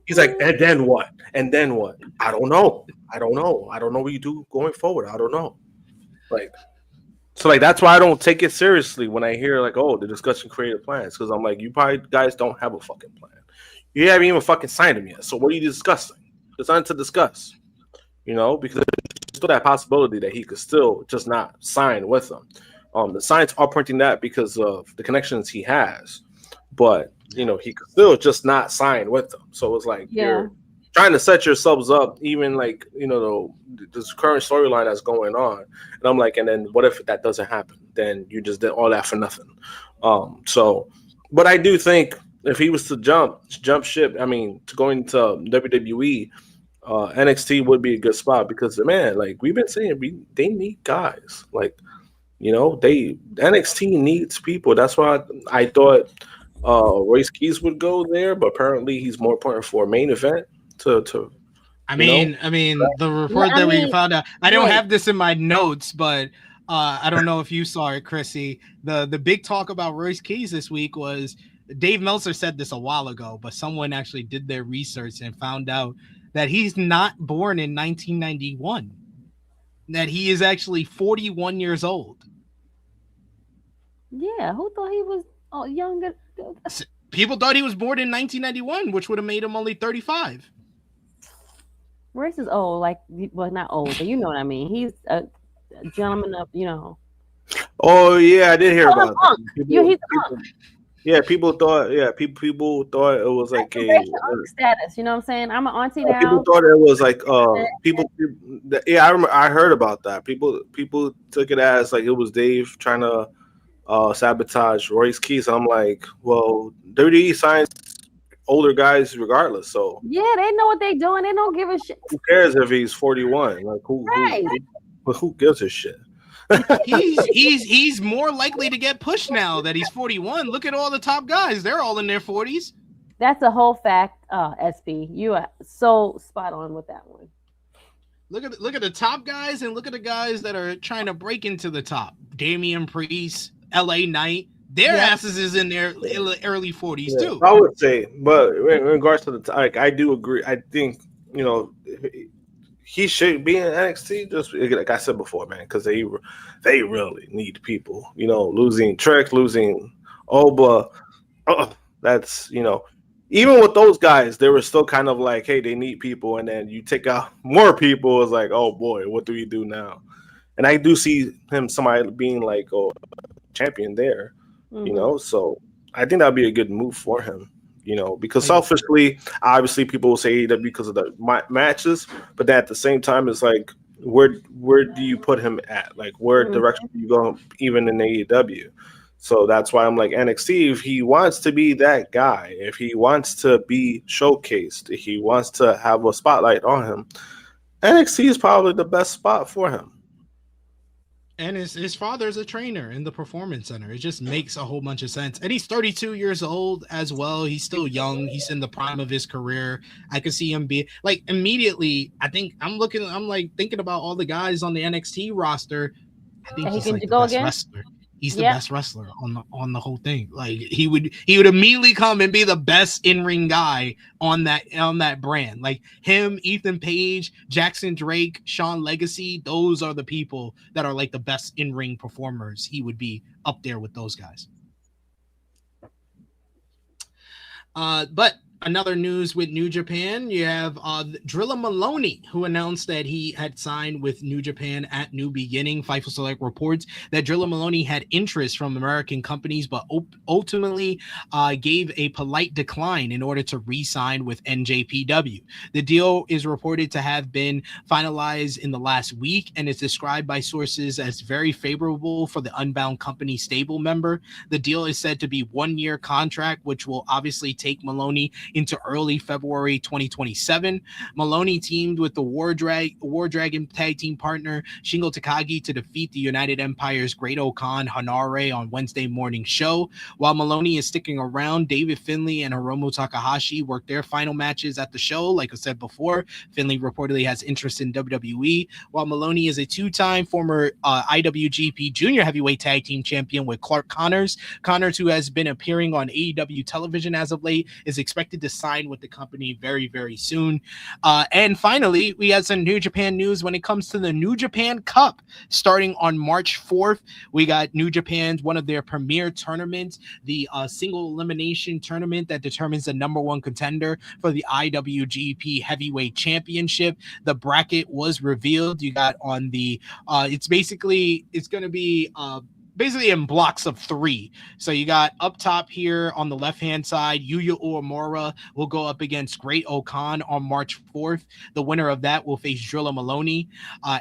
he's like, and then what? And then what? I don't know. I don't know what you do going forward. I don't know. So that's why I don't take it seriously when I hear they're discussing creative plans, because I'm like, you probably guys don't have a fucking plan. You haven't even fucking signed him yet. So what are you discussing? There's nothing to discuss. Because there's still that possibility that he could still just not sign with them. The signs are pointing that because of the connections he has, but he could still just not sign with them. So it's like you're trying to set yourselves up, even this current storyline that's going on. And I'm like, and then what if that doesn't happen? Then you just did all that for nothing. But I do think if he was to jump ship, to go into WWE, NXT would be a good spot because, man, we've been saying, they need guys. NXT needs people. That's why I thought Royce Keys would go there, but apparently he's more important for a main event. The report that we found out, I don't have this in my notes, but I don't know if you saw it, Krssi. The big talk about Royce Keys this week was Dave Meltzer said this a while ago, but someone actually did their research and found out that he's not born in 1991, that he is actually 41 years old. Yeah, who thought he was younger? People thought he was born in 1991, which would have made him only 35. Royce is old, not old, but you know what I mean. He's a gentleman of, Oh yeah, I did hear about that. People thought it was like a status. You know what I'm saying? I'm an auntie now. People thought it was like I remember, I heard about that. People took it as like it was Dave trying to sabotage Royce Keys. I'm like, well, WWE signs older guys regardless. So yeah, they know what they're doing. They don't give a shit. Who cares if he's 41? Like who gives a shit? he's more likely to get pushed now that he's 41. Look at all the top guys; they're all in their 40s. That's a whole fact, SP. You are so spot on with that one. Look at the top guys and look at the guys that are trying to break into the top. Damian Priest, LA Knight, their asses is in their early 40s too. I would say, but in regards to I do agree. I think he should be in NXT, just like I said before, man, because they really need people. Losing Trek, losing Oba, that's even with those guys, they were still kind of like, hey, they need people, and then you take out more people. It's like, oh boy, what do we do now? And I do see somebody being like, champion there, So I think that'd be a good move for him, because selfishly, obviously people will say AEW because of the matches, but then at the same time, it's like, where do you put him at? Like, where direction do you go even in AEW? So that's why I'm like, NXT, if he wants to be that guy, if he wants to be showcased, if he wants to have a spotlight on him, NXT is probably the best spot for him. And his father's a trainer in the Performance Center. It just makes a whole bunch of sense. And he's 32 years old as well. He's still young. He's in the prime of his career. I could see him be like immediately. I think I'm like thinking about all the guys on the NXT roster. I think he's like the best wrestler. He's the best wrestler on the whole thing. Like he would immediately come and be the best in-ring guy on that brand. Like him, Ethan Page, Jackson Drake, Sean Legacy, those are the people that are like the best in-ring performers. He would be up there with those guys. But another news with New Japan, you have Drilla Maloney, who announced that he had signed with New Japan at New Beginning. Fightful Select reports that Drilla Maloney had interest from American companies, but ultimately gave a polite decline in order to re-sign with NJPW. The deal is reported to have been finalized in the last week and is described by sources as very favorable for the Unbound Company stable member. The deal is said to be 1-year contract, which will obviously take Maloney into early February 2027. Maloney teamed with the War Dragon tag team partner Shingo Takagi to defeat the United Empire's Great-O-Khan Hanare on Wednesday morning show. While Maloney is sticking around, David Finlay and Hiromu Takahashi worked their final matches at the show. Like I said before, Finlay reportedly has interest in WWE, while Maloney is a 2-time former IWGP Junior Heavyweight Tag Team Champion with Clark Connors. Connors, who has been appearing on AEW television as of late, is expected to sign with the company very, very soon. And finally, we have some New Japan news when it comes to the New Japan Cup starting on March 4th. We got New Japan's one of their premier tournaments, the single elimination tournament that determines the number one contender for the IWGP Heavyweight Championship. The bracket was revealed. You got on the it's going to be basically in blocks of 3. So you got up top here on the left-hand side, Yuya Uemura will go up against Great-O-Khan on March 4th. The winner of that will face Drilla Maloney.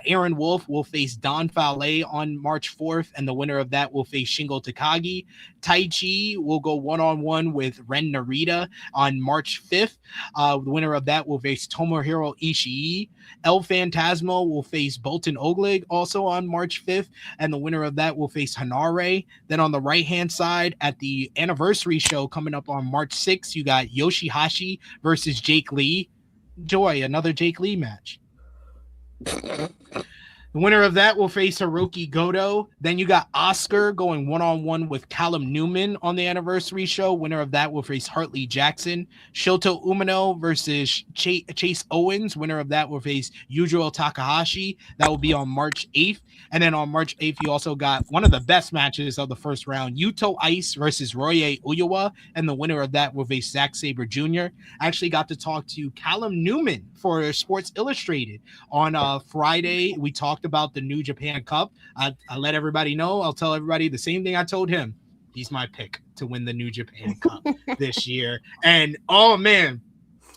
Aaron Wolf will face Don Fale on March 4th, and the winner of that will face Shingo Takagi. Taichi will go one-on-one with Ren Narita on March 5th. The winner of that will face Tomohiro Ishii. El Phantasmo will face Bolton Ogleg also on March 5th, and the winner of that will face Hanare. Then on the right-hand side at the anniversary show coming up on March 6th, you got Yoshihashi versus Jake Lee. Joy, another Jake Lee match. The winner of that will face Hiroki Goto. Then you got Oscar going one-on-one with Callum Newman on the anniversary show. Winner of that will face Hartley Jackson. Shota Umino versus Chase Owens. Winner of that will face Yujiro Takahashi. That will be on March 8th. And then on March 8th, you also got one of the best matches of the first round, Yuto Ice versus Roye Uyawa. And the winner of that will face Zack Sabre Jr. I actually got to talk to Callum Newman for Sports Illustrated on Friday. We talked about the New Japan Cup. I let everybody know. I'll tell everybody the same thing I told him. He's my pick to win the New Japan Cup this year. And oh man,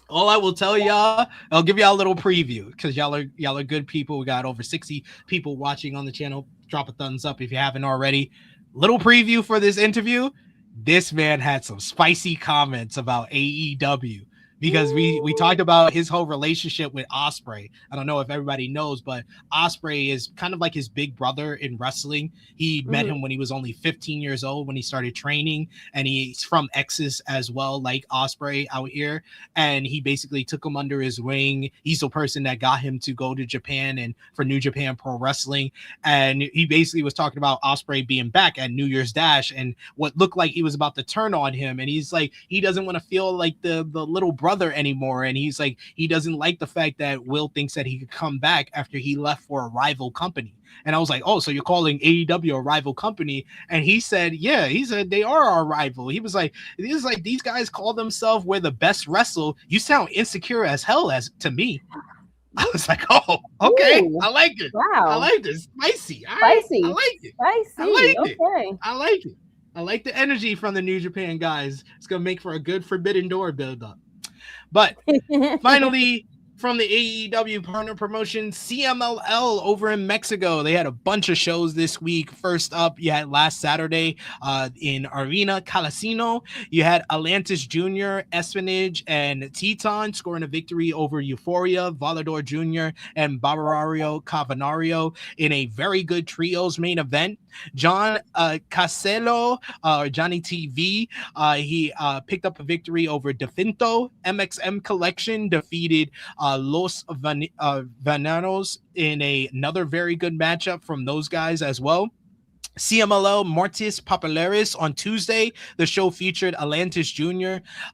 all I will tell y'all, I'll give y'all a little preview because y'all are good people. We got over 60 people watching on the channel. Drop a thumbs up if you haven't already. Little preview for this interview. This man had some spicy comments about AEW. Because we talked about his whole relationship with Ospreay. I don't know if everybody knows, but Ospreay is kind of like his big brother in wrestling. He met him when he was only 15 years old when he started training, and he's from Texas as well, like Ospreay out here. And he basically took him under his wing. He's the person that got him to go to Japan and for New Japan Pro Wrestling. And he basically was talking about Ospreay being back at New Year's Dash and what looked like he was about to turn on him. And he's like, he doesn't want to feel like the little brother anymore, and he's like, he doesn't like the fact that Will thinks that he could come back after he left for a rival company. And I was like, oh, so you're calling AEW a rival company? And he said, yeah, he said they are our rival. He was like, these guys call themselves we're the best wrestle. You sound insecure as hell as to me. I was like, oh, okay. Ooh, I like it. Wow. I like this. Spicy. Spicy. I like it. Spicy. I like okay. it. I like it. I like the energy from the New Japan guys. It's gonna make for a good Forbidden Door build-up. But finally, from the AEW partner promotion, CMLL over in Mexico. They had a bunch of shows this week. First up, you had last Saturday in Arena Calacino. You had Atlantis Jr., Espionage, and Teton scoring a victory over Euphoria, Volador Jr., and Barbarario Cavanario in a very good trios main event. John Caselo, or Johnny TV, he picked up a victory over Definto. MXM Collection defeated Los Venanos in another very good matchup from those guys as well. CMLL Mortis Popularis on Tuesday. The show featured Atlantis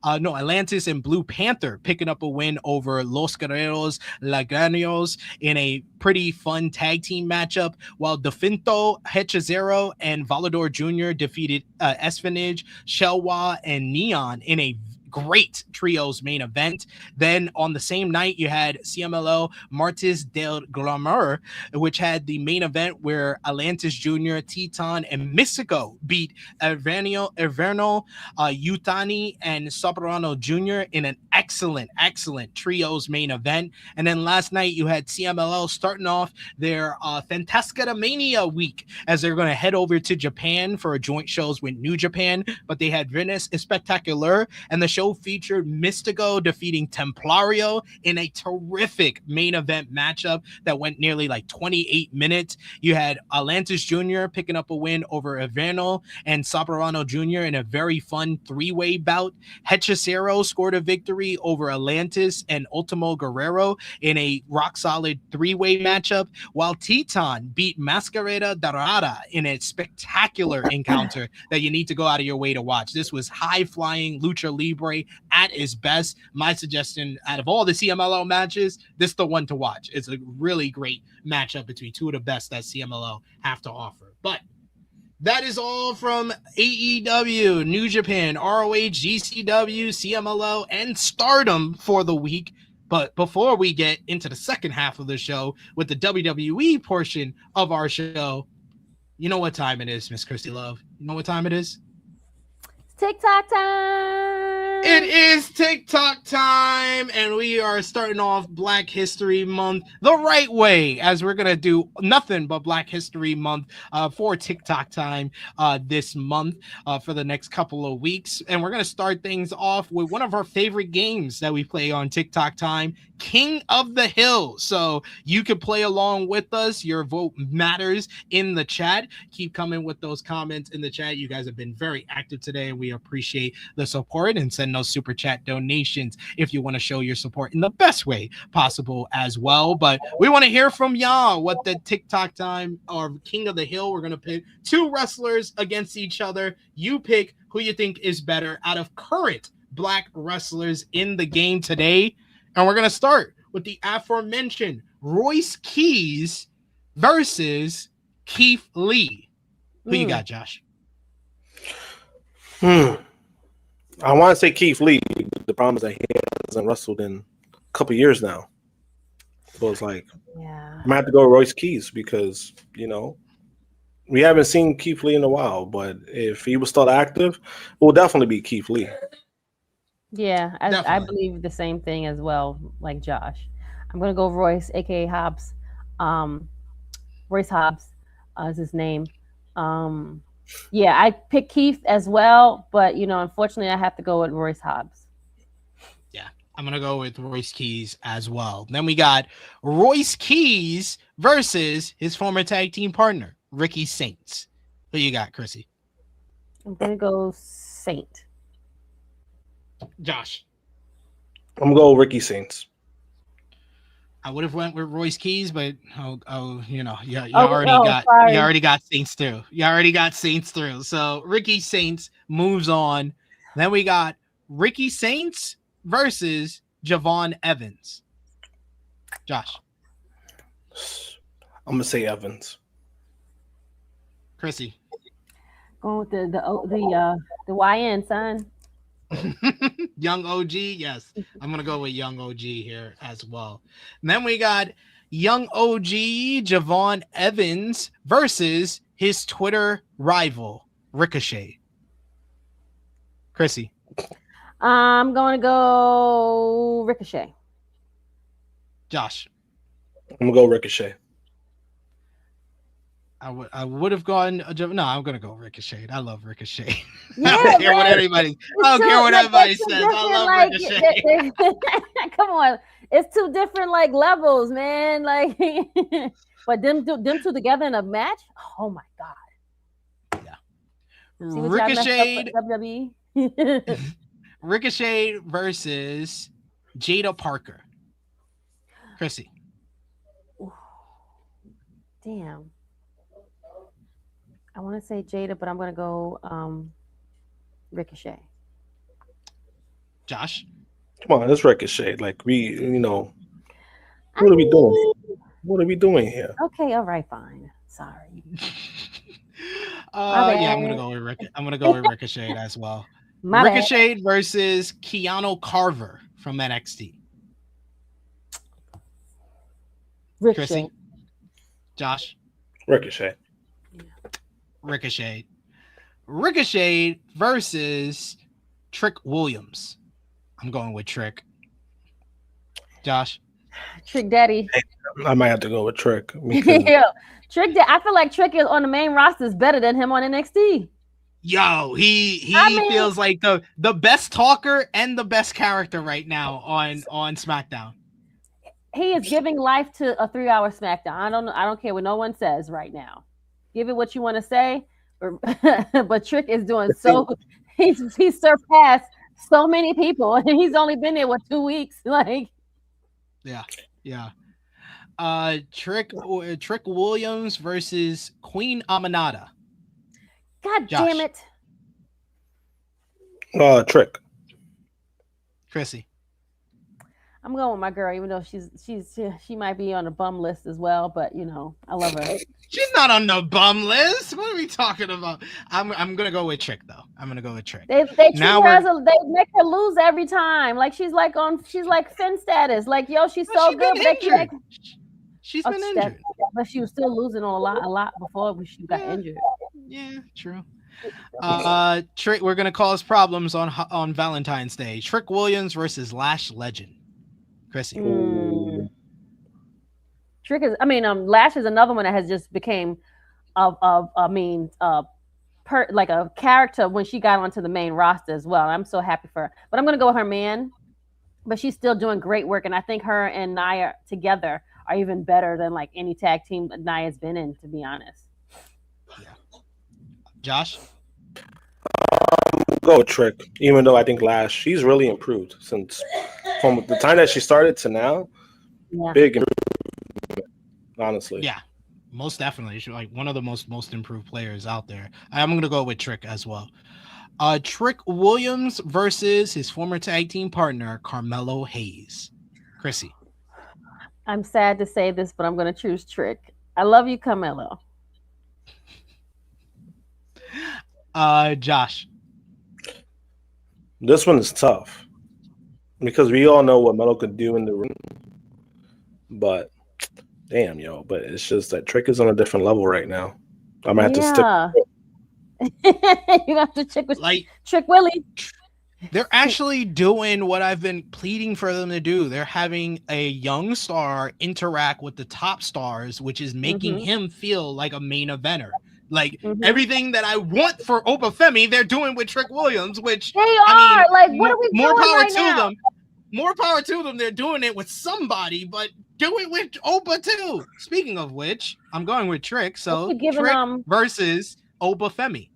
Atlantis and Blue Panther picking up a win over Los Guerreros Lagaños in a pretty fun tag team matchup, while Definto, Hechizero, and Volador Jr. defeated Espionage, Shelwa, and Neon in a great trios main event. Then on the same night, you had CMLL Martes del Glamour, which had the main event where Atlantis Jr., Teton, and Mystico beat Everno, Yutani, and Soprano Jr. in an excellent trios main event. And then last night, you had CMLL starting off their Fantastica Mania week as they're going to head over to Japan for joint shows with New Japan, but they had Venice Spectacular, and the show featured Mystico defeating Templario in a terrific main event matchup that went nearly like 28 minutes. You had Atlantis Jr. picking up a win over Everno and Soprano Jr. in a very fun three-way bout. Hechicero scored a victory over Atlantis and Ultimo Guerrero in a rock-solid three-way matchup, while Teton beat Mascarada Dorada in a spectacular encounter that you need to go out of your way to watch. This was high-flying Lucha Libre at its best. My suggestion, out of all the CMLL matches, this is the one to watch. It's a really great matchup between two of the best that CMLL have to offer. But that is all from AEW, New Japan, ROH, GCW, CMLL, and Stardom for the week. But before we get into the second half of the show with the WWE portion of our show, you know what time it is, Miss Krssi Love? You know what time it is? TikTok time. It is TikTok time, and we are starting off Black History Month the right way, as we're going to do nothing but Black History Month for TikTok time this month for the next couple of weeks. And we're going to start things off with one of our favorite games that we play on TikTok time, King of the Hill. So you can play along with us. Your vote matters in the chat. Keep coming with those comments in the chat. You guys have been very active today, and we appreciate the support, and send those super chat donations if you want to show your support in the best way possible as well. But we want to hear from y'all what the TikTok time or King of the Hill. We're going to pick two wrestlers against each other. You pick who you think is better out of current Black wrestlers in the game today. And we're going to start with the aforementioned Royce Keys versus Keith Lee. Who you got, Josh? I want to say Keith Lee. The problem is that he hasn't wrestled in a couple years now. So it's like, I might have to go with Royce Keys because, you know, we haven't seen Keith Lee in a while. But if he was still active, it will definitely be Keith Lee. Yeah, I believe the same thing as well, like Josh. I'm going to go Royce, a.k.a. Hobbs. Royce Hobbs is his name. Yeah, I picked Keith as well, but, you know, unfortunately, I have to go with Royce Hobbs. Yeah, I'm going to go with Royce Keys as well. Then we got Royce Keys versus his former tag team partner, Ricky Saints. Who you got, Krssi? I'm going to go Saint. Josh? I'm going to go Ricky Saints. I would have went with Royce Keys, but you know, you already got Saints through. You already got Saints through. So Ricky Saints moves on. Then we got Ricky Saints versus Javon Evans. Josh, I'm gonna say Evans. Krssi, going with the YN son. Young OG, yes. I'm going to go with Young OG here as well. And then we got Young OG Javon Evans versus his Twitter rival, Ricochet. Krssi. I'm going to go Ricochet. Josh. I'm gonna go Ricochet. I would have gone. No, I'm gonna go Ricochet. I love Ricochet. Yeah, I don't care what man. anybody. I don't care what anybody says. I love Ricochet. Come on, it's two different like levels, man. Like, but them two together in a match. Oh my god. Yeah. See what y'all messed Ricochet. up with WWE. Ricochet versus Jada Parker. Krssi. Damn. I want to say Jada, but I'm gonna go Ricochet. Josh. Come on, it's Ricochet. Like what are we doing? What are we doing here? Okay, all right, fine. Sorry. Yeah, I'm gonna go with Ricochet as well. Ricochet versus Keanu Carver from NXT. Ricochet. Krssi. Josh. Ricochet. Ricochet versus Trick Williams. I'm going with Trick. Josh. Trick Daddy. I might have to go with Trick. Yeah. Trick. I feel like Trick is on the main roster is better than him on NXT. Yo, he feels like the best talker and the best character right now on SmackDown. He is giving life to a 3-hour SmackDown. I don't care what no one says right now. Give it what you want to say, but Trick is doing so. He's surpassed so many people, and he's only been there 2 weeks. Like, yeah. Trick Williams versus Queen Aminata. God Josh. damn it. Trick. Krssi. I'm going with my girl, even though she might be on the bum list as well, but I love her. She's not on the bum list. What are we talking about? I'm gonna go with Trick though. I'm gonna go with Trick. They treat her they make her lose every time. Like she's like Finn status. Like she's so good. She's been injured. But she was still losing on a lot before she got injured. Yeah, true. Trick, we're gonna cause problems on Valentine's Day. Trick Williams versus Lash Legend. Krssi. Trick is. Lash is another one that has just became like a character when she got onto the main roster as well. I'm so happy for her. But I'm gonna go with her man. But she's still doing great work, and I think her and Nia together are even better than like any tag team that Nia's been in, to be honest. Yeah. Josh? Go with Trick, even though I think Lash, she's really improved since from the time that she started to now. Yeah. Big improvement, honestly. Yeah, most definitely. She's like one of the most improved players out there. I'm going to go with Trick as well. Trick Williams versus his former tag team partner, Carmelo Hayes. Krssi. I'm sad to say this, but I'm going to choose Trick. I love you, Carmelo. Josh. This one is tough because we all know what Melo could do in the ring, but damn, but it's just that Trick is on a different level right now. I'm gonna have to stick. You have to check with Trick Willie. They're actually doing what I've been pleading for them to do. They're having a young star interact with the top stars, which is making him feel like a main eventer. Like everything that I want for Obafemi, they're doing with Trick Williams, which they are. Like, what are we doing more power right to now? them. More power to them. They're doing it with somebody, but do it with Oba too. Speaking of which, I'm going with Trick. So Trick versus Obafemi.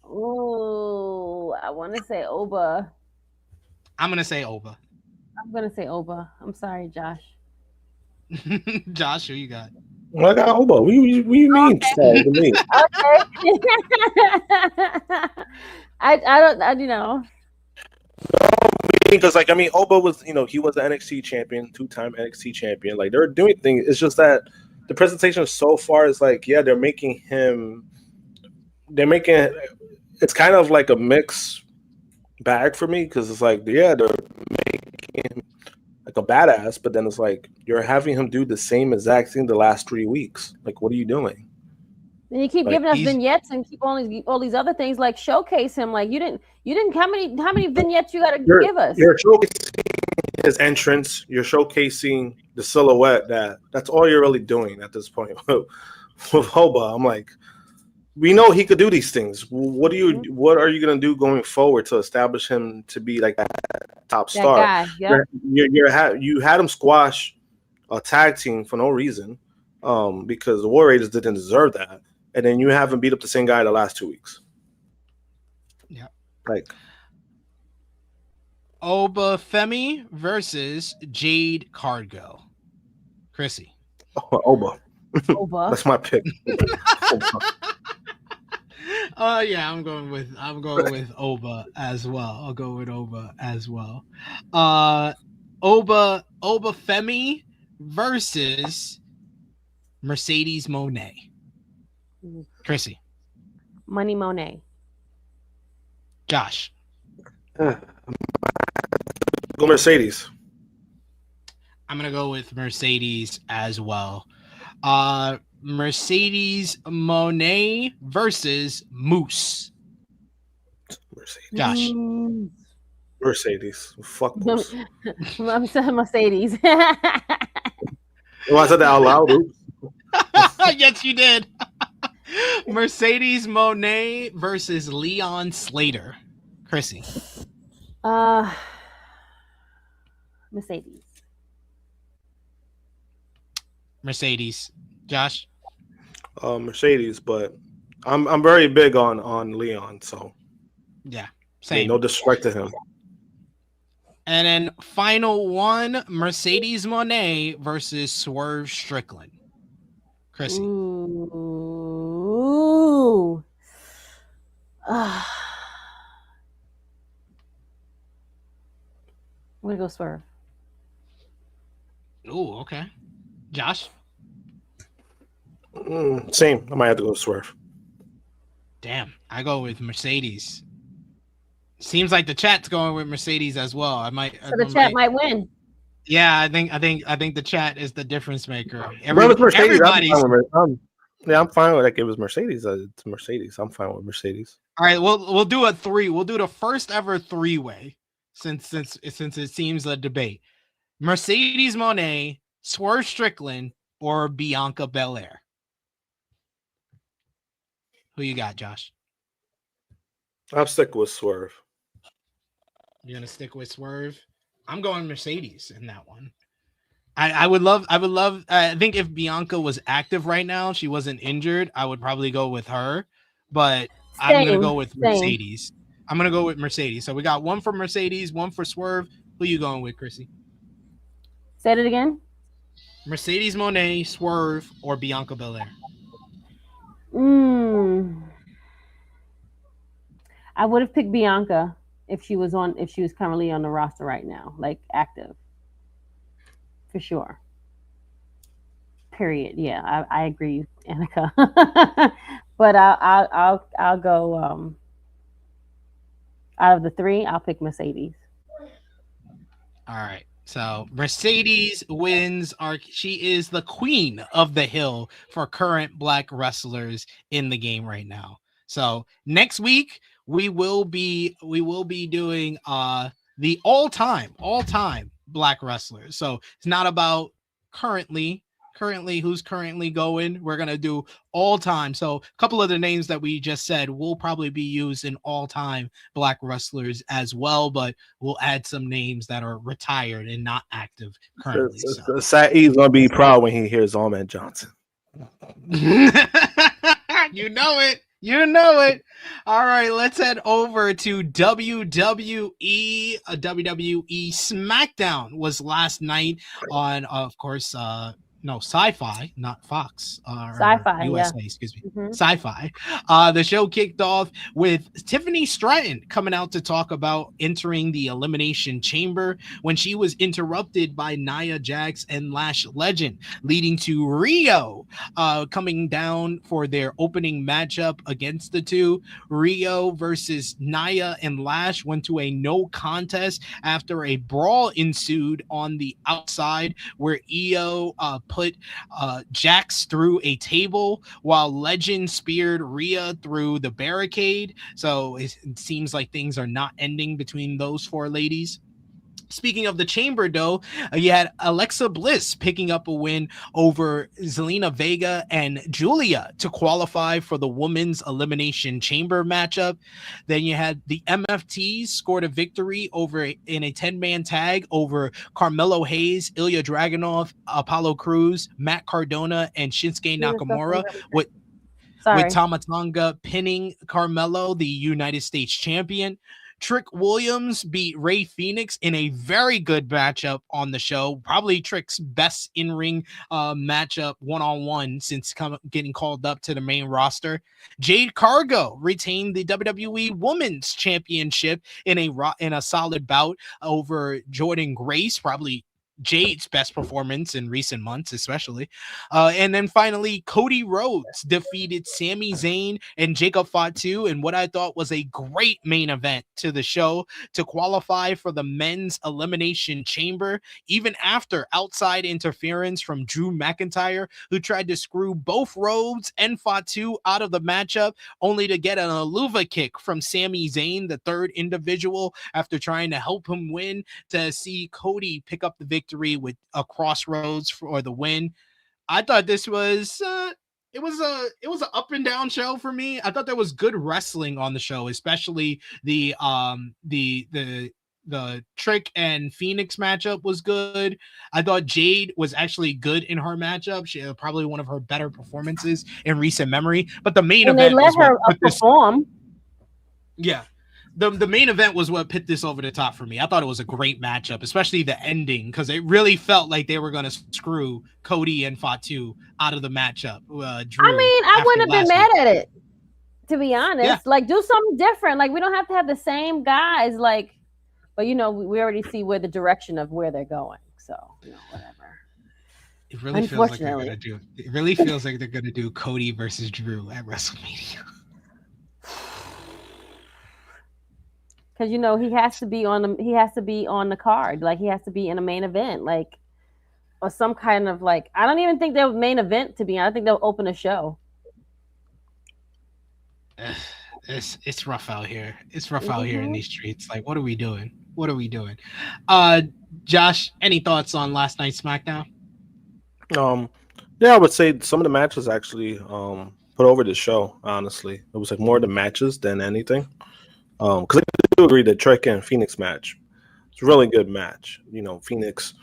Oh, I want to say Oba. I'm gonna say Oba. I'm gonna say Oba. I'm sorry, Josh. Josh, who you got? I got Oba. What do you mean? Okay. Me? I don't. Because Oba was he was an NXT champion, 2-time NXT champion. Like they're doing things. It's just that the presentation so far is they're making it's kind of like a mixed bag for me because it's they're making him like a badass, but then it's you're having him do the same exact thing the last 3 weeks. Like, what are you doing? And you keep Like, giving us vignettes and keep all these other things, like showcase him. Like you didn't. How many vignettes you got to give us? You're showcasing his entrance. You're showcasing the silhouette. That's all you're really doing at this point. With Hoba, I'm like, we know he could do these things. What are you gonna do going forward to establish him to be like that top star? Guy, yep. You had him squash a tag team for no reason, because the War Raiders didn't deserve that, and then you haven't beat up the same guy the last 2 weeks. Yeah, like Oba Femi versus Jade Cargill. Krssi. Oba. Oba. That's my pick. Yeah, I'm going with Oba as well. I'll go with Oba as well. Oba Femi versus Mercedes Moné. Krssi. Money Moné. Josh. Go Mercedes. I'm gonna go with Mercedes as well. Mercedes Moné versus Moose. Mercedes. Josh. Mercedes. Fuck Moose. I'm saying Mercedes. Well, I said that out loud. Oops. Yes, you did. Mercedes Moné versus Leon Slater. Krssi. Mercedes. Mercedes. Josh. Mercedes, but I'm very big on Leon, so yeah, same. No disrespect to him. And then final one, Mercedes Moné versus Swerve Strickland. Krssi. Ooh. I'm gonna go Swerve. Ooh, okay. Josh? Same. I might have to go Swerve. Damn, I go with Mercedes. Seems like the chat's going with Mercedes as well. So the chat might win. Yeah, I think the chat is the difference maker. Mercedes, I'm fine with it. It was Mercedes. It's Mercedes. I'm fine with Mercedes. All right, we'll do a 3. We'll do the first ever 3-way since it seems a debate. Mercedes Moné, Swerve Strickland, or Bianca Belair. Who you got, Josh? I'll stick with Swerve. You're gonna stick with Swerve? I'm going Mercedes in that one. I would love. I think if Bianca was active right now, she wasn't injured, I would probably go with her. But I'm gonna go with Mercedes. I'm gonna go with Mercedes. So we got one for Mercedes, one for Swerve. Who you going with, Krssi? Say it again. Mercedes Moné, Swerve, or Bianca Belair? I would have picked Bianca if she was currently on the roster right now, like active. For sure. Period. Yeah, I agree, Annika. But I'll go out of the 3, I'll pick Mercedes. All right. So Mercedes wins. She is the queen of the hill for current black wrestlers in the game right now. So next week we will be doing the all-time black wrestlers. So it's not about currently who's currently going. We're gonna do all time. So a couple of the names that we just said will probably be used in all-time black wrestlers as well, but we'll add some names that are retired and not active currently. Saeed's gonna be proud when he hears Ahmed Johnson. You know it. All right, let's head over to WWE. WWE SmackDown was last night on, of course, Sci-Fi, not Fox. Sci-Fi, USA, yeah. Excuse me. Mm-hmm. Sci-Fi. The show kicked off with Tiffany Stratton coming out to talk about entering the Elimination Chamber when she was interrupted by Nia Jax and Lash Legend, leading to Rio coming down for their opening matchup against the two. Rio versus Nia and Lash went to a no contest after a brawl ensued on the outside where Io put Jax through a table while Legend speared Rhea through the barricade. So it seems like things are not ending between those four ladies. Speaking of the chamber, though, you had Alexa Bliss picking up a win over Zelina Vega and Julia to qualify for the women's elimination chamber matchup. Then you had the MFTs scored a victory in a 10-man tag over Carmelo Hayes, Ilya Dragunov, Apollo Crews, Matt Cardona, and Shinsuke Nakamura with Tama Tonga pinning Carmelo, the United States champion. Trick Williams beat Ray Phoenix in a very good matchup on the show. Probably Trick's best in-ring matchup one-on-one since getting called up to the main roster. Jade Cargill retained the WWE Women's Championship in a solid bout over Jordan Grace, probably Jade's best performance in recent months, especially. And then finally, Cody Rhodes defeated Sami Zayn and Jacob Fatu in what I thought was a great main event to the show to qualify for the men's elimination chamber, even after outside interference from Drew McIntyre, who tried to screw both Rhodes and Fatu out of the matchup, only to get an Aluva kick from Sami Zayn, the third individual, after trying to help him win, to see Cody pick up the victory with a Crossroads for the win. I thought this was it was an up and down show for me. I thought there was good wrestling on the show, especially the Trick and Phoenix matchup was good. I thought Jade was actually good in her matchup. She had probably one of her better performances in recent memory. But the main event, they let her perform. Yeah. The main event was what put this over the top for me. I thought it was a great matchup, especially the ending, because it really felt like they were going to screw Cody and Fatu out of the matchup. Drew, I wouldn't have been mad at it, to be honest. Yeah. Like, do something different. Like, we don't have to have the same guys. Like, but we already see where the direction of where they're going. So, whatever. It really feels like they're gonna do. It really feels like they're gonna do Cody versus Drew at WrestleMania. Because he has to be on the card, like he has to be in a main event, like, or some kind of, like, I don't even think they'll main event, to be honest. I think they'll open a show. It's rough out here. It's rough out here in these streets. Like, what are we doing? Josh, any thoughts on last night's SmackDown? Yeah, I would say some of the matches actually put over the show. Honestly, it was like more the matches than anything. Because I do agree that Trick and Phoenix match, it's a really good match. Phoenix,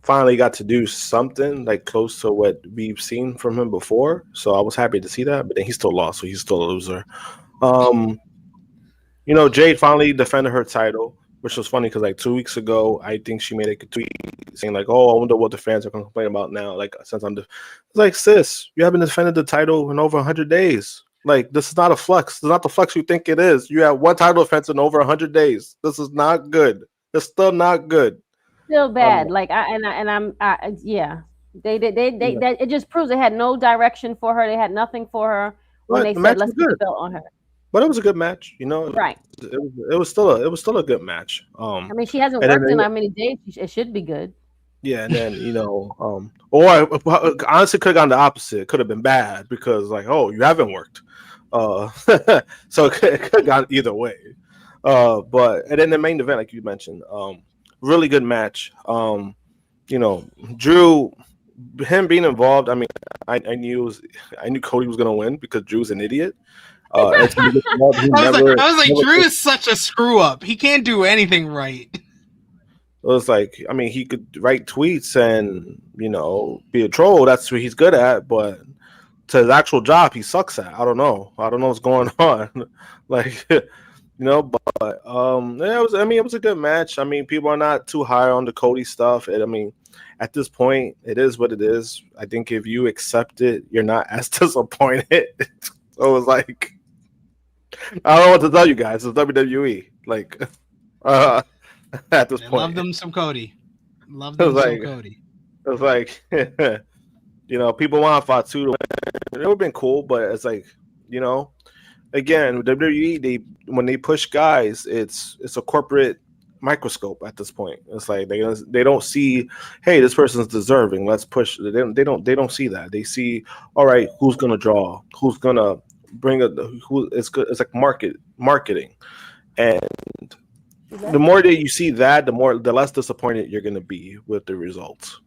finally got to do something like close to what we've seen from him before. So I was happy to see that, but then he still lost, so he's still a loser. Jade finally defended her title, which was funny because like 2 weeks ago, I think she made a tweet saying like, "Oh, I wonder what the fans are going to complain about now." Like, since it's like, sis, you haven't defended the title in over 100 days. Like, this is not a flex. This is not the flex you think it is. You have one title defense in over 100 days. This is not good. It's still not good. Still bad. Yeah. They it just proves they had no direction for her. They had nothing for her when they said let's put the belt on her. But it was a good match, Right. It was still a good match. I mean, she hasn't worked in how many days? It should be good. Yeah, and then or honestly, could have gone the opposite. It could have been bad because like, oh, you haven't worked. So it could have gone either way. But and then the main event, like you mentioned, really good match. Drew, him being involved. I mean, I knew Cody was gonna win because Drew's an idiot. I was like, Drew is such a screw up. He can't do anything right. It was like, I mean, he could write tweets and be a troll. That's what he's good at, but to his actual job, he sucks at. I don't know what's going on. Like, but it was a good match. I mean, people are not too high on the Cody stuff. At this point, it is what it is. I think if you accept it, you're not as disappointed. So it was like, I don't know what to tell you guys. It's WWE. Like, at this point, love them some Cody. Love them some Cody. It was like, people want Fatu to win. It would have been cool, but it's like, again, WWE, when they push guys, it's a corporate microscope at this point. It's like they don't see, hey, this person's deserving. Let's push. They don't see that. They see, all right, who's gonna draw? Who's gonna bring who? It's good. It's like marketing, and the more that you see that, the less disappointed you're gonna be with the results.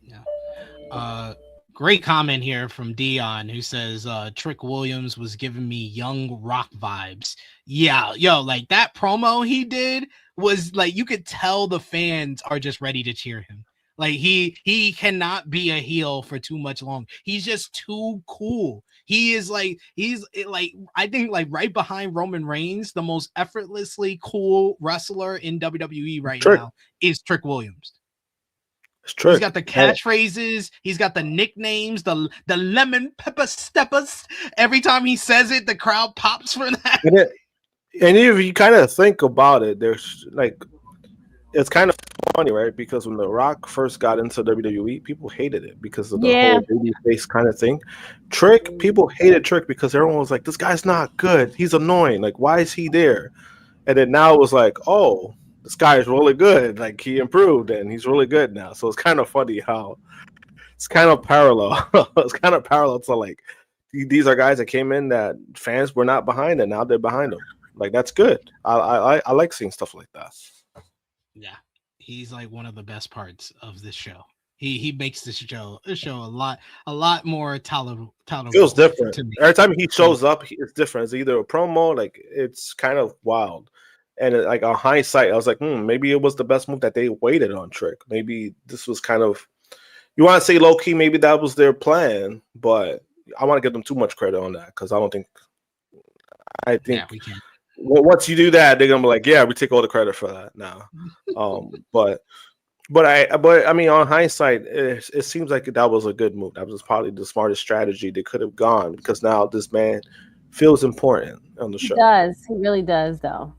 Yeah. Great comment here from Dion, who says Trick Williams was giving me Young Rock vibes. Yeah, yo, like that promo he did was like, you could tell the fans are just ready to cheer him. Like he cannot be a heel for too much long. He's just too cool. He's like I think like right behind Roman Reigns, the most effortlessly cool wrestler in WWE right now is Trick Williams. He's got the catchphrases. He's got the nicknames, the lemon pepper steppers. Every time he says it, the crowd pops for that. And if you kind of think about it, there's like, it's kind of funny, right? Because when The Rock first got into WWE, people hated it because of the whole baby face kind of thing. People hated Trick because everyone was like, this guy's not good. He's annoying. Like, why is he there? And then now it was like, oh, this guy is really good. Like, he improved and he's really good now. So it's kind of funny how it's kind of parallel. It's kind of parallel to like, these are guys that came in that fans were not behind and now they're behind them. Like, that's good. I like seeing stuff like that. Yeah, he's like one of the best parts of this show. He makes this show a lot more tolerable. Feels different. Every time he shows up, it's different. It's either a promo, like it's kind of wild. And like on hindsight, I was like, maybe it was the best move that they waited on Trick. Maybe this was kind of, you want to say low key, maybe that was their plan, but I want to give them too much credit on that because I think we can. Once you do that, they're gonna be like, yeah, we take all the credit for that now. But I mean, on hindsight, it seems like that was a good move. That was probably the smartest strategy they could have gone because now this man feels important on the show. He does. He really does, though.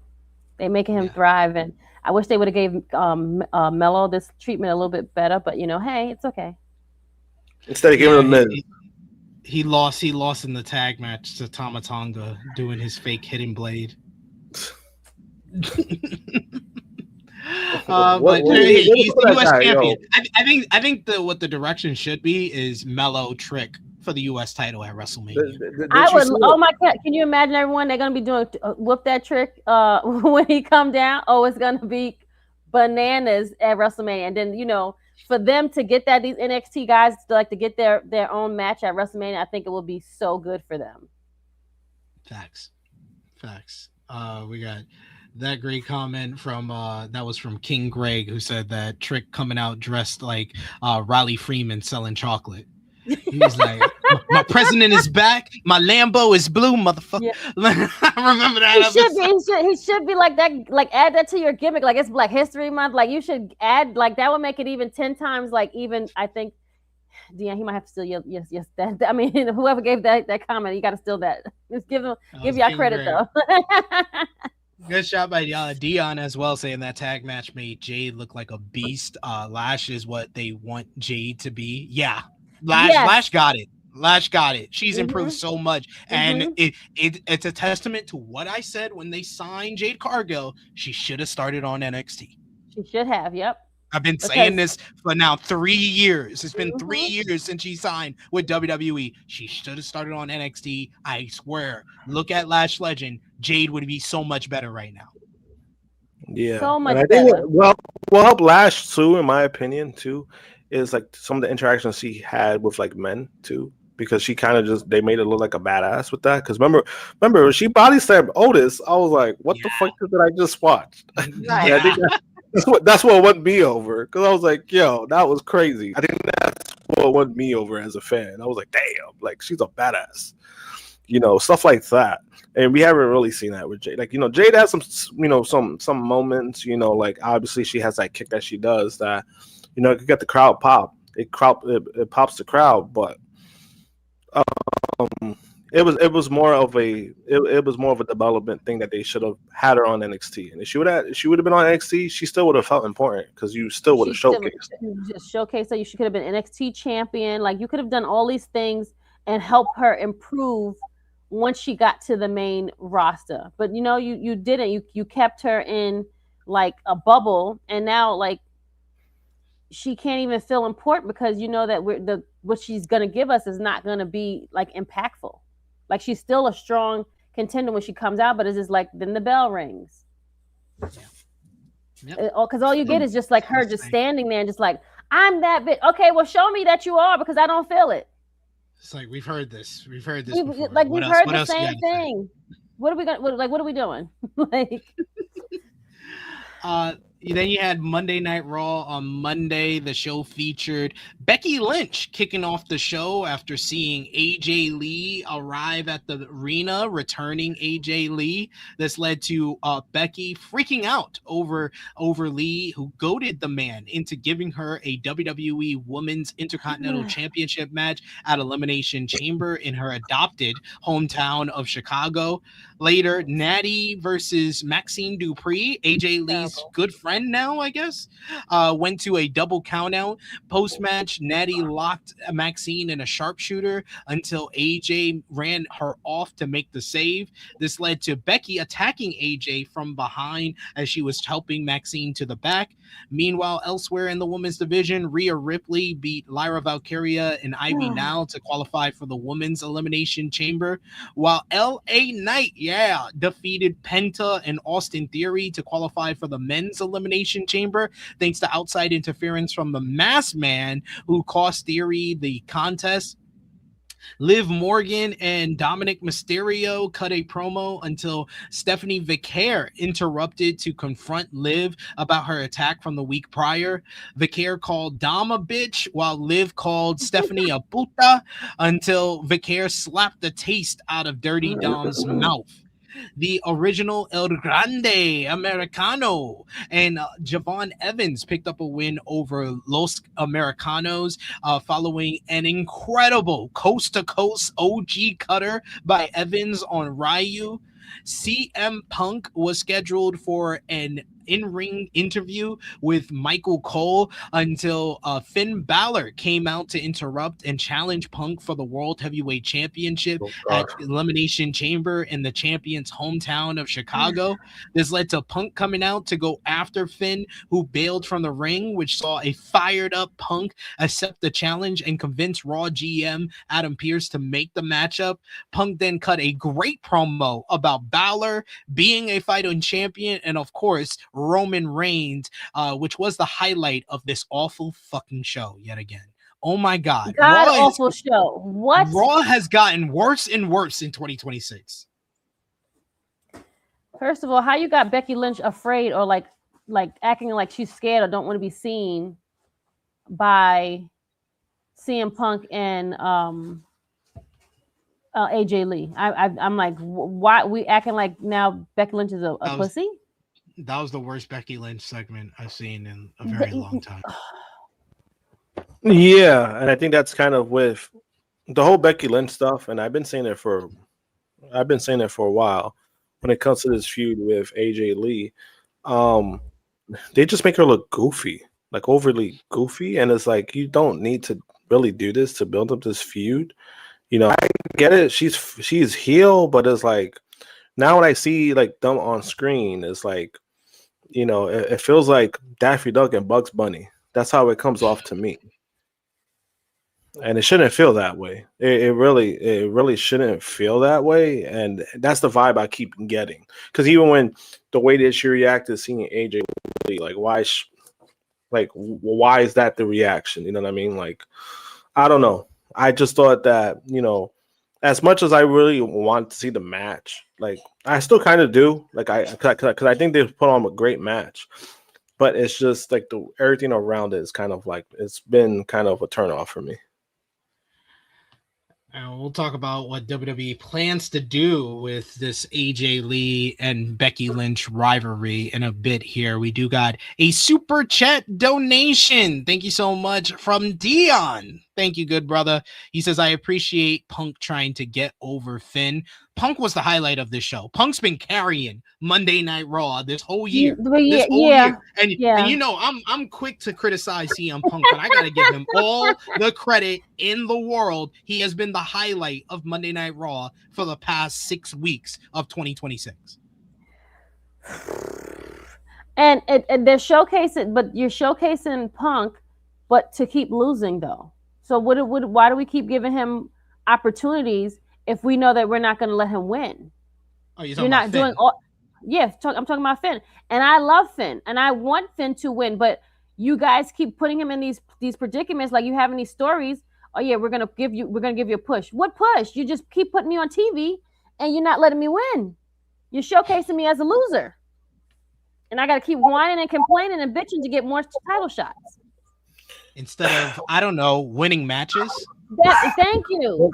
They making him thrive, and I wish they would have gave Mello this treatment a little bit better. But hey, it's okay. Instead of giving him he lost in the tag match to Tama Tonga doing his fake hidden blade. But he's the U.S. champion. I think what the direction should be is Mello Trick for the U.S. title at WrestleMania. I would. Oh my God! Can you imagine everyone? They're gonna be doing whoop that Trick when he come down. Oh, it's gonna be bananas at WrestleMania, and then for them to get these NXT guys to get their own match at WrestleMania, I think it will be so good for them. Facts. We got that great comment from that was from King Greg, who said that Trick coming out dressed like Riley Freeman selling chocolate. He was like, my president is back. My Lambo is blue, motherfucker. Yeah. I remember that. He should be like that. Like, add that to your gimmick. Like, it's Black History Month. Like, you should add, like, that would make it even 10 times. Like, even I think, Dion, he might have to steal yes. That I mean, whoever gave that comment, you got to steal that. Just give y'all credit though. Good shot by Dion as well, saying that tag match made Jade look like a beast. Lash is what they want Jade to be. Yeah. Lash got it. She's improved so much, and it's a testament to what I said when they signed Jade Cargill. She should have started on NXT. She should have. Yep. I've been saying this for now 3 years. It's been 3 years since she signed with WWE. She should have started on NXT. I swear. Look at Lash Legend. Jade would be so much better right now. Yeah, so much better. Think will help Lash too, in my opinion, too. Is like some of the interactions she had with like men too, because she kind of they made it look like a badass with that. Because remember when she body slammed Otis, I was like, what the fuck did I just watch? I think that's what won me over, because I was like, yo, that was crazy. I think that's what won me over as a fan. I was like, damn, like she's a badass, stuff like that. And we haven't really seen that with Jade. Like, Jade has some moments, like obviously she has that kick that she does that. It could get the crowd pop. It pops the crowd, but it was more of a development thing that they should have had her on NXT. And if she would have been on NXT, she still would have felt important because you still would have showcased. Just showcase that she could have been NXT champion. Like, you could have done all these things and help her improve once she got to the main roster. But you didn't. You kept her in like a bubble, and now like she can't even feel important because you know that what she's gonna give us is not gonna be like impactful. Like she's still a strong contender when she comes out, but it's just like then the bell rings. Because all you get is just like her just standing there and just like, I'm that bit. Okay, well show me that you are because I don't feel it. It's like we've heard this before. Like we've heard the same thing. What are we gonna like? What are we doing? Like, then you had Monday Night Raw on Monday. The show featured Becky Lynch kicking off the show after seeing AJ Lee arrive at the arena, returning AJ Lee. This led to Becky freaking out over Lee, who goaded the man into giving her a WWE Women's Intercontinental Championship match at Elimination Chamber in her adopted hometown of Chicago. Later, Natty versus Maxine Dupree, AJ Lee's good friend now, I guess, went to a double countout. Post-match, Natty locked Maxine in a sharpshooter until AJ ran her off to make the save. This led to Becky attacking AJ from behind as she was helping Maxine to the back. Meanwhile, elsewhere in the women's division, Rhea Ripley beat Lyra Valkyria and Ivy Now to qualify for the women's elimination chamber, while LA Knight, defeated Penta and Austin Theory to qualify for the men's elimination chamber, thanks to outside interference from the Masked Man, who cost Theory the contest. Liv Morgan and Dominic Mysterio cut a promo until Stephanie Vicaire interrupted to confront Liv about her attack from the week prior. Vicaire called Dom a bitch, while Liv called Stephanie a puta, until Vicaire slapped the taste out of Dirty Dom's mouth. The original El Grande Americano and Javon Evans picked up a win over Los Americanos following an incredible coast-to-coast OG cutter by Evans on Ryu. CM Punk was scheduled for an in-ring interview with Michael Cole until Finn Balor came out to interrupt and challenge Punk for the World Heavyweight Championship at Elimination Chamber in the champion's hometown of Chicago. This led to Punk coming out to go after Finn, who bailed from the ring, which saw a fired-up Punk accept the challenge and convince Raw GM Adam Pearce to make the matchup. Punk then cut a great promo about Balor being a fighting champion and, of course, Roman Reigns, which was the highlight of this awful fucking show yet again. Oh my God. Awful show. What? Raw has gotten worse and worse in 2026. First of all, how you got Becky Lynch afraid or like acting like she's scared or don't want to be seen by CM Punk and AJ Lee? I'm like, why we acting like now Becky Lynch is a pussy? That was the worst Becky Lynch segment I've seen in a very long time. Yeah, and I think that's kind of with the whole Becky Lynch stuff, and I've been saying it for a while. When it comes to this feud with AJ Lee, they just make her look goofy, like overly goofy, and it's like you don't need to really do this to build up this feud. You know, I get it. She's heel, but it's like now when I see like them on screen, it's like, you know, it feels like Daffy Duck and Bugs Bunny. That's how it comes off to me. And it shouldn't feel that way. It really shouldn't feel that way. And that's the vibe I keep getting. Because even when the way that she reacted seeing AJ, like why is that the reaction? You know what I mean? Like, I don't know. I just thought that, you know, as much as I really want to see the match, like I still kind of do, like because I think they've put on a great match, but it's just like everything around it is kind of like it's been kind of a turnoff for me. And we'll talk about what WWE plans to do with this AJ Lee and Becky Lynch rivalry in a bit here. We do got a super chat donation. Thank you so much from Dion. Thank you, good brother. He says, I appreciate Punk trying to get over Finn. Punk was the highlight of this show. Punk's been carrying Monday Night Raw this whole year. Year. And you know, I'm quick to criticize CM Punk, but I gotta give him all the credit in the world. He has been the highlight of Monday Night Raw for the past 6 weeks of 2026. And they're showcasing, but you're showcasing Punk, but to keep losing though. So why do we keep giving him opportunities if we know that we're not going to let him win? Oh, you're not doing all. Yeah, I'm talking about Finn, and I love Finn, and I want Finn to win, but you guys keep putting him in these predicaments. Like you having these stories. Oh yeah, we're gonna give you a push. What push? You just keep putting me on TV, and you're not letting me win. You're showcasing me as a loser. And I got to keep whining and complaining and bitching to get more title shots. Instead of, I don't know, winning matches. Thank you.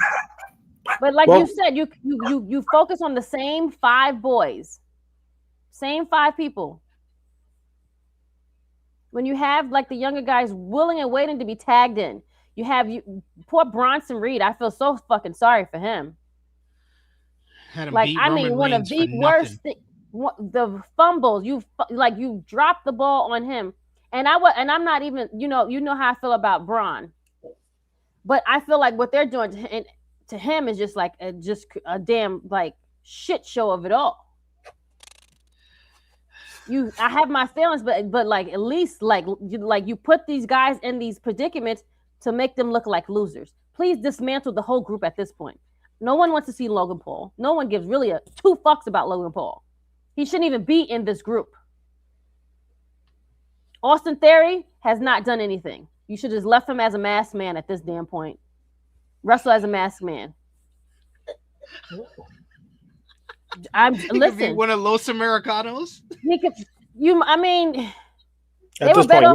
But like you said, you focus on the same 5 boys. Same 5 people. When you have like the younger guys willing and waiting to be tagged in. You have poor Bronson Reed. I feel so fucking sorry for him. Like, I mean, one of the worst things. The fumbles, you dropped the ball on him, and I'm not even, you know how I feel about Bron, but I feel like what they're doing to him is just like a damn like shit show of it all. I have my feelings, but like at least like you put these guys in these predicaments to make them look like losers. Please dismantle the whole group at this point. No one wants to see Logan Paul. No one gives really 2 fucks about Logan Paul. He shouldn't even be in this group. Austin Theory has not done anything. You should have just left him as a masked man at this damn point. Wrestle as a masked man. He could be one of Los Americanos. He could. I mean, they were better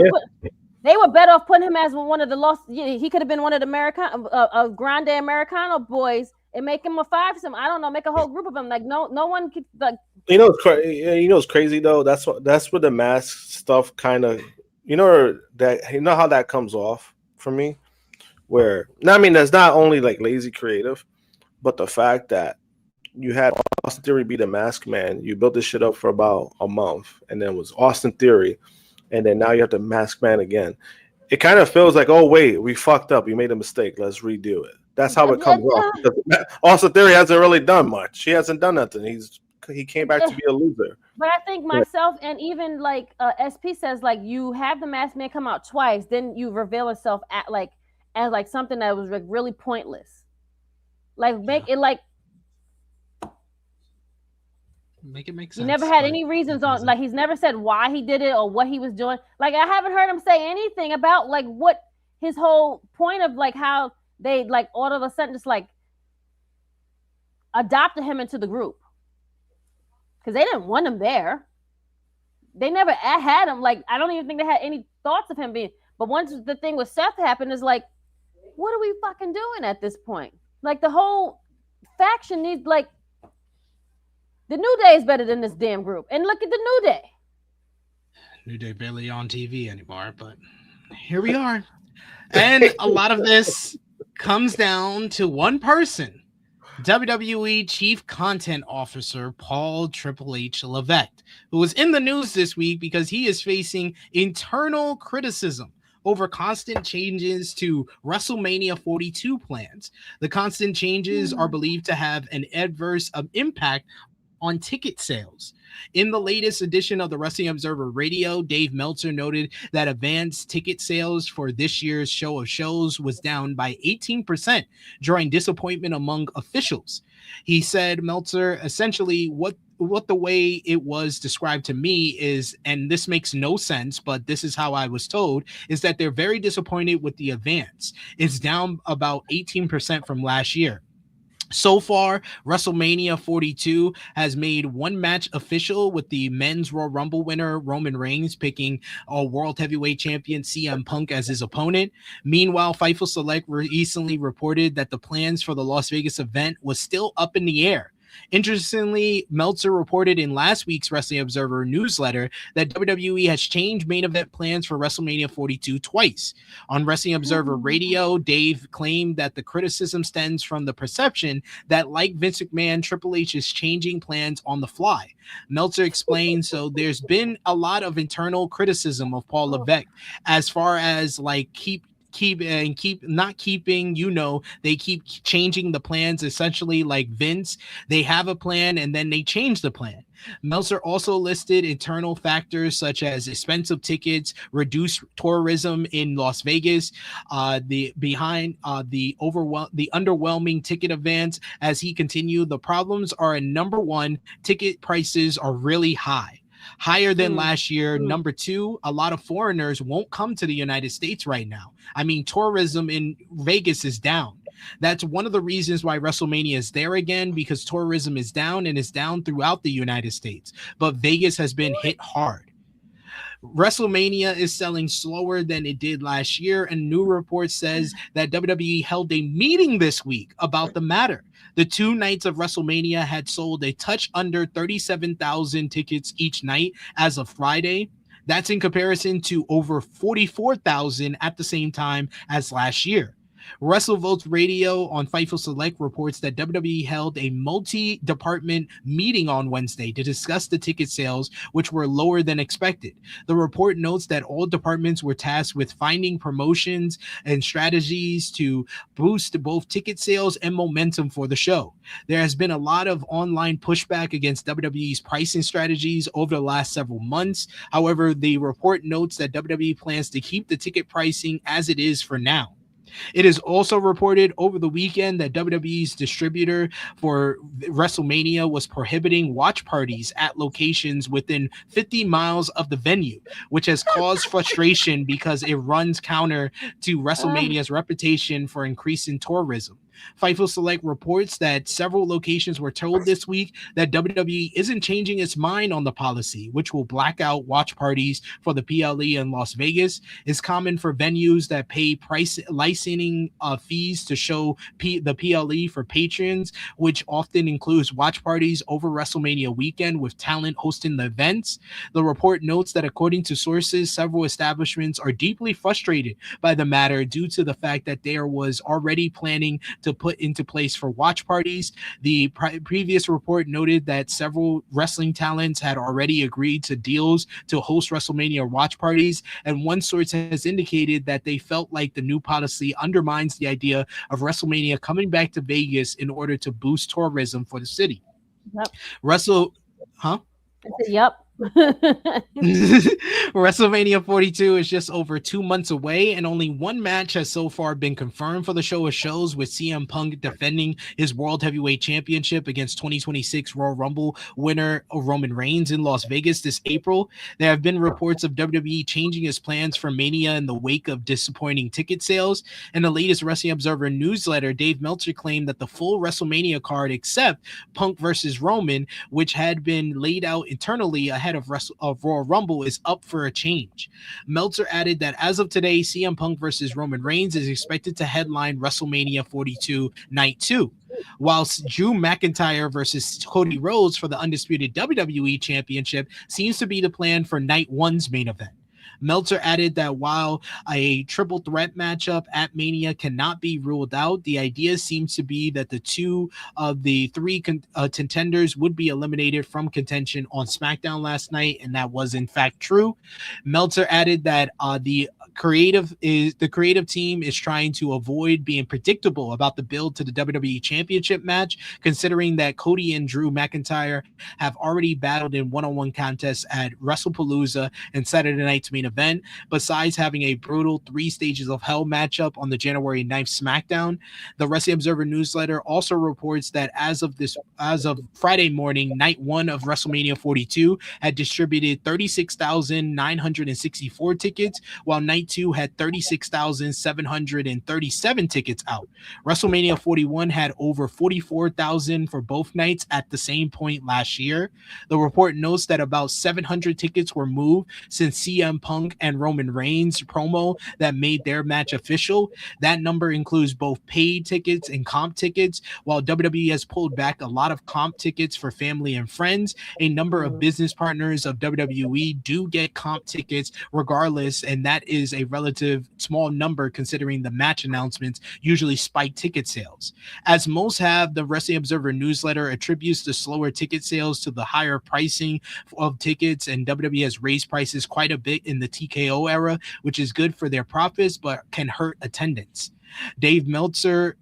off putting him as one of the lost. He could have been one of the Grande Americano boys and make him a 5-some. I don't know, make a whole group of them. Like no one could like. It's crazy though. That's what the mask stuff kind of. How that comes off for me. Where that's not only like lazy creative, but the fact that you had Austin Theory be the mask man. You built this shit up for about a month, and then it was Austin Theory, and then now you have the mask man again. It kind of feels like, oh wait, we fucked up. We made a mistake. Let's redo it. That's how it comes off. Austin Theory hasn't really done much. He hasn't done nothing. He came back to be a loser. But I think myself and even like SP says, like you have the masked man come out twice, then you reveal itself as something that was like really pointless. Like make it like. Make it make sense. He never had any reasons on, like he's never said why he did it or what he was doing. Like I haven't heard him say anything about like what his whole point of like how they like all of a sudden just like adopted him into the group because they didn't want him there. They never had him. Like I don't even think they had any thoughts of him being. But once the thing with Seth happened, is like, what are we fucking doing at this point? Like the whole faction needs like. The New Day is better than this damn group. And look at the New Day. New Day barely on TV anymore, but here we are. And a lot of this comes down to one person, WWE Chief Content Officer Paul Triple H Levesque, who was in the news this week because he is facing internal criticism over constant changes to WrestleMania 42 plans. The constant changes are believed to have an adverse impact on ticket sales. In the latest edition of the Wrestling Observer Radio, Dave Meltzer noted that advanced ticket sales for this year's show of shows was down by 18%, drawing disappointment among officials. He said, Meltzer, essentially what the way it was described to me is, and this makes no sense, but this is how I was told, is that they're very disappointed with the advance. It's down about 18% from last year. So far, WrestleMania 42 has made one match official, with the men's Royal Rumble winner Roman Reigns picking a World Heavyweight Champion CM Punk as his opponent. Meanwhile, Fightful Select recently reported that the plans for the Las Vegas event was still up in the air. Interestingly, Meltzer reported in last week's Wrestling Observer newsletter that WWE has changed main event plans for WrestleMania 42 twice. On Wrestling Observer Radio, Dave claimed that the criticism stems from the perception that, like Vince McMahon, Triple H is changing plans on the fly. Meltzer explained, so there's been a lot of internal criticism of Paul Levesque as far as like keep not keeping, they keep changing the plans, essentially like Vince. They have a plan and then they change the plan. Meltzer also listed internal factors such as expensive tickets, reduced tourism in Las Vegas, the underwhelming ticket advance. As he continued, the problems are number one, ticket prices are really higher than last year. Number two, a lot of foreigners won't come to the United States right now. I mean, tourism in Vegas is down. That's one of the reasons why WrestleMania is there again, because tourism is down and is down throughout the United States. But Vegas has been hit hard. WrestleMania is selling slower than it did last year, and new report says that WWE held a meeting this week about the matter. The 2 nights of WrestleMania had sold a touch under 37,000 tickets each night as of Friday. That's in comparison to over 44,000 at the same time as last year. WrestleVotes Radio on Fightful Select reports that WWE held a multi-department meeting on Wednesday to discuss the ticket sales, which were lower than expected. The report notes that all departments were tasked with finding promotions and strategies to boost both ticket sales and momentum for the show. There has been a lot of online pushback against WWE's pricing strategies over the last several months. However, the report notes that WWE plans to keep the ticket pricing as it is for now. It is also reported over the weekend that WWE's distributor for WrestleMania was prohibiting watch parties at locations within 50 miles of the venue, which has caused frustration because it runs counter to WrestleMania's reputation for increasing tourism. Fightful Select reports that several locations were told this week that WWE isn't changing its mind on the policy, which will black out watch parties for the PLE in Las Vegas. It's common for venues that pay price licensing fees to show the PLE for patrons, which often includes watch parties over WrestleMania weekend with talent hosting the events. The report notes that according to sources, several establishments are deeply frustrated by the matter due to the fact that there was already planning to put into place for watch parties. The previous report noted that several wrestling talents had already agreed to deals to host WrestleMania watch parties, and one source has indicated that they felt like the new policy undermines the idea of WrestleMania coming back to Vegas in order to boost tourism for the city. Yep. Yep. WrestleMania 42 is just over 2 months away, and only one match has so far been confirmed for the show of shows, with CM Punk defending his World Heavyweight Championship against 2026 Royal Rumble winner Roman Reigns in Las Vegas this April. There have been reports of WWE changing its plans for Mania in the wake of disappointing ticket sales. In the latest Wrestling Observer newsletter, Dave Meltzer claimed that the full WrestleMania card, except Punk versus Roman, which had been laid out internally ahead of Royal Rumble, is up for a change. Meltzer added that as of today, CM Punk versus Roman Reigns is expected to headline WrestleMania 42 Night 2, whilst Drew McIntyre versus Cody Rhodes for the undisputed WWE Championship seems to be the plan for Night 1's main event. Meltzer added that while a triple threat matchup at Mania cannot be ruled out, the idea seems to be that the two of the three contenders would be eliminated from contention on SmackDown last night, and that was in fact true. Meltzer added that the creative team is trying to avoid being predictable about the build to the WWE Championship match, considering that Cody and Drew McIntyre have already battled in one-on-one contests at WrestlePalooza and Saturday Night's main event, besides having a brutal 3 Stages of Hell matchup on the January 9th SmackDown. The Wrestling Observer newsletter also reports that as of Friday morning, Night 1 of WrestleMania 42 had distributed 36,964 tickets, while Night 2 had 36,737 tickets out. WrestleMania 41 had over 44,000 for both nights at the same point last year. The report notes that about 700 tickets were moved since CM Punk and Roman Reigns promo that made their match official. That number includes both paid tickets and comp tickets. While WWE has pulled back a lot of comp tickets for family and friends, a number of business partners of WWE do get comp tickets regardless, and that is a relative small number considering the match announcements usually spike ticket sales. As most have, the Wrestling Observer newsletter attributes the slower ticket sales to the higher pricing of tickets, and WWE has raised prices quite a bit in the TKO era, which is good for their profits but can hurt attendance. Dave Meltzer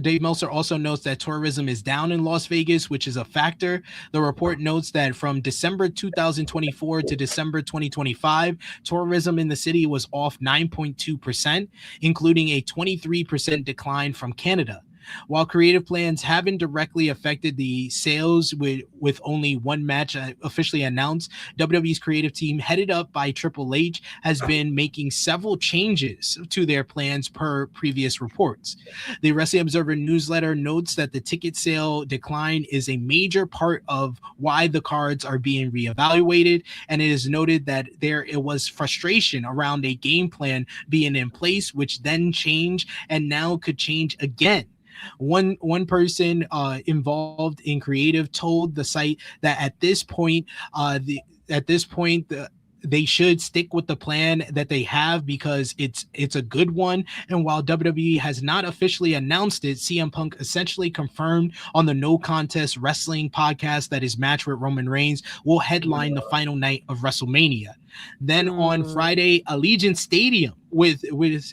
Dave Meltzer also notes that tourism is down in Las Vegas, which is a factor. The report notes that from December 2024 to December 2025, tourism in the city was off 9.2%, including a 23% decline from Canada. While creative plans haven't directly affected the sales with only one match officially announced, WWE's creative team, headed up by Triple H, has been making several changes to their plans per previous reports. The Wrestling Observer newsletter notes that the ticket sale decline is a major part of why the cards are being reevaluated, and it is noted that it was frustration around a game plan being in place, which then changed and now could change again. One person involved in creative told the site that at this point, they should stick with the plan that they have because it's a good one. And while WWE has not officially announced it, CM Punk essentially confirmed on the No Contest Wrestling podcast that his match with Roman Reigns will headline the final night of WrestleMania. Then on Friday, Allegiant Stadium, which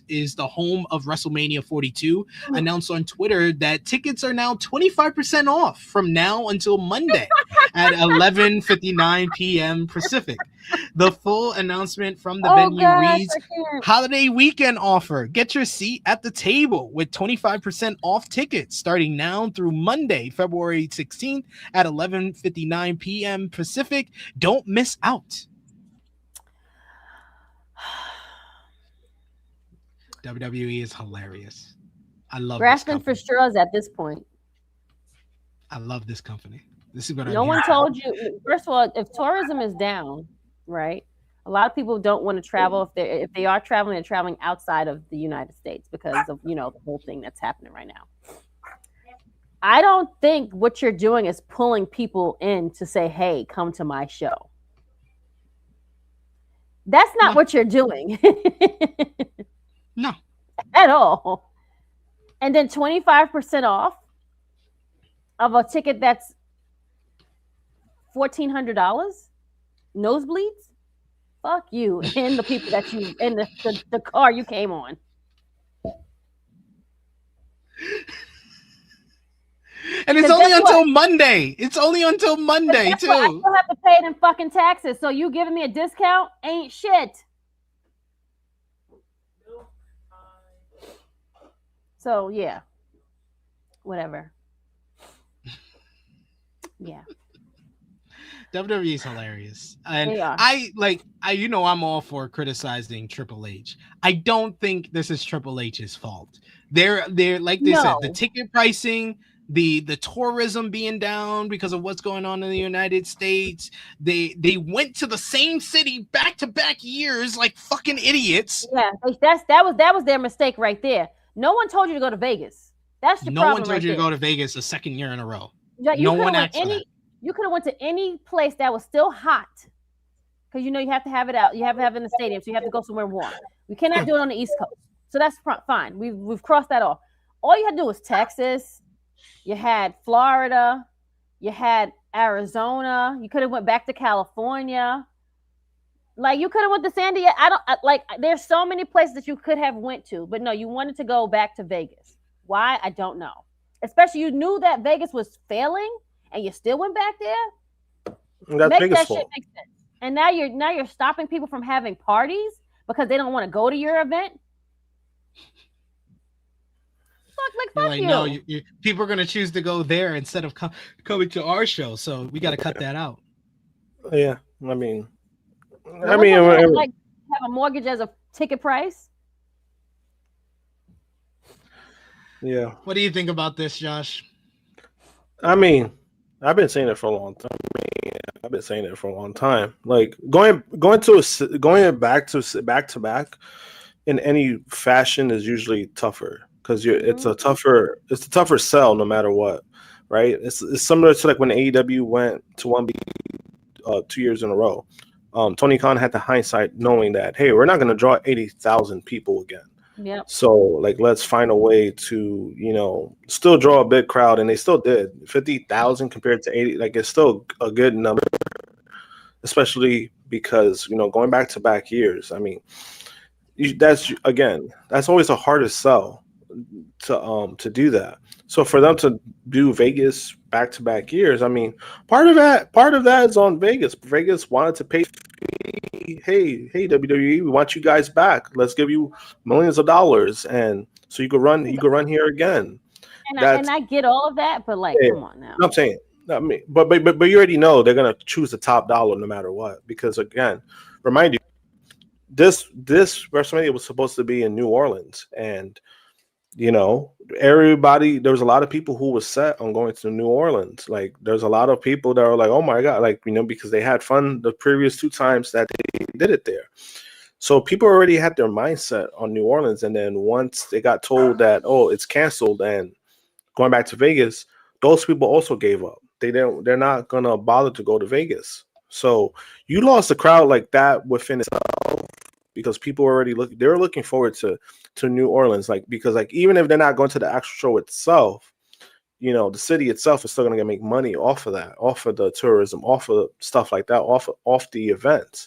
is the home of WrestleMania 42, announced on Twitter that tickets are now 25% off from now until Monday at 11:59 p.m. Pacific. The full announcement from the venue reads, holiday weekend offer. Get your seat at the table with 25% off tickets starting now through Monday, February 16th at 11:59 p.m. Pacific. Don't miss out. WWE is hilarious. I love grasping for straws at this point. I love this company. This is what no one told you. First of all, if tourism is down, right? A lot of people don't want to travel. If they are traveling, they're traveling outside of the United States because of the whole thing that's happening right now. I don't think what you're doing is pulling people in to say, "Hey, come to my show." That's not what you're doing. No. At all. And then 25% off of a ticket that's $1,400? Nosebleeds? Fuck you and the people that you in the car you came on. And it's only until Monday. It's only until Monday, too. I still have to pay them fucking taxes. So you giving me a discount ain't shit. So yeah, whatever. Yeah. WWE is hilarious, and I'm all for criticizing Triple H. I don't think this is Triple H's fault. They're like they said, the ticket pricing, the tourism being down because of what's going on in the United States. They went to the same city back to back years like fucking idiots. Yeah, that was their mistake right there. No one told you to go to Vegas. That's the problem. No one told you to go to Vegas the second year in a row. No one asked for that. You could have went to any place that was still hot, because you have to have it out. You have to have it in the stadium, so you have to go somewhere warm. We cannot do it on the East Coast, so that's fine. We've crossed that off. All you had to do was Texas. You had Florida. You had Arizona. You could have went back to California. Like, you could have went to San Diego. There's so many places that you could have went to, but no, you wanted to go back to Vegas. Why? I don't know. Especially you knew that Vegas was failing and you still went back there. That's Vegas' fault. Shit make sense. And now you're stopping people from having parties because they don't want to go to your event. Fuck you. No, people are going to choose to go there instead of coming to our show. So we got to cut that out. Yeah. I mean, have a mortgage as a ticket price. Yeah. What do you think about this, Josh? I mean, I've been saying it for a long time. Like going back to back in any fashion is usually tougher because it's a tougher sell no matter what, right? It's similar to like when AEW went to 1B 2 years in a row. Tony Khan had the hindsight knowing that, hey, we're not going to draw 80,000 people again. Yeah. So like, let's find a way to, still draw a big crowd. And they still did 50,000 compared to 80. Like, it's still a good number, especially because, going back to back years. I mean, that's always the hardest sell to do that. So for them to do Vegas back-to-back years, I mean, part of that is on Vegas. Vegas wanted to pay. Hey, WWE, we want you guys back. Let's give you millions of dollars, and so you could run here again. And I get all of that, but like, come on now. I'm saying, I mean, but you already know they're gonna choose the top dollar no matter what, because again, remind you, this WrestleMania was supposed to be in New Orleans, and you know, everybody, there was a lot of people who was set on going to New Orleans. Like, there's a lot of people that are like, oh my God, like, you know, because they had fun the previous 2 times that they did it there. So people already had their mindset on New Orleans. And then once they got told that, oh, it's canceled and going back to Vegas, those people also gave up. They're not going to bother to go to Vegas. So you lost a crowd like that within itself, because people were already they were looking forward to New Orleans, like, because like even if they're not going to the actual show itself, you know, the city itself is still going to make money off of that, off of the tourism, off of stuff like that, off the events.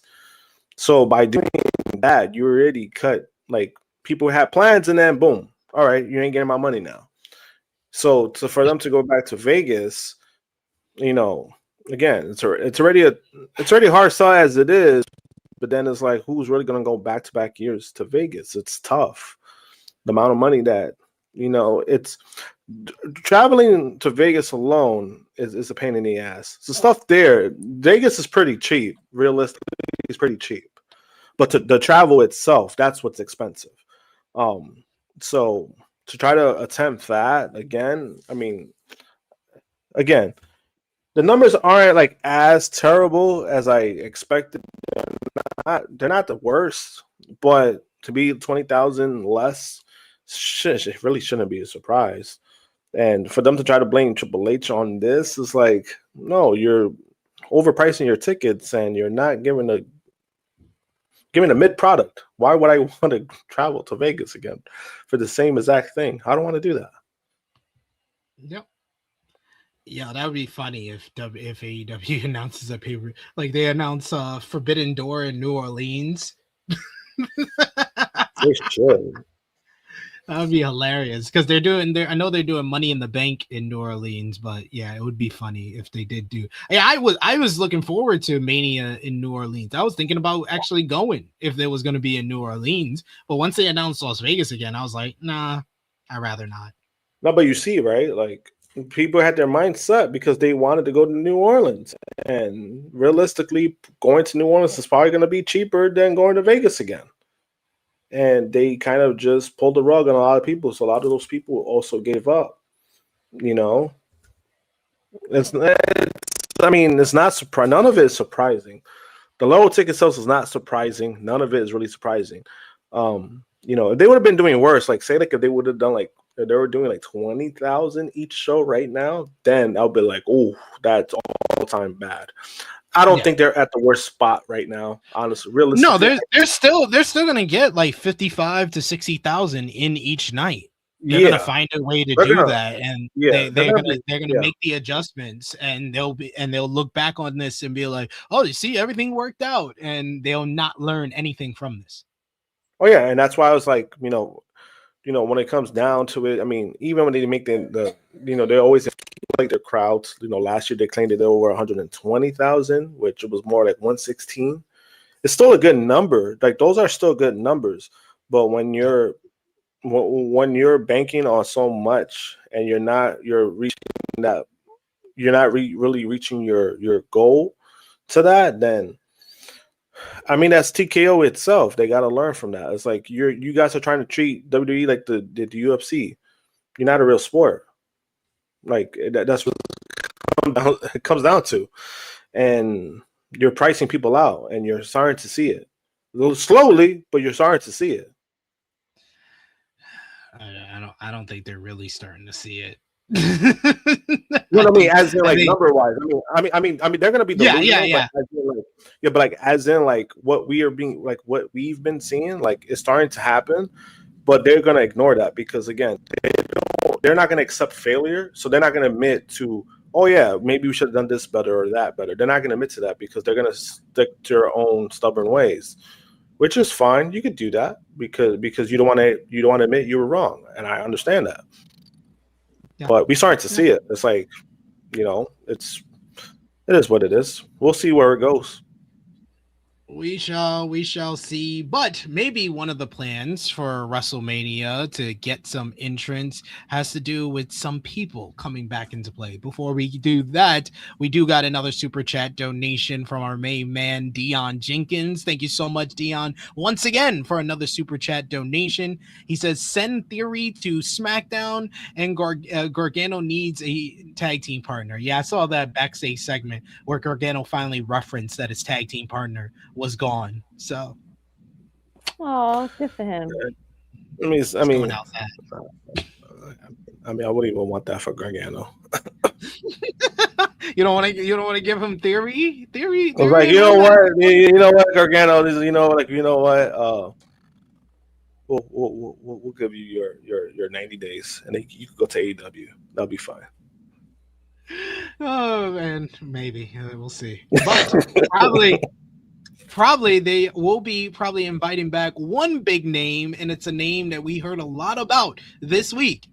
So by doing that, you already cut, like, people had plans, and then boom, all right, you ain't getting my money now. So for them to go back to Vegas, you know, again, it's already hard sell as it is. But then it's like, who's really going to go back-to-back years to Vegas? It's tough. The amount of money that, you know, it's traveling to Vegas alone is a pain in the ass. So stuff there, Vegas is pretty cheap. Realistically, it's pretty cheap. But the travel itself, that's what's expensive. So to try to attempt that again, I mean, again, the numbers aren't like as terrible as I expected. They're not the worst, but to be 20,000 less, it really shouldn't be a surprise. And for them to try to blame Triple H on this is like, no, you're overpricing your tickets and you're not giving a mid product. Why would I want to travel to Vegas again for the same exact thing? I don't want to do that. Yep. Yeah, that would be funny if AEW announces a paper, like they announce Forbidden Door in New Orleans. They should. That would be hilarious, because I know they're doing Money in the Bank in New Orleans, but yeah, it would be funny if they did do. Yeah, I was looking forward to Mania in New Orleans. I was thinking about actually going if there was going to be in New Orleans, but once they announced Las Vegas again, I was like, nah, I'd rather not. No, but you see, right? Like, people had their mind set because they wanted to go to New Orleans, and realistically, going to New Orleans is probably going to be cheaper than going to Vegas again. And they kind of just pulled the rug on a lot of people. So a lot of those people also gave up. You know, it's not surprising. None of it is surprising. The low ticket sales is not surprising. None of it is really surprising. You know, if they would have been doing worse, like say like if they would have done like if they were doing like 20,000 each show right now, then I'll be like, oh, that's all time bad. I don't think they're at the worst spot right now, honestly. Realistically, no, they're still gonna get like 55 to 60,000 in each night. They're gonna find a way to do that, and they're gonna make the adjustments, and they'll look back on this and be like, oh, you see, everything worked out, and they'll not learn anything from this. Oh yeah, and that's why I was like, you know, when it comes down to it, I mean, even when they make the they always like their crowds. You know, last year they claimed that they were 120,000, which it was more like 116. It's still a good number. Like those are still good numbers, but when you're banking on so much and you're not really reaching your goal to that, then I mean, that's TKO itself. They got to learn from that. It's like you guys are trying to treat WWE like the UFC. You're not a real sport. Like that's what it comes down to. And you're pricing people out, and you're starting to see it. A little slowly, but you're starting to see it. I don't think they're really starting to see it. What I mean, as in like number wise. I mean, they're gonna be the but like as in like what we've been seeing, like it's starting to happen, but they're gonna ignore that because again, they're not gonna accept failure, so they're not gonna admit to, oh yeah, maybe we should have done this better or that better. They're not gonna admit to that because they're gonna stick to their own stubborn ways, which is fine. You could do that because you don't want to admit you were wrong, and I understand that. Yeah. But we starting to see it. It's like, you know, it is what it is. We'll see where it goes. We shall see. But maybe one of the plans for WrestleMania to get some entrants has to do with some people coming back into play. Before we do that, we do got another super chat donation from our main man, Dion Jenkins. Thank you so much, Dion, once again for another super chat donation. He says, send Theory to SmackDown, and Gargano needs a tag team partner. Yeah, I saw that backstage segment where Gargano finally referenced that his tag team partner was gone. So, oh, good for him. I mean, I wouldn't even want that for Gargano. You don't want to give him theory. Like, you know what, Gargano. We'll give you your 90 days, and then you can go to AEW. That'll be fine. Oh man, maybe we'll see. But probably they will be inviting back one big name, and it's a name that we heard a lot about this week.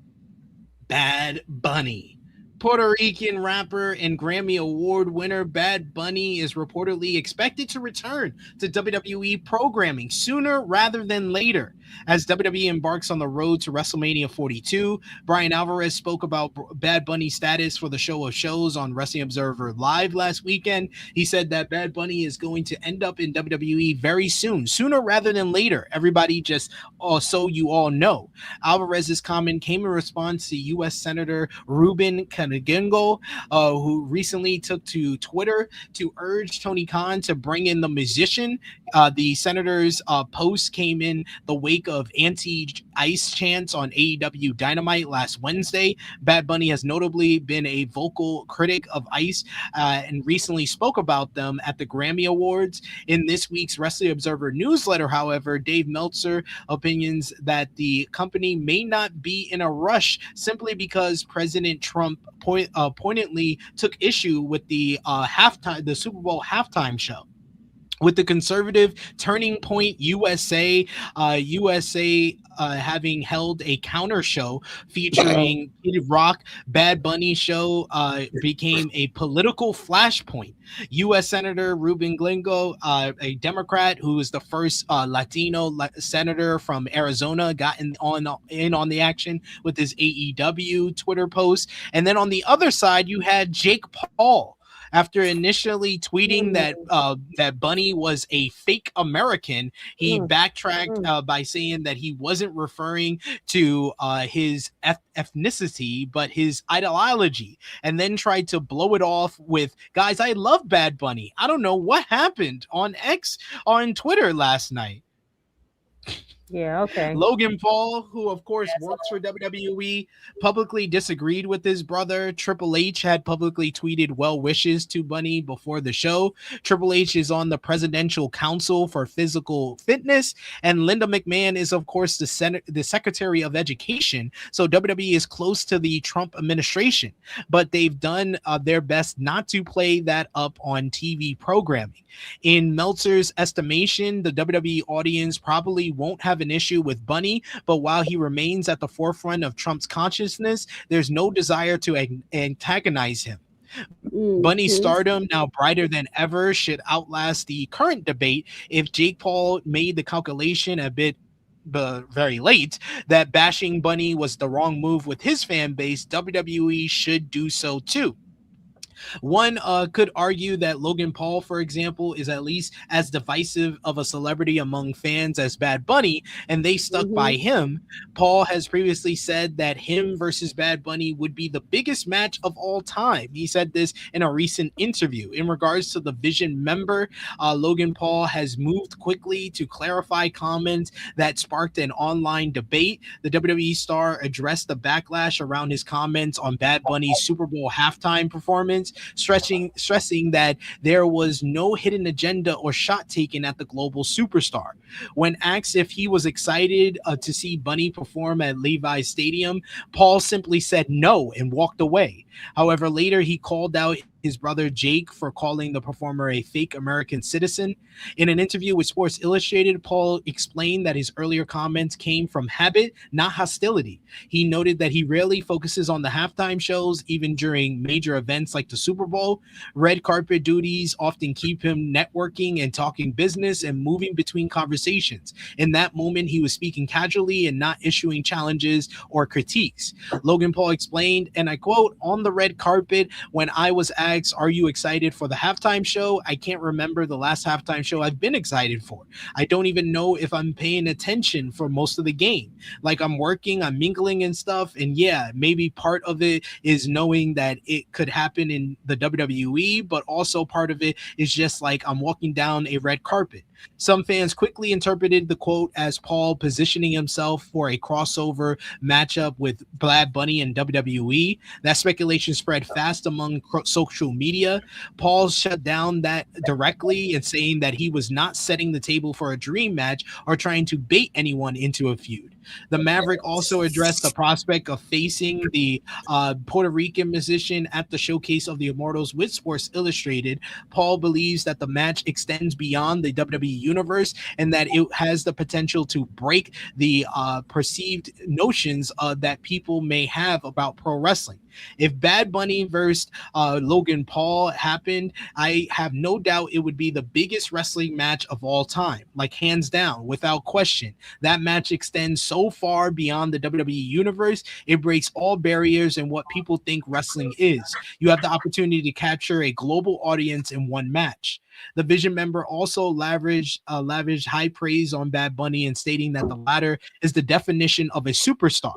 Bad Bunny. Puerto Rican rapper and Grammy Award winner Bad Bunny is reportedly expected to return to WWE programming sooner rather than later. As WWE embarks on the road to WrestleMania 42, Brian Alvarez spoke about Bad Bunny's status for the show of shows on Wrestling Observer Live last weekend. He said that Bad Bunny is going to end up in WWE very soon, sooner rather than later. Everybody just, so you all know. Alvarez's comment came in response to U.S. Senator Ruben Kanagingo, who recently took to Twitter to urge Tony Khan to bring in the musician. The senator's post came in the wake of anti-ICE chants on AEW Dynamite last Wednesday. Bad Bunny has notably been a vocal critic of ICE and recently spoke about them at the Grammy Awards. In this week's Wrestling Observer newsletter, however, Dave Meltzer opinions that the company may not be in a rush simply because President Trump poignantly took issue with the Super Bowl halftime show. With the conservative Turning Point USA having held a counter show featuring Kid Rock, Bad Bunny show became a political flashpoint. U.S. Senator Ruben Glingo, a Democrat who is the first Latino senator from Arizona, got in on the action with his AEW Twitter post. And then on the other side, you had Jake Paul. After initially tweeting that Bunny was a fake American, he backtracked by saying that he wasn't referring to his ethnicity, but his ideology, and then tried to blow it off with, guys, I love Bad Bunny. I don't know what happened on X on Twitter last night. Yeah, okay. Logan Paul, who of course works for WWE, publicly disagreed with his brother. Triple H had publicly tweeted well wishes to Bunny before the show. Triple H is on the Presidential Council for Physical Fitness, and Linda McMahon is of course the Secretary of Education. So WWE is close to the Trump administration, but they've done their best not to play that up on TV programming. In Meltzer's estimation, the WWE audience probably won't have an issue with Bunny, but while he remains at the forefront of Trump's consciousness, there's no desire to antagonize him. Bunny's stardom, now brighter than ever, should outlast the current debate if Jake Paul made the calculation a bit very late that bashing Bunny was the wrong move with his fan base. WWE should do so too. One could argue that Logan Paul, for example, is at least as divisive of a celebrity among fans as Bad Bunny, and they stuck by him. Paul has previously said that him versus Bad Bunny would be the biggest match of all time. He said this in a recent interview. In regards to the Vision member, Logan Paul has moved quickly to clarify comments that sparked an online debate. The WWE star addressed the backlash around his comments on Bad Bunny's Super Bowl halftime performance, stressing that there was no hidden agenda or shot taken at the global superstar. When asked if he was excited to see Bunny perform at Levi's Stadium, Paul simply said no and walked away. However, later he called out his brother Jake for calling the performer a fake American citizen. In an interview with Sports Illustrated, Paul explained that his earlier comments came from habit, not hostility. He noted that he rarely focuses on the halftime shows, even during major events like the Super Bowl. Red carpet duties often keep him networking and talking business and moving between conversations. In that moment, he was speaking casually and not issuing challenges or critiques. Logan Paul explained, and I quote, "On the red carpet, when I was asked, are you excited for the halftime show? I can't remember the last halftime show I've been excited for. I don't even know if I'm paying attention for most of the game. Like I'm working, I'm mingling and stuff. And yeah, maybe part of it is knowing that it could happen in the WWE, but also part of it is just like I'm walking down a red carpet." Some fans quickly interpreted the quote as Paul positioning himself for a crossover matchup with Bad Bunny and WWE. That speculation spread fast among social media. Paul shut down that directly and saying that he was not setting the table for a dream match or trying to bait anyone into a feud. The Maverick also addressed the prospect of facing the Puerto Rican musician at the Showcase of the Immortals with Sports Illustrated. Paul believes that the match extends beyond the WWE universe and that it has the potential to break the perceived notions that people may have about pro wrestling. If Bad Bunny versus Logan Paul happened, I have no doubt it would be the biggest wrestling match of all time, like hands down, without question. That match extends so far beyond the WWE universe, it breaks all barriers in what people think wrestling is. You have the opportunity to capture a global audience in one match. The Vision member also lavished high praise on Bad Bunny and stating that the latter is the definition of a superstar.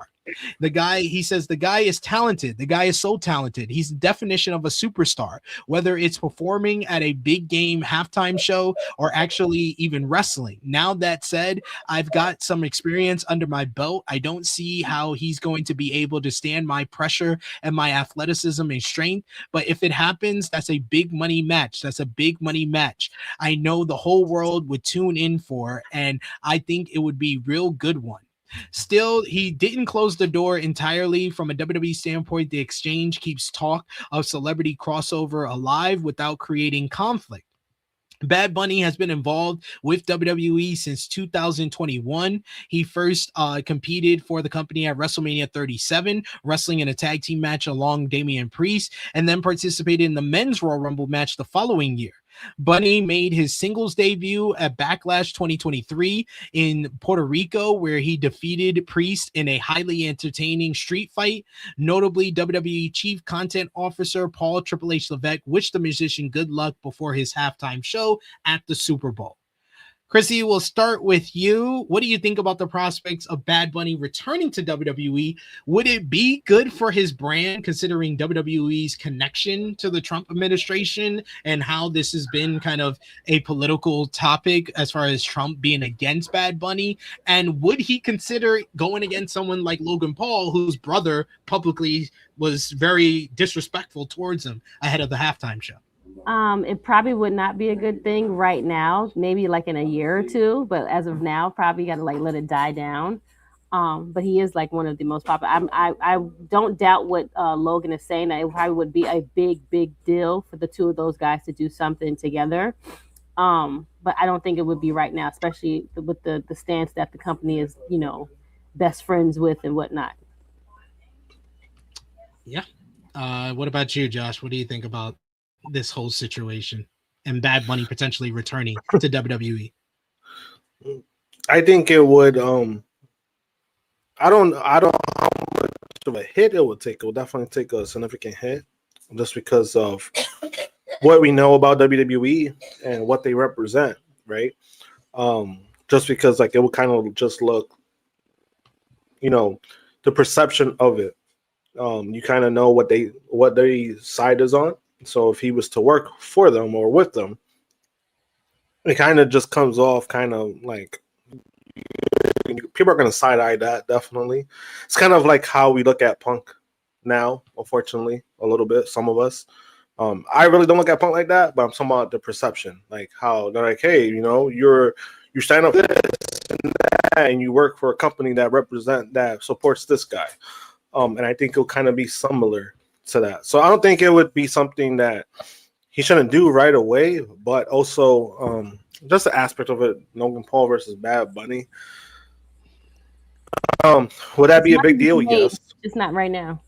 The guy, he says, the guy is talented. The guy is so talented. He's the definition of a superstar, whether it's performing at a big game halftime show or actually even wrestling. Now that said, I've got some experience under my belt. I don't see how he's going to be able to stand my pressure and my athleticism and strength. But if it happens, that's a big money match. That's a big money match. I know the whole world would tune in for, and I think it would be a real good one. Still, he didn't close the door entirely. From a WWE standpoint, the exchange keeps talk of celebrity crossover alive without creating conflict. Bad Bunny has been involved with WWE since 2021. He first competed for the company at WrestleMania 37, wrestling in a tag team match along Damian Priest, and then participated in the men's Royal Rumble match the following year. Bunny made his singles debut at Backlash 2023 in Puerto Rico, where he defeated Priest in a highly entertaining street fight. Notably, WWE Chief Content Officer Paul Triple H Levesque wished the musician good luck before his halftime show at the Super Bowl. Krssi, we'll start with you. What do you think about the prospects of Bad Bunny returning to WWE? Would it be good for his brand, considering WWE's connection to the Trump administration and how this has been kind of a political topic as far as Trump being against Bad Bunny? And would he consider going against someone like Logan Paul, whose brother publicly was very disrespectful towards him ahead of the halftime show? It probably would not be a good thing right now, maybe like in a year or two, but as of now, probably got to like let it die down. But he is like one of the most popular. I don't doubt what Logan is saying, that it probably would be a big deal for the two of those guys to do something together. But I don't think it would be right now, especially with the stance that the company is, you know, best friends with and whatnot. Yeah. What about you, Josh? What do you think about this whole situation and Bad Bunny potentially returning to WWE? I think it would. I don't know how much of a hit it would take. It will definitely take a significant hit, just because of what we know about WWE and what they represent, right? Just because like it will kind of just look, you know, the perception of it. You kind of know what their side is on. So if he was to work for them or with them, it kind of just comes off kind of like people are going to side-eye that, definitely. It's kind of like how we look at Punk now, unfortunately, a little bit, some of us. I really don't look at Punk like that, but I'm talking about the perception, like how they're like, hey, you know, you stand up for this and that, and you work for a company that supports this guy. And I think it'll kind of be similar to that. So I don't think it would be something that he shouldn't do right away, but also just the aspect of it, Logan Paul versus Bad Bunny. Would that be a big deal? Yes. It's not right now.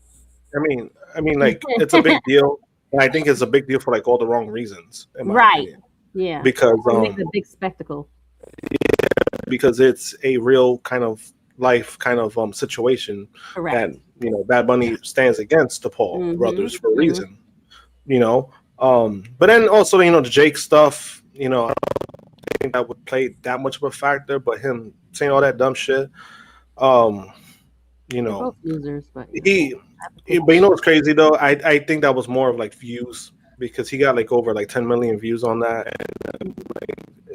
I mean, like it's a big deal, and I think it's a big deal for like all the wrong reasons, in my opinion. Yeah, because make a big spectacle. Because it's a real kind of life kind of situation. Correct. That Bad Bunny stands against the Paul brothers for a reason. But then also the Jake stuff. I don't think that would play that much of a factor, but him saying all that dumb shit. Both losers, but but what's crazy though? I think that was more of like views, because he got like over like 10 million views on that. And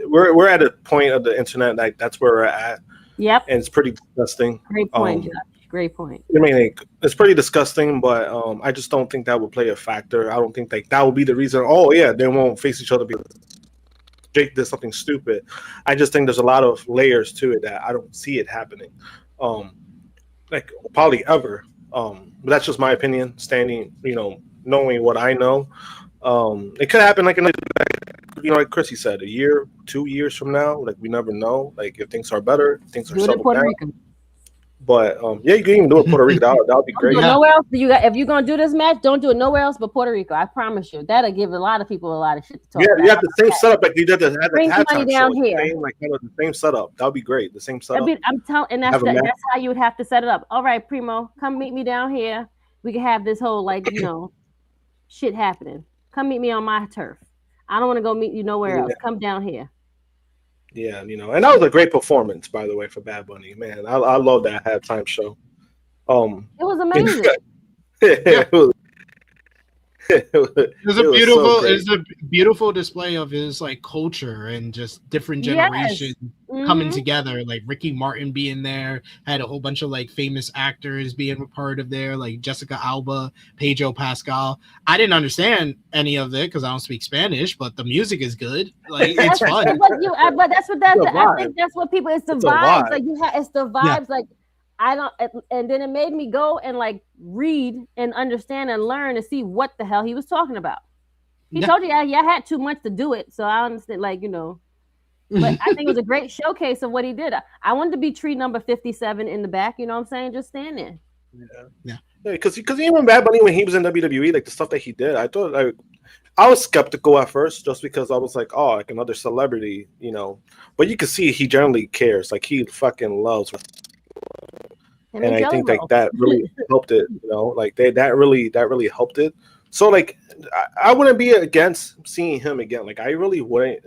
we're at a point of the internet like that's where we're at. Yep. And it's pretty disgusting. Great point, Josh. Great point. I mean, like, it's pretty disgusting, but I just don't think that would play a factor. I don't think like that would be the reason. Oh yeah, they won't face each other because Jake did something stupid. I just think there's a lot of layers to it that I don't see it happening. Like probably ever. But that's just my opinion. Standing, knowing what I know, it could happen like like Krssi said, a year, 2 years from now. Like we never know. Like if things are better, things are settled down. But yeah, you can even do it in Puerto Rico. That would be great. Nowhere else. If you're gonna do this match, don't do it nowhere else but Puerto Rico. I promise you. That'll give a lot of people a lot of shit to talk about. You have the same setup like you did at the halftime show. Here. The same setup. That would be great. The same setup. I'm telling, and that's how you would have to set it up. All right, Primo, come meet me down here. We can have this whole shit happening. Come meet me on my turf. I don't want to go meet you nowhere else. Come down here. Yeah, and that was a great performance, by the way, for Bad Bunny. Man, I love that halftime show. It was amazing. It was a beautiful display of his like culture and just different generations coming together. Like Ricky Martin being there, had a whole bunch of like famous actors being a part of there, like Jessica Alba, Pedro Pascal. I didn't understand any of it because I don't speak Spanish, but the music is good. Like it's fun. But I think that's what people. It's the vibes. Like it's the vibes. Yeah. Like I don't, and then it made me go and like read and understand and learn and see what the hell he was talking about. He told you, I had too much to do it, so I understand, but I think it was a great showcase of what he did. I wanted to be tree number 57 in the back, you know what I'm saying? Just stand there. Yeah. Because even Bad Bunny, when he was in WWE, like the stuff that he did, I thought I was skeptical at first, just because I was like, oh, like another celebrity, But you can see he generally cares, like he fucking loves. And I think like that really helped it, like that really helped it. So like I wouldn't be against seeing him again. Like I really wouldn't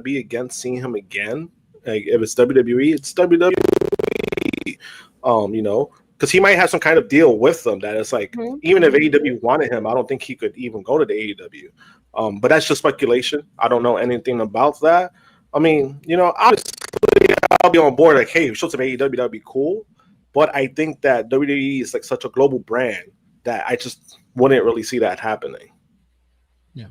be against seeing him again. Like if it's WWE, it's WWE. Because he might have some kind of deal with them that it's like even if AEW wanted him, I don't think he could even go to the AEW. But that's just speculation. I don't know anything about that. I mean, obviously I'll be on board. Like, hey, if you show some AEW, that'd be cool. But I think that WWE is like such a global brand that I just wouldn't really see that happening. Yeah,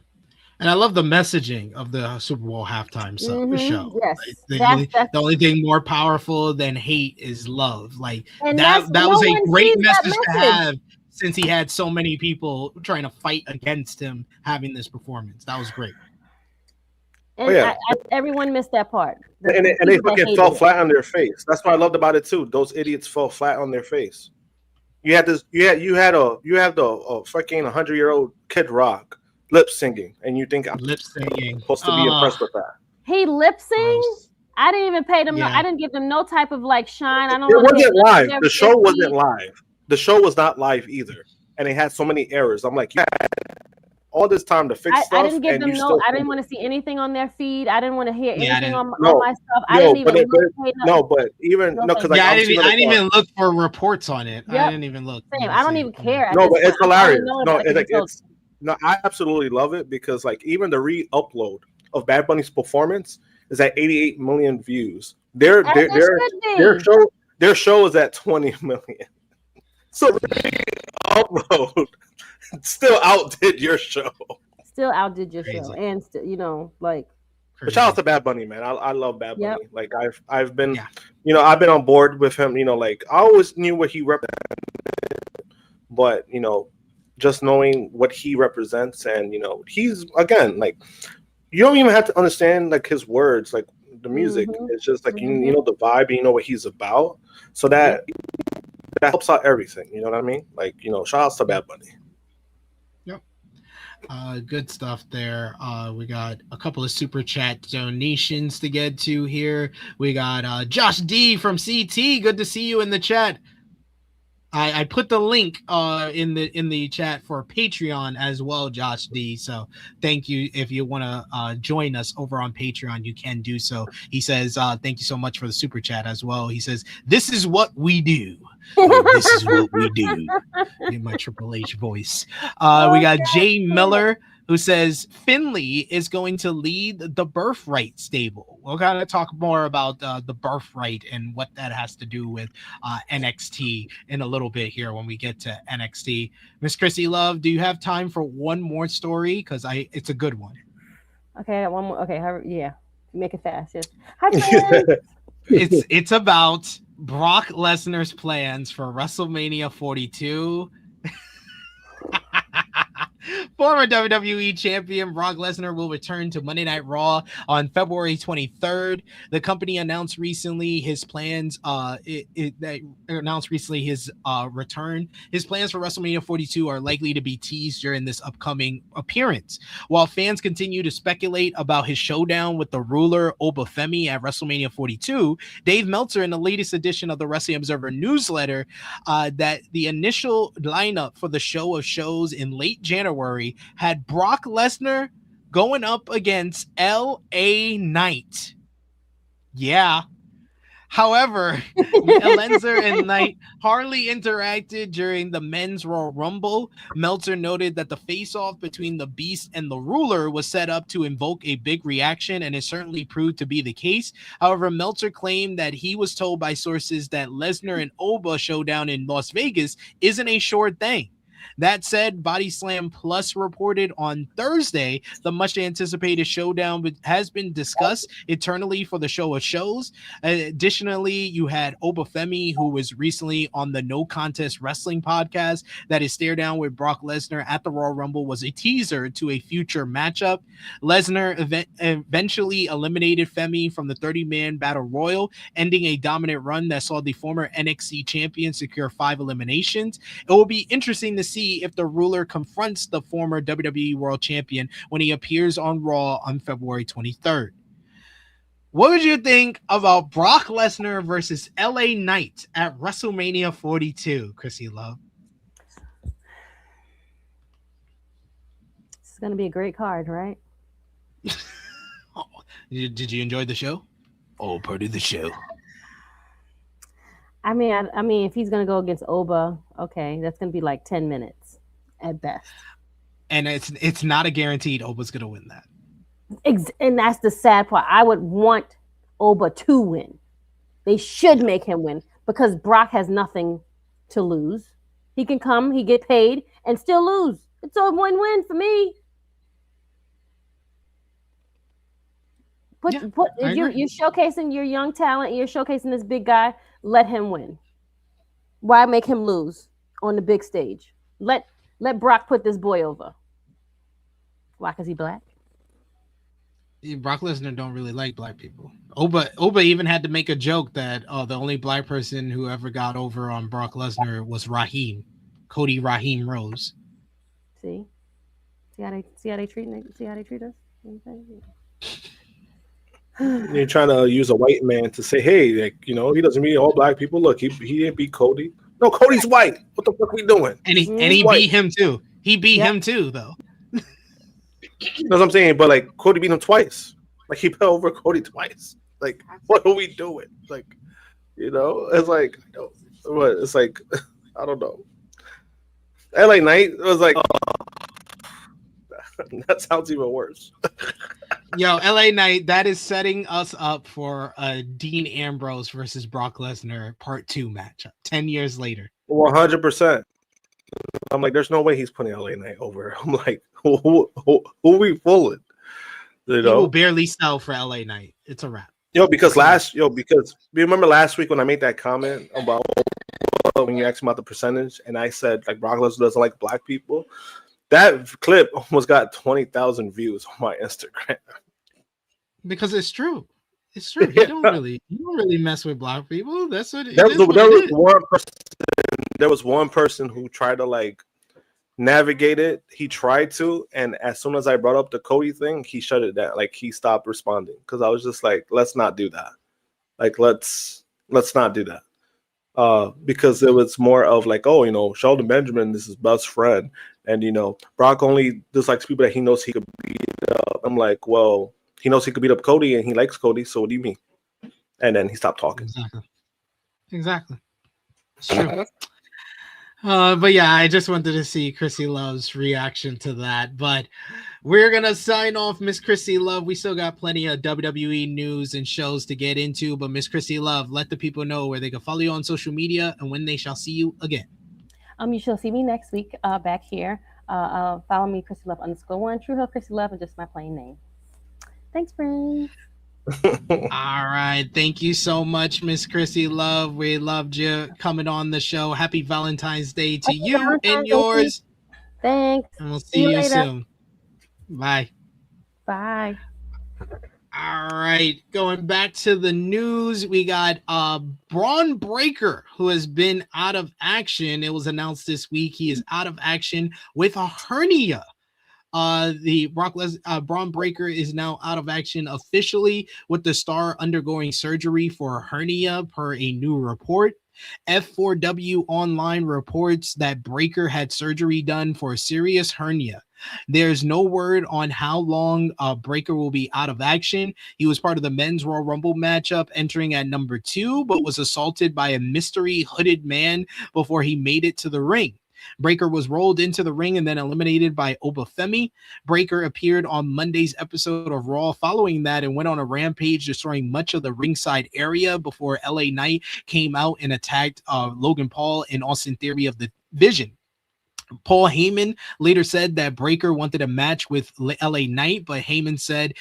and I love the messaging of the Super Bowl halftime show. Yes, the only thing more powerful than hate is love. Like that was a great message to have, since he had so many people trying to fight against him having this performance. That was great. And everyone missed that part. And they fucking fell flat on their face. That's what I loved about it too. Those idiots fell flat on their face. You had the fucking 100-year-old Kid Rock lip singing, and you think I'm supposed to be impressed with that? He lip sings? I didn't even pay them. I didn't give them no type of like shine. It wasn't live. The show wasn't live. The show was not live either, and it had so many errors. I'm like, all this time to fix stuff. I didn't give them I didn't want to see anything on their feed. I didn't want to hear anything on my stuff. I didn't even look. I didn't even look for reports on it. Yep. I didn't even look. Same. I don't even care. But it's hilarious. I absolutely love it, because like even the re-upload of Bad Bunny's performance is at 88 million views. Their show is at 20 million. So upload still outdid your show. Show, and still, But shout out to Bad Bunny, man. I love Bad Bunny. Like I've been, I've been on board with him. Like I always knew what he represented, but just knowing what he represents, and he's again like you don't even have to understand like his words, like the music. It's just like you know the vibe, and you know what he's about, so that helps out everything. You know what I mean? Like shout outs to Bad Bunny. Good stuff there. We got a couple of super chat donations to get to here. We got Josh D from CT. Good to see you in the chat. I put the link in the chat for Patreon as well, Josh D. So thank you. If you want to join us over on Patreon, you can do so. He says, thank you so much for the super chat as well. He says, this is what we do. This is what we do. In my Triple H voice. We got Jay Miller, who says Finlay is going to lead the Birthright stable. We'll kind of talk more about the Birthright and what that has to do with NXT in a little bit here when we get to NXT. Miss Krssi Love, do you have time for one more story? Because it's a good one. Okay, one more. Okay, yeah, make it fast. Yes. It's about Brock Lesnar's plans for WrestleMania 42. Former WWE champion Brock Lesnar will return to Monday Night Raw on February 23rd. The company announced recently his plans. They announced recently his return. His plans for WrestleMania 42 are likely to be teased during this upcoming appearance. While fans continue to speculate about his showdown with the ruler Obafemi at WrestleMania 42, Dave Meltzer in the latest edition of the Wrestling Observer newsletter that the initial lineup for the show of shows in late January had Brock Lesnar going up against LA Knight. Yeah. However, Meltzer and Knight hardly interacted during the men's Royal Rumble. Meltzer noted that the face-off between the Beast and the Ruler was set up to invoke a big reaction, and it certainly proved to be the case. However, Meltzer claimed that he was told by sources that Lesnar and Oba showdown in Las Vegas isn't a sure thing. That said, Body Slam Plus reported on Thursday the much anticipated showdown has been discussed internally for the show of shows. Additionally, you had Obafemi, who was recently on the No Contest Wrestling podcast, that his stare down with Brock Lesnar at the Royal Rumble was a teaser to a future matchup. Lesnar eventually eliminated Femi from the 30-man Battle Royal, ending a dominant run that saw the former NXT champion secure 5 eliminations. It will be interesting to see if the ruler confronts the former WWE World Champion when he appears on Raw on February 23rd. What would you think about Brock Lesnar versus LA Knight at WrestleMania 42, Krssi Love? It's going to be a great card, right? Did you enjoy the show? Oh, part of the show. I mean, if he's going to go against Oba, okay, that's going to be like 10 minutes at best. And it's not a guaranteed Oba's going to win that. And that's the sad part. I would want Oba to win. They should make him win because Brock has nothing to lose. He can come, he get paid, and still lose. It's a win-win for me. If you're showcasing your young talent, you're showcasing this big guy, let him win. Why make him lose on the big stage? Let Brock put this boy over. Why? Because he black? Brock Lesnar don't really like black people. Oba even had to make a joke that the only black person who ever got over on Brock Lesnar was Cody Raheem Rose. See how they treat us. You're trying to use a white man to say, hey, like, he doesn't mean all black people. Look, he didn't beat Cody. No, Cody's white. What the fuck are we doing? And he beat him too. He beat him too, though. That's what I'm saying. But like Cody beat him twice. Like he put over Cody twice. Like, what are we doing? Like, it's like, it's like, I don't know. LA Knight was like, that sounds even worse. Yo, LA Knight, that is setting us up for a Dean Ambrose versus Brock Lesnar Part 2 matchup 10 years later. 100%. I'm like, there's no way he's putting LA Knight over. I'm like, who we fooling? He will barely sell for LA Knight. It's a wrap. Because you remember last week when I made that comment about when you asked me about the percentage, and I said like Brock Lesnar doesn't like black people. That clip almost got 20,000 views on my Instagram. Because it's true. It's true. He don't really mess with black people. That's what There was one person who tried to like navigate it. He tried to, and as soon as I brought up the Cody thing, he shut it down. Like he stopped responding because I was just like, let's not do that. Like let's not do that. Because it was more of like, oh, you know, Sheldon Benjamin is his best friend, and you know, Brock only dislikes people that he knows he could beat up. I'm like, well, he knows he could beat up Cody, and he likes Cody. So what do you mean? And then he stopped talking. Exactly. It's true. But yeah, I just wanted to see Krssi Love's reaction to that. But we're gonna sign off, Miss Krssi Love. We still got plenty of WWE news and shows to get into, but Miss Krssi Love, let the people know where they can follow you on social media and when they shall see you again. You shall see me next week back here. Follow me, Krssi Love _1, Tru Heel Krssi Love, and just my plain name. Thanks, friends. All right, thank you so much, Miss Krssi Love. We loved you coming on the show. Happy Valentine's Day to you and yours. Thanks. And we'll see you soon. Bye. Bye. All right, going back to the news, we got Bron Breakker, who has been out of action. It was announced this week he is out of action with a hernia. Bron Breakker is now out of action officially, with the star undergoing surgery for a hernia per a new report. F4W Online reports that Breakker had surgery done for a serious hernia. There's no word on how long Breakker will be out of action. He was part of the men's Royal Rumble matchup, entering at number 2, but was assaulted by a mystery hooded man before he made it to the ring. Breakker was rolled into the ring and then eliminated by Obafemi. Breakker appeared on Monday's episode of Raw following that and went on a rampage, destroying much of the ringside area before LA Knight came out and attacked Logan Paul and Austin Theory of the Vision. Paul Heyman later said that Breakker wanted a match with LA Knight, but Heyman said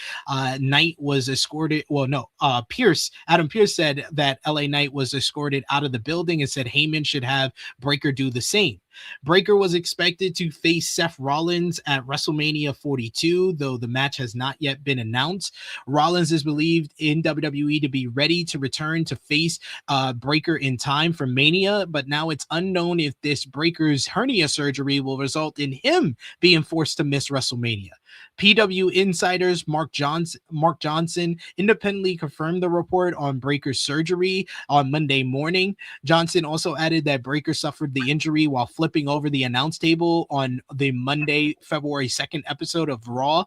Knight was escorted. Well, no, Adam Pearce said that LA Knight was escorted out of the building and said Heyman should have Breakker do the same. Breakker was expected to face Seth Rollins at WrestleMania 42, though the match has not yet been announced. Rollins is believed in WWE to be ready to return to face Breakker in time for Mania, but now it's unknown if this Breakker's hernia surgery will result in him being forced to miss WrestleMania. PW insiders Mark Johnson independently confirmed the report on Breakker's surgery on Monday morning. Johnson also added that Breakker suffered the injury while flipping over the announce table on the Monday, February 2nd episode of Raw.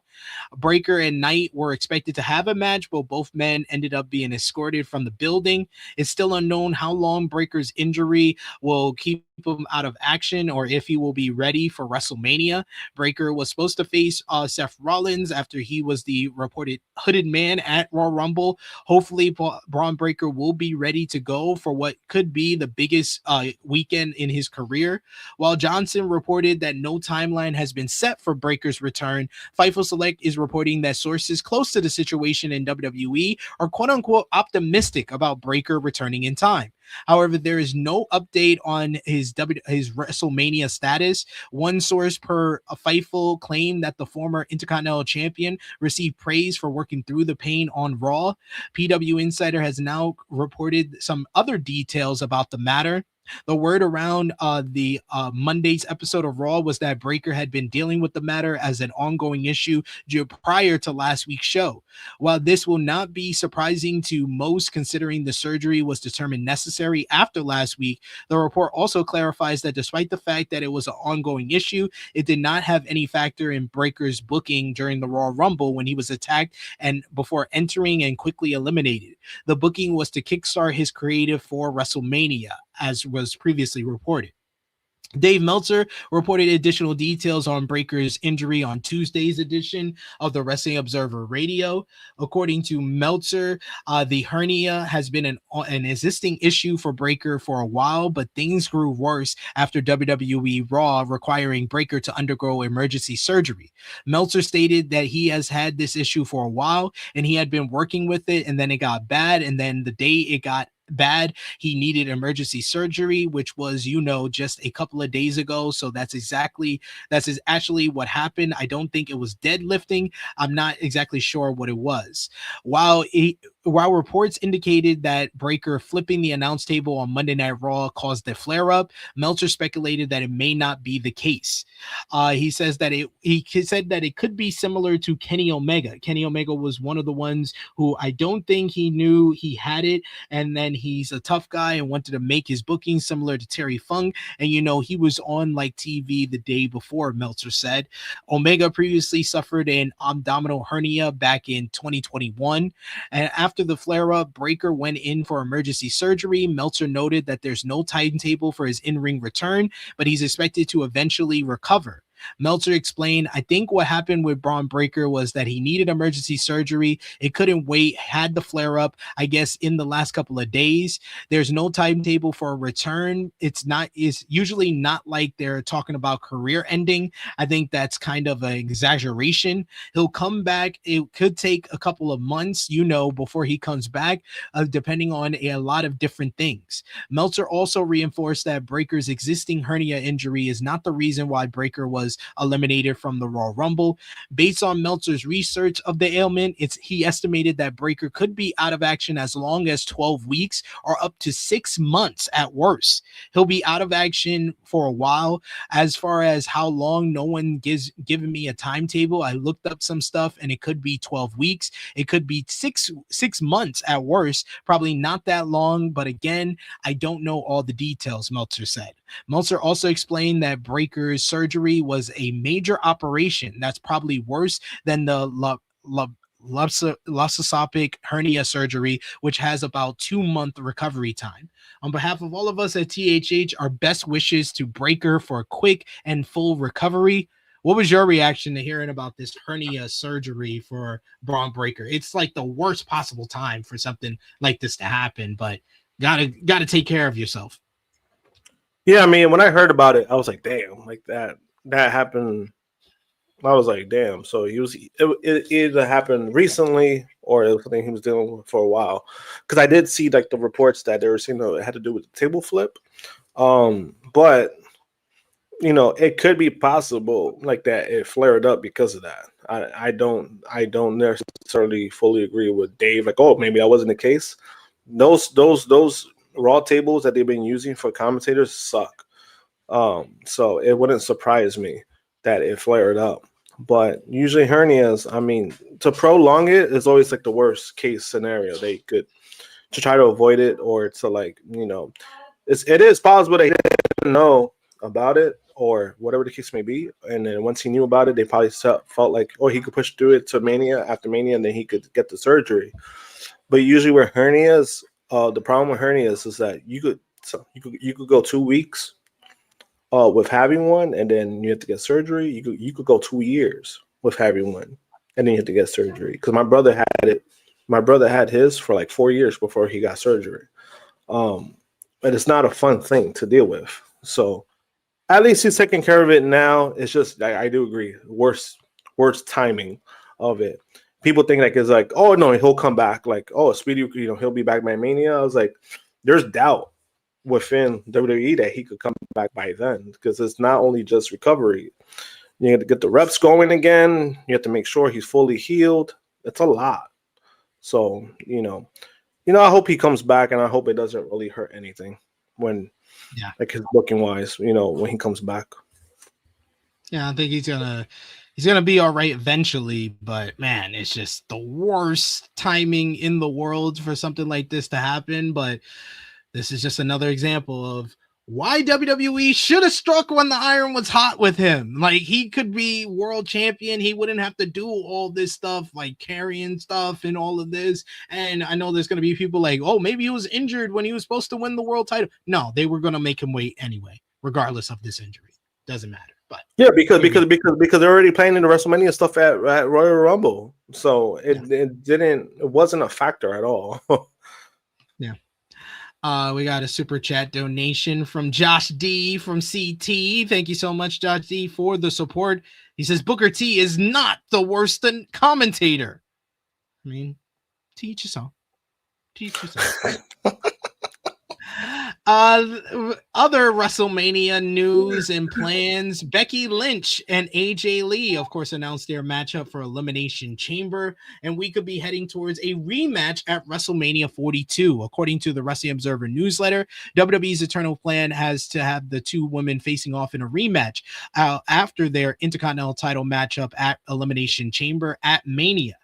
Breakker and Knight were expected to have a match, but both men ended up being escorted from the building. It's still unknown how long Breakker's injury will keep him out of action or if he will be ready for WrestleMania. Breakker was supposed to face Seth Rollins after he was the reported hooded man at Royal Rumble. Hopefully Bron Breakker will be ready to go for what could be the biggest weekend in his career. While Johnson reported that no timeline has been set for Breakker's return, Fightful Select is reporting that sources close to the situation in WWE are quote-unquote optimistic about Breakker returning in time. However, there is no update on his WrestleMania status. One source per Fightful claimed that the former Intercontinental Champion received praise for working through the pain on Raw. PW Insider has now reported some other details about the matter. The word around the Monday's episode of Raw was that Breakker had been dealing with the matter as an ongoing issue prior to last week's show. While this will not be surprising to most considering the surgery was determined necessary after last week, the report also clarifies that despite the fact that it was an ongoing issue, it did not have any factor in Breakker's booking during the Royal Rumble when he was attacked and before entering and quickly eliminated. The booking was to kickstart his creative for WrestleMania, as was previously reported. Dave Meltzer reported additional details on Breakker's injury on Tuesday's edition of the Wrestling Observer Radio. According to Meltzer, the hernia has been an existing issue for Breakker for a while, but things grew worse after WWE Raw requiring Breakker to undergo emergency surgery. Meltzer stated that he has had this issue for a while and he had been working with it, and then it got bad, and then the day it got bad. He needed emergency surgery, which was, just a couple of days ago. So that's actually what happened. I don't think it was deadlifting. I'm not exactly sure what it was. While reports indicated that Breakker flipping the announce table on Monday Night Raw caused the flare-up, Meltzer speculated that it may not be the case. He said that it could be similar to Kenny Omega. Kenny Omega was one of the ones who I don't think he knew he had it, and then he's a tough guy and wanted to make his booking similar to Terry Funk, and he was on like TV the day before, Meltzer said. Omega previously suffered an abdominal hernia back in 2021, and after the flare-up, Breakker went in for emergency surgery. Meltzer noted that there's no timetable for his in-ring return, but he's expected to eventually recover. Meltzer explained, I think what happened with Bron Breakker was that he needed emergency surgery. It couldn't wait, had the flare up, I guess, in the last couple of days. There's no timetable for a return. It's usually not like they're talking about career ending. I think that's kind of an exaggeration. He'll come back. It could take a couple of months, before he comes back, depending on a lot of different things. Meltzer also reinforced that Breakker's existing hernia injury is not the reason why Breakker was eliminated from the Royal Rumble. Based on Meltzer's research of the ailment, he estimated that Breakker could be out of action as long as 12 weeks or up to 6 months at worst. He'll be out of action for a while. As far as how long, no one given me a timetable. I looked up some stuff and it could be 12 weeks. It could be six months at worst. Probably not that long, but again, I don't know all the details, Meltzer said. Meltzer also explained that Breakker's surgery was a major operation that's probably worse than the laparoscopic hernia surgery, which has about 2-month recovery time. On behalf of all of us at THH, our best wishes to Breakker for a quick and full recovery. What was your reaction to hearing about this hernia surgery for Bron Breakker? It's like the worst possible time for something like this to happen, but gotta take care of yourself. Yeah, I mean, when I heard about it, I was like, damn, like that happened. I was like, damn. So it either happened recently or it was something he was dealing with for a while. Because I did see like the reports that they were saying it had to do with the table flip. But it could be possible like that it flared up because of that. I don't necessarily fully agree with Dave. Like, oh, maybe that wasn't the case. Those Raw tables that they've been using for commentators suck. So it wouldn't surprise me that it flared up. But usually hernias, I mean, to prolong it is always like the worst case scenario. They could to try to avoid it or to like, it is possible they didn't know about it or whatever the case may be. And then once he knew about it, they probably felt like, oh, he could push through it to Mania after Mania and then he could get the surgery. But usually with hernias, the problem with hernias is that you could go 2 weeks with having one, and then you have to get surgery. You could go 2 years with having one, and then you have to get surgery. Because my brother had it. My brother had his for like 4 years before he got surgery. But it's not a fun thing to deal with. So at least he's taking care of it now. It's just I do agree. Worst timing of it. People think like it's like, oh no, he'll come back. Like, oh, Speedy, he'll be back by Mania. I was like, there's doubt within WWE that he could come back by then because it's not only just recovery. You have to get the reps going again. You have to make sure he's fully healed. It's a lot. So, I hope he comes back and I hope it doesn't really hurt anything when, like his booking wise, when he comes back. Yeah, I think he's gonna be all right eventually, but man, it's just the worst timing in the world for something like this to happen. But this is just another example of why WWE should have struck when the iron was hot with him. Like, he could be world champion. He wouldn't have to do all this stuff, like carrying stuff and all of this. And I know there's going to be people like, oh, maybe he was injured when he was supposed to win the world title. No, they were going to make him wait anyway, regardless of this injury. Doesn't matter. But yeah, because they're already playing in the WrestleMania stuff at Royal Rumble. So it wasn't a factor at all. Yeah. We got a super chat donation from Josh D from CT. Thank you so much, Josh D, for the support. He says Booker T is not the worst commentator. I mean, teach us all. Teach yourself. Other WrestleMania news and plans. Becky Lynch and AJ Lee, of course, announced their matchup for Elimination Chamber, and we could be heading towards a rematch at WrestleMania 42. According to the Wrestling Observer newsletter, WWE's eternal plan has to have the two women facing off in a rematch after their Intercontinental title matchup at Elimination Chamber at Mania.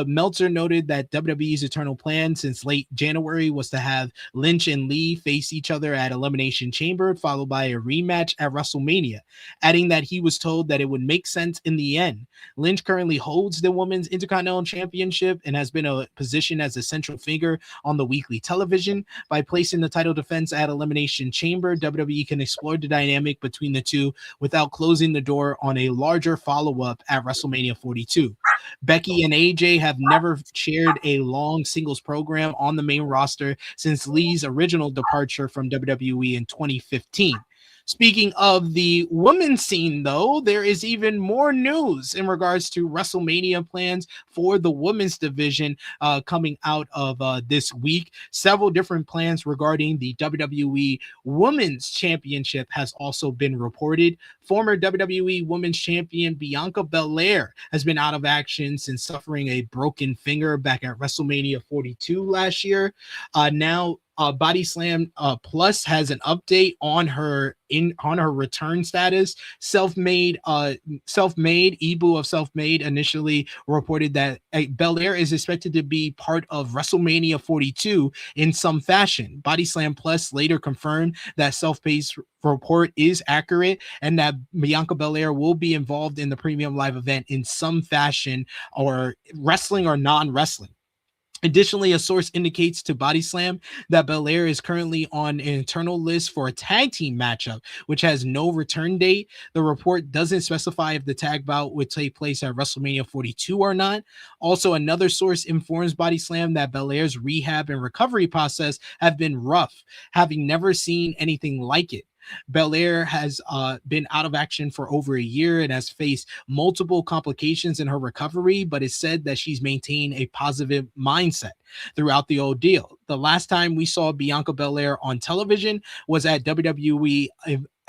Meltzer noted that WWE's eternal plan since late January was to have Lynch and Lee face each other at Elimination Chamber, followed by a rematch at WrestleMania, adding that he was told that it would make sense in the end. Lynch currently holds the Women's Intercontinental Championship and has been a position as a central figure on the weekly television. By placing the title defense at Elimination Chamber, WWE can explore the dynamic between the two without closing the door on a larger follow-up at WrestleMania 42. Becky and AJ have never shared a long singles program on the main roster since Lee's original departure from WWE in 2015. Speaking of the women's scene, though, there is even more news in regards to WrestleMania plans for the women's division coming out of this week. Several different plans regarding the WWE Women's Championship has also been reported. Former WWE Women's Champion Bianca Belair has been out of action since suffering a broken finger back at WrestleMania 42 last year. Now, Body Slam Plus has an update on her return status. Self-made Ibu of Self-Made initially reported that Belair is expected to be part of WrestleMania 42 in some fashion. Body Slam Plus later confirmed that Self-Made's report is accurate and that Bianca Belair will be involved in the premium live event in some fashion, or wrestling or non-wrestling. Additionally, a source indicates to Body Slam that Belair is currently on an internal list for a tag team matchup, which has no return date. The report doesn't specify if the tag bout would take place at WrestleMania 42 or not. Also, another source informs Body Slam that Belair's rehab and recovery process have been rough, having never seen anything like it. Belair has been out of action for over a year and has faced multiple complications in her recovery, but it's said that she's maintained a positive mindset throughout the ordeal. The last time we saw Bianca Belair on television was at WWE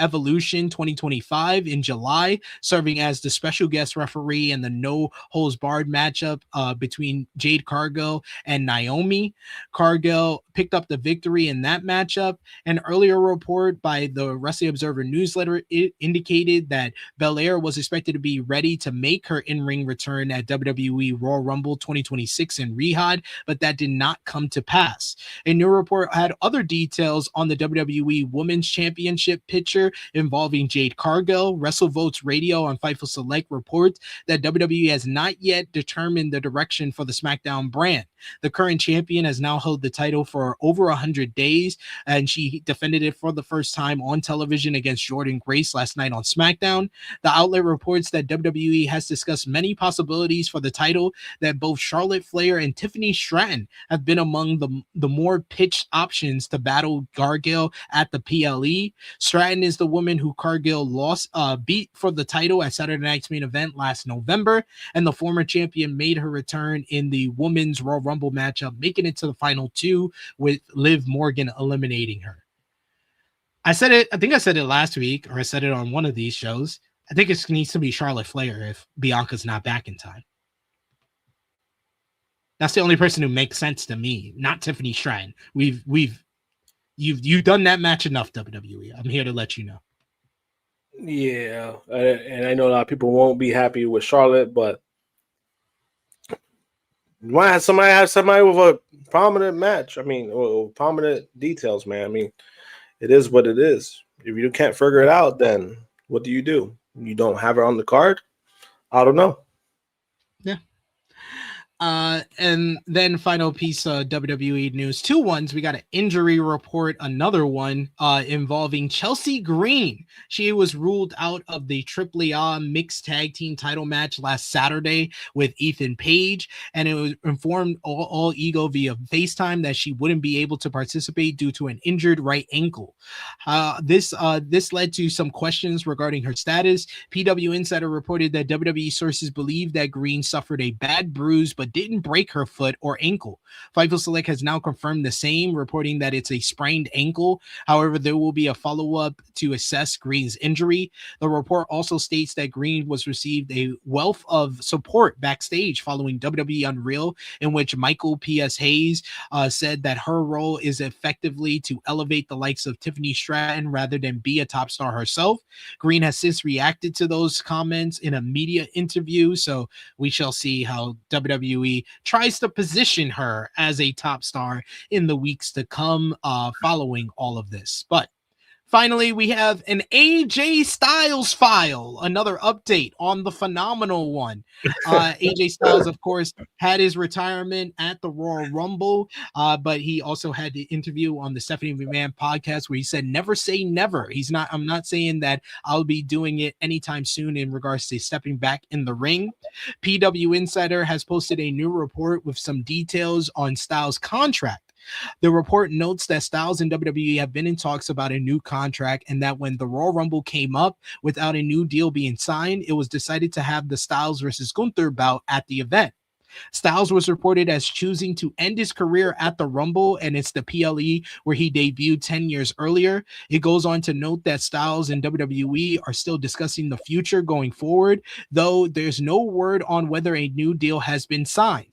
Evolution 2025 in July, serving as the special guest referee in the no holds barred matchup between Jade Cargill and Naomi. Cargill picked up the victory in that matchup. An earlier report by the Wrestling Observer newsletter indicated that Belair was expected to be ready to make her in-ring return at WWE Royal Rumble 2026 in Riyadh, but that did not come to pass. A new report had other details on the WWE Women's Championship picture involving Jade Cargill. WrestleVotes Radio on Fightful Select reports that WWE has not yet determined the direction for the SmackDown brand. The current champion has now held the title for over 100 days, and she defended it for the first time on television against Jordynne Grace last night on SmackDown. The outlet reports that WWE has discussed many possibilities for the title, that both Charlotte Flair and Tiffany Stratton have been among the more pitched options to battle Cargill at the PLE. Stratton is the woman who Cargill beat for the title at Saturday Night's Main Event last November, and the former champion made her return in the Women's Royal Rumble matchup, making it to the final two with Liv Morgan eliminating her. I think I said it last week, or I said it on one of these shows. I think it needs to be Charlotte Flair if Bianca's not back in time. That's the only person who makes sense to me, not Tiffany Stratton. You've done that match enough, WWE. I'm here to let you know. Yeah, and I know a lot of people won't be happy with Charlotte, but why have somebody with a prominent match? I mean, or prominent details, man. I mean, it is what it is. If you can't figure it out, then what do? You don't have her on the card? I don't know. Yeah. And then final piece of WWE news, two ones. We got an injury report, another one involving Chelsea Green. She was ruled out of the AAA mixed tag team title match last Saturday with Ethan Page, and it was informed all Ego via FaceTime that she wouldn't be able to participate due to an injured right ankle. This led to some questions regarding her status. PW Insider reported that WWE sources believe that Green suffered a bad bruise, but but didn't break her foot or ankle. Fightful Select has now confirmed the same, reporting that it's a sprained ankle. However, there will be a follow-up to assess Green's injury. The report also states that Green was received a wealth of support backstage following WWE Unreal, in which Michael P.S. Hayes said that her role is effectively to elevate the likes of Tiffany Stratton rather than be a top star herself. Green has since reacted to those comments in a media interview, so we shall see how WWE tries to position her as a top star in the weeks to come following all of this. But finally, we have an AJ Styles file, another update on the phenomenal one. AJ Styles, of course, had his retirement at the Royal Rumble, but he also had the interview on the Stephanie McMahon podcast where he said, never say never. I'm not saying that I'll be doing it anytime soon in regards to stepping back in the ring. PW Insider has posted a new report with some details on Styles' contract. The report notes that Styles and WWE have been in talks about a new contract, and that when the Royal Rumble came up without a new deal being signed, it was decided to have the Styles versus Gunther bout at the event. Styles was reported as choosing to end his career at the Rumble, and it's the PLE where he debuted 10 years earlier. It goes on to note that Styles and WWE are still discussing the future going forward, though there's no word on whether a new deal has been signed.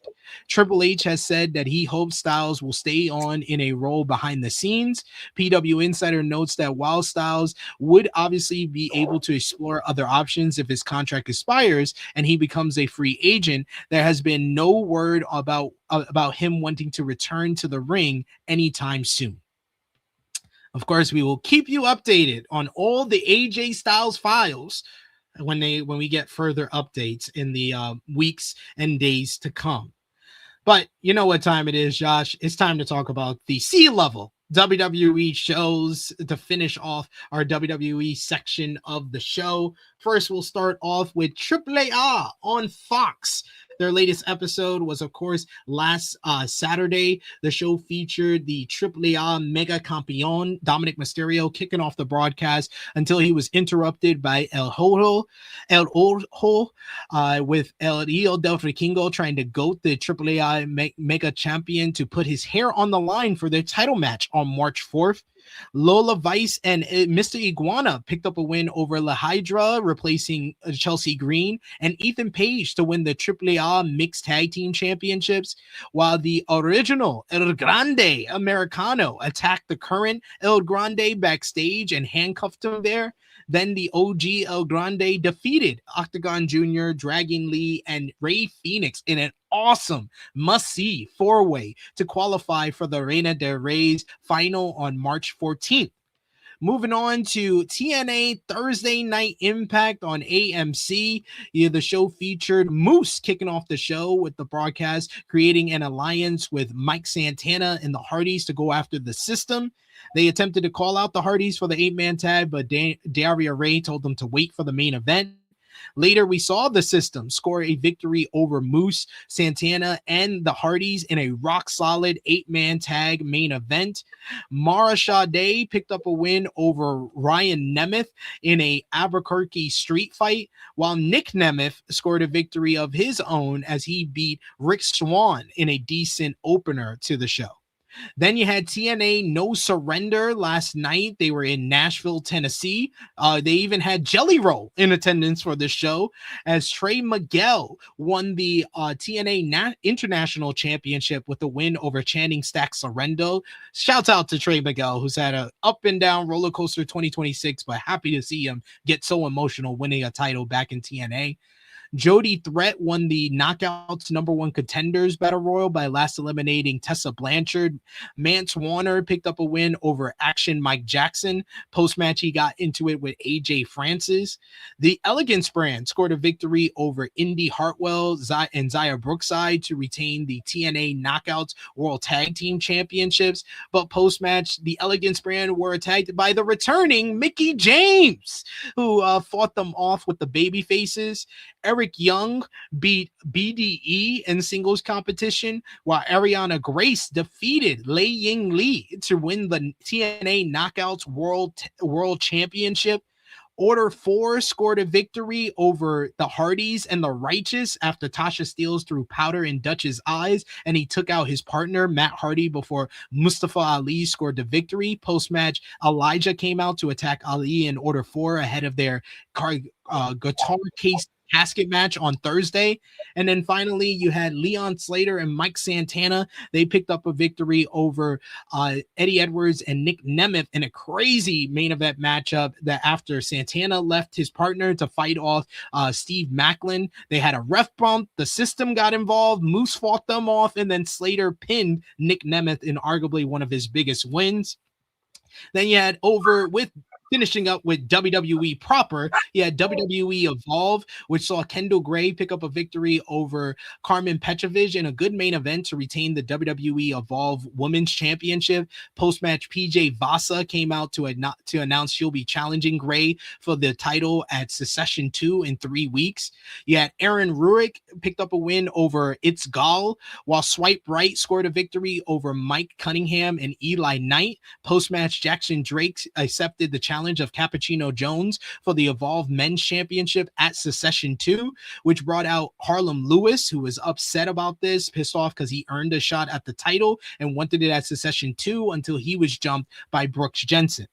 Triple H has said that he hopes Styles will stay on in a role behind the scenes. PW Insider notes that while Styles would obviously be able to explore other options if his contract expires and he becomes a free agent, there has been no word about him wanting to return to the ring anytime soon. Of course, we will keep you updated on all the AJ Styles files when we get further updates in the weeks and days to come. But you know what time it is, Josh. It's time to talk about the C-level WWE shows to finish off our WWE section of the show. First, we'll start off with AAA on Fox. Their latest episode was, of course, last Saturday. The show featured the AAA Mega Campeon, Dominic Mysterio, kicking off the broadcast until he was interrupted by El Ojo, with El Hijo del Vikingo trying to goat the AAA Mega Champion to put his hair on the line for their title match on March 4th. Lola Vice and Mr. Iguana picked up a win over La Hydra, replacing Chelsea Green, and Ethan Page to win the AAA Mixed Tag Team Championships, while the original El Grande Americano attacked the current El Grande backstage and handcuffed him there. Then the OG El Grande defeated Octagon Jr., Dragon Lee, and Rey Fenix in an awesome must-see four-way to qualify for the Reina de Reyes final on March 14th. Moving on to TNA Thursday Night Impact on AMC. The show featured Moose kicking off the show with the broadcast, creating an alliance with Mike Santana and the Hardys to go after the System. They attempted to call out the Hardys for the 8-man tag, but Daria Ray told them to wait for the main event. Later, we saw the System score a victory over Moose, Santana, and the Hardys in a rock-solid 8-man tag main event. Mara Sade picked up a win over Ryan Nemeth in a Albuquerque street fight, while Nick Nemeth scored a victory of his own as he beat Rick Swann in a decent opener to the show. Then you had TNA No Surrender last night. They were in Nashville, Tennessee. They even had Jelly Roll in attendance for the show as Trey Miguel won the TNA International Championship with a win over Channing Stack Sorrento. Shouts out to Trey Miguel, who's had a up and down roller coaster 2026, but happy to see him get so emotional winning a title back in TNA. Jody Threat won the Knockouts #1 Contenders Battle Royal by last eliminating Tessa Blanchard. Mance Warner picked up a win over Action Mike Jackson. Post-match, he got into it with AJ Francis. The Elegance brand scored a victory over Indy Hartwell and Zaya Brookside to retain the TNA Knockouts World Tag Team Championships. But post-match, the Elegance brand were attacked by the returning Mickie James, who fought them off with the baby faces. Eric Young beat BDE in singles competition, while Ariana Grace defeated Lei Ying Lee to win the TNA Knockouts World Championship. Order 4 scored a victory over the Hardys and the Righteous after Tasha Steelz threw powder in Dutch's eyes and he took out his partner, Matt Hardy, before Mustafa Ali scored the victory. Post-match, Elijah came out to attack Ali in Order 4 ahead of their guitar case casket match on Thursday. And then finally, you had Leon Slater and Mike Santana. They picked up a victory over Eddie Edwards and Nick Nemeth in a crazy main event matchup that after Santana left his partner to fight off Steve Macklin, they had a ref bump. The system got involved. Moose fought them off, and then Slater pinned Nick Nemeth in arguably one of his biggest wins. Then you had finishing up with WWE proper, you had WWE Evolve, which saw Kendall Gray pick up a victory over Carmen Petrovich in a good main event to retain the WWE Evolve Women's Championship. Post-match, PJ Vasa came out to announce she'll be challenging Gray for the title at Secession 2 in 3 weeks. You had Aaron Ruick picked up a win over It's Gall, while Swipe Right scored a victory over Mike Cunningham and Eli Knight. Post-match, Jackson Drake accepted the challenge of Cappuccino Jones for the Evolve Men's Championship at Secession 2, which brought out Harlem Lewis, who was upset about this, pissed off because he earned a shot at the title and wanted it at Secession 2 until he was jumped by Brooks Jensen.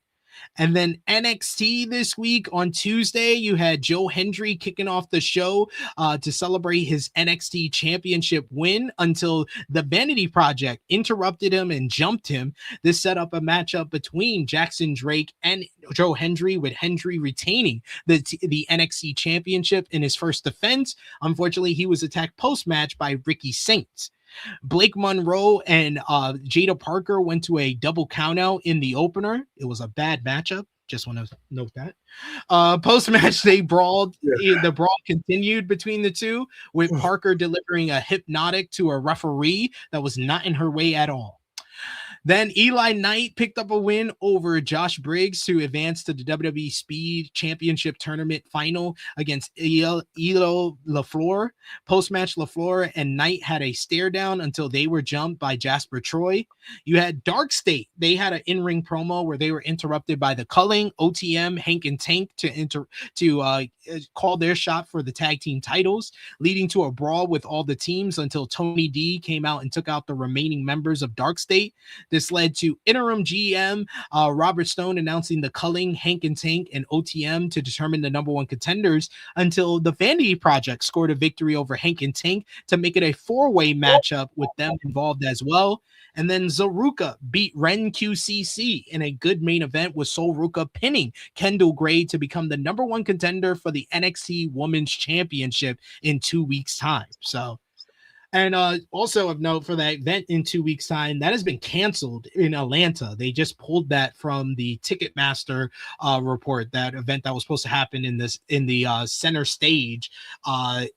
And then NXT this week on Tuesday, you had Joe Hendry kicking off the show to celebrate his NXT championship win until the Vanity Project interrupted him and jumped him. This set up a matchup between Jackson Drake and Joe Hendry, with Hendry retaining the NXT championship in his first defense. Unfortunately, he was attacked post-match by Ricky Saints. Blake Monroe and Jada Parker went to a double countout in the opener. It was a bad matchup. Just want to note that. Post-match, they brawled. Yeah. The brawl continued between the two, with Parker delivering a hypnotic to a referee that was not in her way at all. Then Eli Knight picked up a win over Josh Briggs to advance to the WWE Speed Championship Tournament final against Elo LaFleur. Post-match, LaFleur and Knight had a stare down until they were jumped by Jasper Troy. You had Dark State. They had an in-ring promo where they were interrupted by the Culling, OTM, Hank and Tank to call their shot for the tag team titles, leading to a brawl with all the teams until Tony D came out and took out the remaining members of Dark State. This led to interim GM Robert Stone announcing the Culling, Hank and Tank, and OTM to determine the number one contenders until the Vanity Project scored a victory over Hank and Tank to make it a four-way matchup with them involved as well. And then Zaruka beat Ren QCC in a good main event, with Sol Ruka pinning Kendall Gray to become the number one contender for the NXT Women's Championship in 2 weeks' time. So, and also of note for that event in 2 weeks' time, that has been canceled in Atlanta. They just pulled that from the Ticketmaster report. That event that was supposed to happen in the center stage,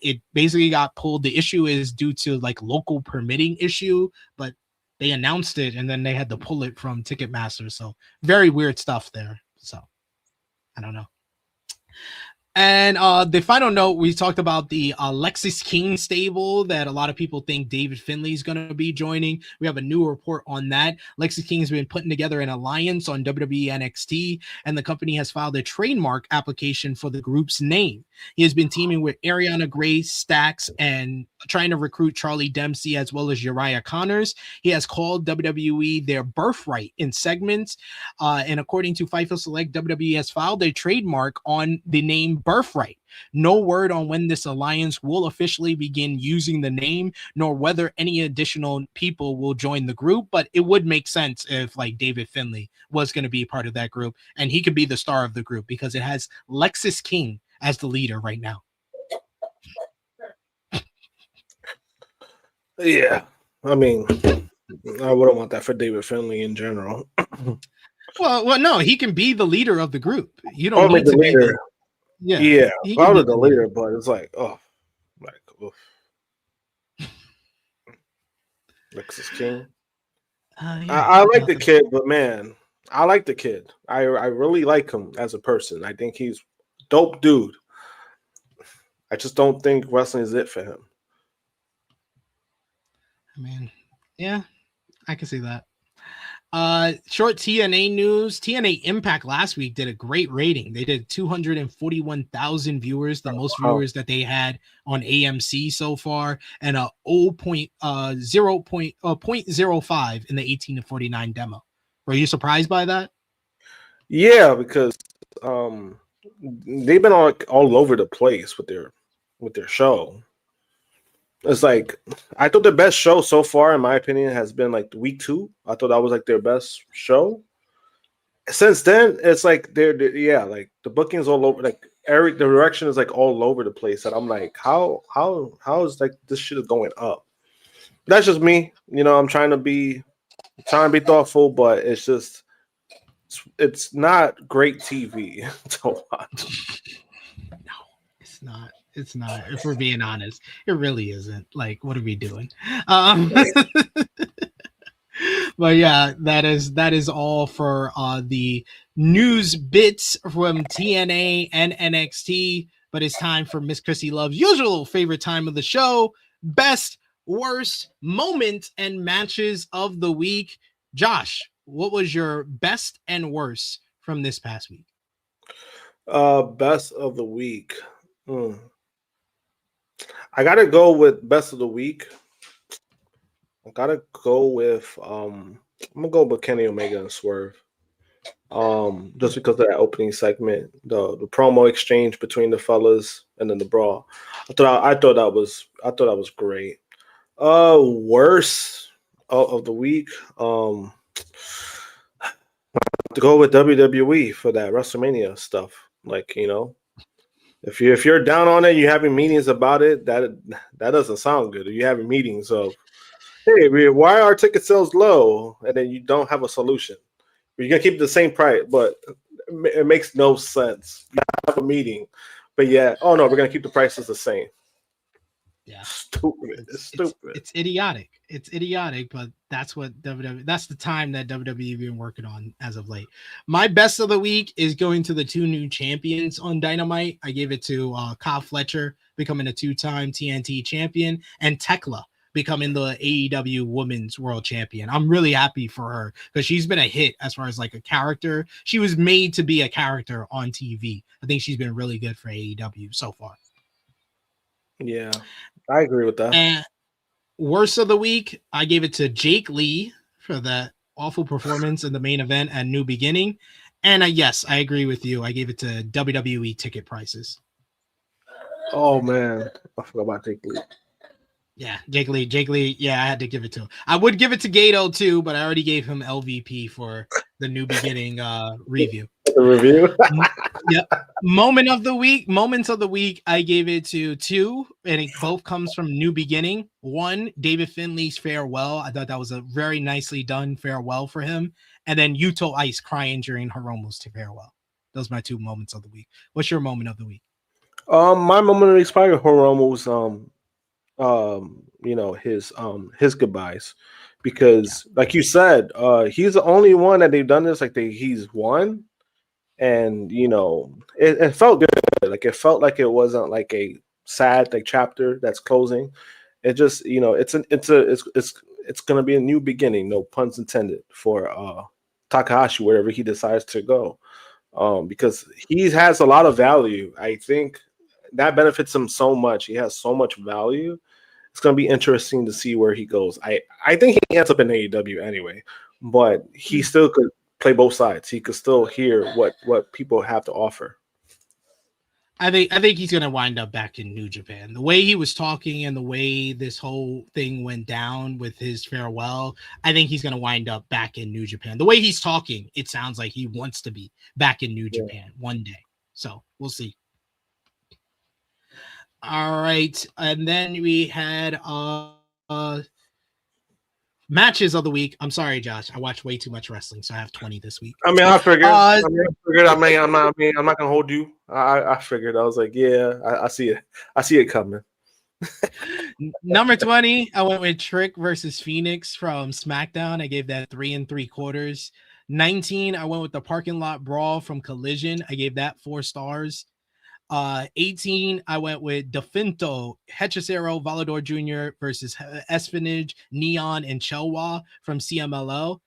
it basically got pulled. The issue is due to like local permitting issue, but they announced it and then they had to pull it from Ticketmaster. So very weird stuff there. So I don't know. And the final note, we talked about the Lexis King stable that a lot of people think David Finlay is going to be joining. We have a new report on that. Lexis King has been putting together an alliance on WWE NXT, and the company has filed a trademark application for the group's name. He has been teaming with Ariana Grace, Stax, and trying to recruit Charlie Dempsey as well as Uriah Connors. He has called WWE their birthright in segments. And according to Fightful Select, WWE has filed a trademark on the name Birthright. No word on when this alliance will officially begin using the name, nor whether any additional people will join the group, but it would make sense if like David Finlay was going to be part of that group, and he could be the star of the group because it has Lexis King as the leader right now. Yeah, I mean, I wouldn't want that for David Finlay in general. Well, no, he can be the leader of the group. You don't need to be leader. Yeah, probably the leader, but it's like, oof. Lexis King. Yeah, I like the kid, but man, I like the kid. I really like him as a person. I think he's a dope dude. I just don't think wrestling is it for him. I mean, yeah, I can see that. Short TNA news. TNA Impact last week did a great rating. They did 241,000 viewers, the most viewers that they had on AMC so far, and a 0.05 in the 18 to 49 demo. Were you surprised by that? Yeah, because they've been all over the place with their show. It's like, I thought the best show so far, in my opinion, has been like week 2. I thought that was like their best show. Since then, it's like they're like the booking's all over. Like the direction is like all over the place. And I'm like, how is like this shit is going up? That's just me. You know, I'm trying to be thoughtful, but it's just it's not great TV to watch. No, it's not. It's not. If we're being honest, it really isn't. Like, what are we doing? But yeah, that is all for the news bits from TNA and NXT. But it's time for Miss Krssi Love's usual favorite time of the show: best, worst moments and matches of the week. Josh, what was your best and worst from this past week? Best of the week. I gotta go with best of the week. I gotta go with I'm gonna go with Kenny Omega and Swerve. Just because of that opening segment, the promo exchange between the fellas and then the brawl. I thought that was great. Worst of the week. To go with WWE for that WrestleMania stuff. Like, you know, if you're down on it, you're having meetings about it, that doesn't sound good. You're having meetings of, hey, why are ticket sales low? And then you don't have a solution. You're going to keep the same price, but it makes no sense. You have a meeting, but yeah, oh no, we're going to keep the prices the same. Yeah. Stupid. It's stupid. It's idiotic. It's idiotic, but that's what that's the time that WWE been working on as of late. My best of the week is going to the 2 new champions on Dynamite. I gave it to Kyle Fletcher becoming a 2-time TNT champion and Thekla becoming the AEW Women's World Champion. I'm really happy for her because she's been a hit as far as like a character. She was made to be a character on TV. I think she's been really good for AEW so far. Yeah, I agree with that. And worst of the week, I gave it to Jake Lee for that awful performance in the main event at New Beginning. And yes, I agree with you. I gave it to WWE ticket prices. Oh man, I forgot about Jake Lee. Yeah, Jake Lee. Yeah, I had to give it to him. I would give it to Gato too, but I already gave him LVP for the New Beginning review. The review. Yep. Moments of the week, I gave it to 2, and it both comes from New Beginning. 1, David Finlay's farewell. I thought that was a very nicely done farewell for him. And then Yuto Ice crying during Hiromu's farewell. Those are my 2 moments of the week. What's your moment of the week? My moment of the week is probably Hiromu's you know, his goodbyes, because like you said, he's the only one that they've done this, like he's won, and you know, it felt good. Like it felt like it wasn't like a sad like chapter that's closing. It just, you know, it's gonna be a new beginning, no puns intended, for Takahashi wherever he decides to go, because he has a lot of value. I think that benefits him so much. He has so much value. It's going to be interesting to see where he goes. I think he ends up in AEW anyway, but he still could play both sides. He could still hear what people have to offer. I think he's going to wind up back in New Japan. The way he was talking and the way this whole thing went down with his farewell, I think he's going to wind up back in New Japan. The way he's talking, it sounds like he wants to be back in New Japan one day. So we'll see. All right, and then we had matches of the week. I'm sorry, Josh. I watch way too much wrestling, so I have 20 this week. I mean, I figured. I'm not gonna hold you. I figured. I was like, yeah, I see it. I see it coming. Number 20, I went with Trick versus Phoenix from SmackDown. I gave that 3 3/4. 19, I went with the parking lot brawl from Collision. I gave that 4 stars. 18, I went with Definto, Hechicero, Volador Jr. versus Espionage, Neon, and Chelwa from CMLL.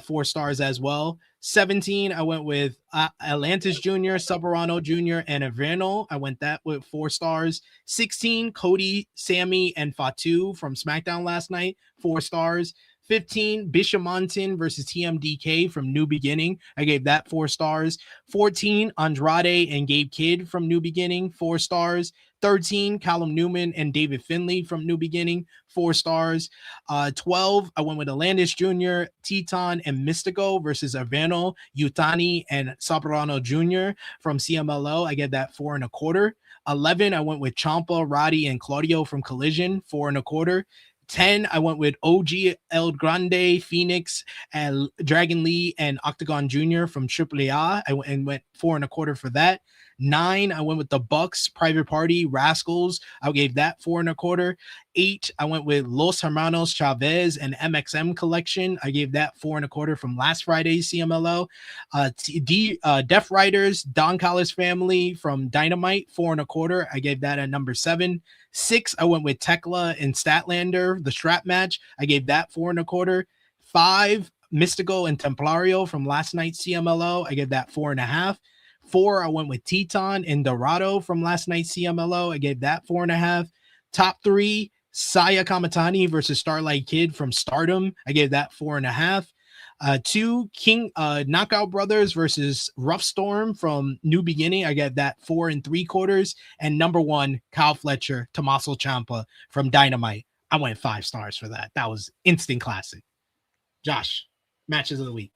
4 stars as well. 17, I went with Atlantis Jr., Soberano Jr., and Averno. I went that with 4 stars. 16, Cody, Sammy, and Fatu from SmackDown last night, 4 stars. 15, Bishamonten versus TMDK from New Beginning. I gave that 4 stars. 14, Andrade and Gabe Kidd from New Beginning, 4 stars. 13, Callum Newman and David Finlay from New Beginning, 4 stars. 12, I went with Atlantis Jr., Teton, and Mystico versus Averno, Yutani, and Soberano Jr. from CMLO. I gave that 4 1/4. 11, I went with Ciampa, Roddy, and Claudio from Collision, 4 1/4. 10, I went with OG El Grande, Phoenix, and Dragon Lee, and Octagon Jr. from AAA. I went 4 1/4 for that. 9, I went with the Bucks, Private Party, Rascals. I gave that 4 1/4. 8, I went with Los Hermanos Chavez and MXM Collection. I gave that 4 1/4 from last Friday's CMLO. Deaf Riders, Don Callis Family from Dynamite, 4 1/4. I gave that at number 7. 6, I went with Thekla and Statlander, the strap match. I gave that 4 1/4. 5, Mystico and Templario from last night's CMLO. I gave that 4 1/2. 4, I went with Teton and Dorado from last night's CMLO. I gave that 4 1/2. Top 3, Saya Kamitani versus Starlight Kid from Stardom. I gave that 4 1/2. 2, King Knockout Brothers versus Rough Storm from New Beginning. I gave that 4 3/4. And number 1, Kyle Fletcher, Tommaso Ciampa from Dynamite. I went 5 stars for that. That was instant classic. Josh, matches of the week.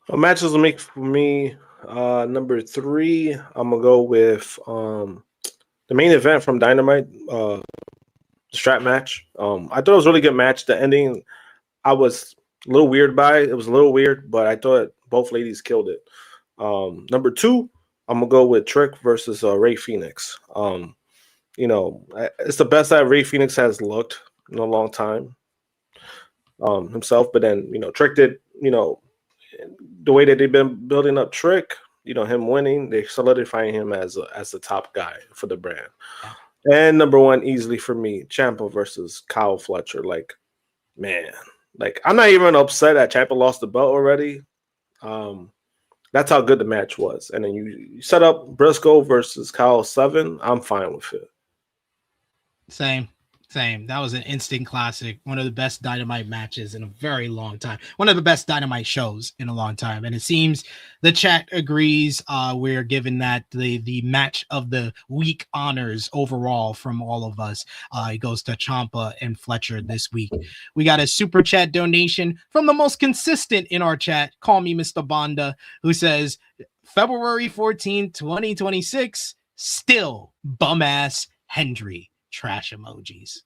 Matches of the week for me. Number 3, I'm gonna go with the main event from Dynamite, the strap match. I thought it was a really good match. The ending, I was a little weird by it. It was a little weird, but I thought both ladies killed it. Number 2, I'm gonna go with Trick versus Ray Phoenix. It's the best that Ray Phoenix has looked in a long time himself. But then, Trick did, the way that they've been building up Trick, him winning, they solidifying him as the top guy for the brand. And number 1, easily for me, Ciampa versus Kyle Fletcher. I'm not even upset that Ciampa lost the belt already. That's how good the match was. And then you set up Briscoe versus Kyle 7. I'm fine with it. Same. That was an instant classic. One of the best Dynamite matches in a very long time. One of the best Dynamite shows in a long time. And it seems the chat agrees. We're given that the match of the week honors overall from all of us. It goes to Ciampa and Fletcher this week. We got a super chat donation from the most consistent in our chat. Call me Mr. Bonda, who says February 14th, 2026, still bum ass Hendry. Trash emojis.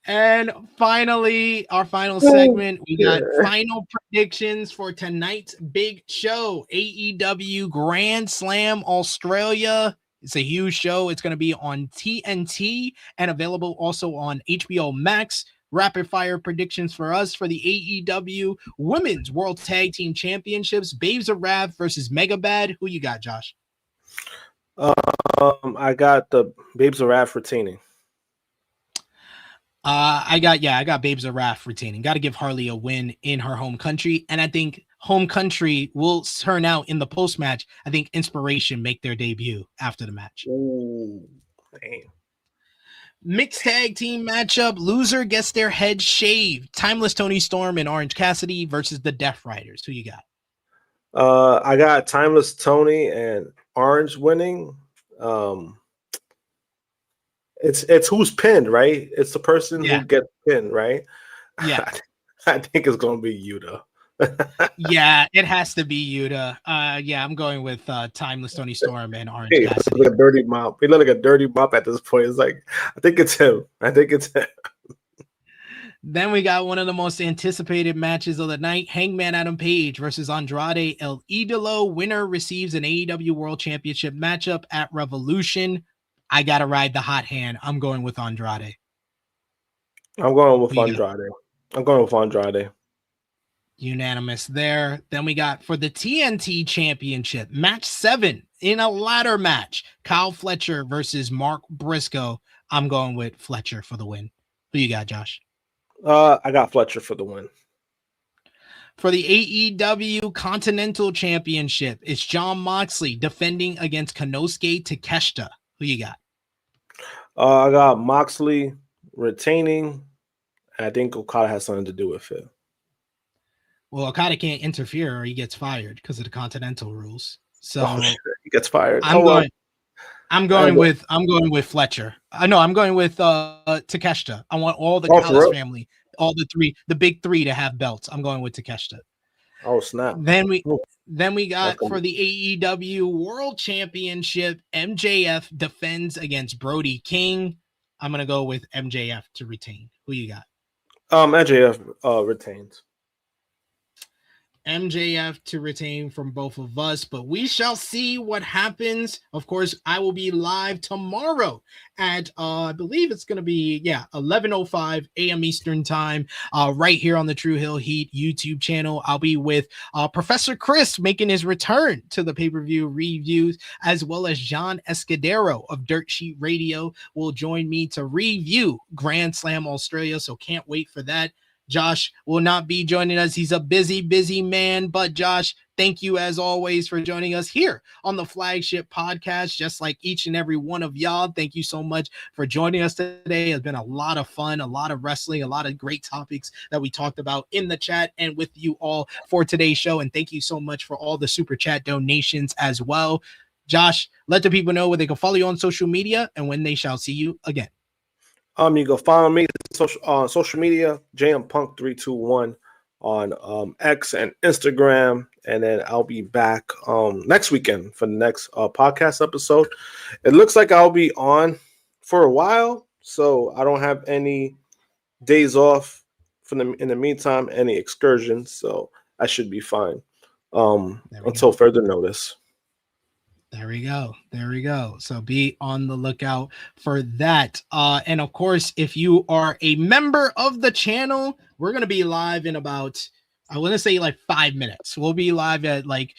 And finally, our final segment, we got final predictions for tonight's big show, AEW Grand Slam Australia. It's a huge show. It's going to be on TNT and available also on HBO Max. Rapid fire predictions for us for the AEW Women's World Tag Team Championships, Babes of Wrath versus Megabad. Who you got, Josh? I got the Babes of Wrath retaining. I got Babes of Wrath retaining. Got to give Harley a win in her home country, and I think home country will turn out in the post match. I think Inspiration make their debut after the match. Ooh, damn. Mixed tag team matchup. Loser gets their head shaved. Timeless Tony Storm and Orange Cassidy versus the Death Riders. Who you got? I got Timeless Tony and Orange winning. It's who's pinned, right? It's the person who gets pinned, right? Yeah. I think it's gonna be Yuta. Yeah, it has to be Yuta. I'm going with Timeless Tony Storm and Orange Cassidy. Cassidy. Like a dirty mop. He look like a dirty mop at this point. It's like I think it's him. Then we got one of the most anticipated matches of the night, Hangman Adam Page versus Andrade El Idolo. Winner receives an AEW World Championship matchup at Revolution. I got to ride the hot hand. I'm going with Andrade. I'm going with Andrade. Unanimous there. Then we got for the TNT Championship, match 7 in a ladder match, Kyle Fletcher versus Mark Briscoe. I'm going with Fletcher for the win. Who you got, Josh? I got Fletcher for the win. For the AEW Continental Championship, it's Jon Moxley defending against Konosuke Takeshita. Who you got? I got Moxley retaining. I think Okada has something to do with it. Well, Okada can't interfere or he gets fired because of the Continental rules. So he gets fired. I'm going with Fletcher. No, I'm going with Takeshita. I want all the Callis family, all the big three to have belts. I'm going with Takeshita. Oh snap! Then we got for the AEW World Championship, MJF defends against Brody King. I'm gonna go with MJF to retain. Who you got? MJF retains. MJF to retain from both of us, but we shall see what happens. Of course, I will be live tomorrow at I believe it's going to be 11:05 a.m. Eastern time, right here on the Tru Heel Heat YouTube channel. I'll be with Professor Chris making his return to the pay-per-view reviews, as well as John Escudero of Dirt Sheet Radio will join me to review Grand Slam Australia. So can't wait for that. Josh will not be joining us. He's a busy man. But Josh, thank you as always for joining us here on the flagship podcast, just like each and every one of y'all. Thank you so much for joining us today. It's been a lot of fun, a lot of wrestling, a lot of great topics that we talked about in the chat and with you all for today's show. And thank you so much for all the super chat donations as well. Josh, let the people know where they can follow you on social media and when they shall see you again. You can follow me on social media, JMPunk321 on X and Instagram, and then I'll be back next weekend for the next podcast episode. It looks like I'll be on for a while, so I don't have any days off in the meantime, any excursions, so I should be fine until further notice. There we go. So be on the lookout for that. And of course, if you are a member of the channel, we're going to be live in about, I want to say like 5 minutes. We'll be live at like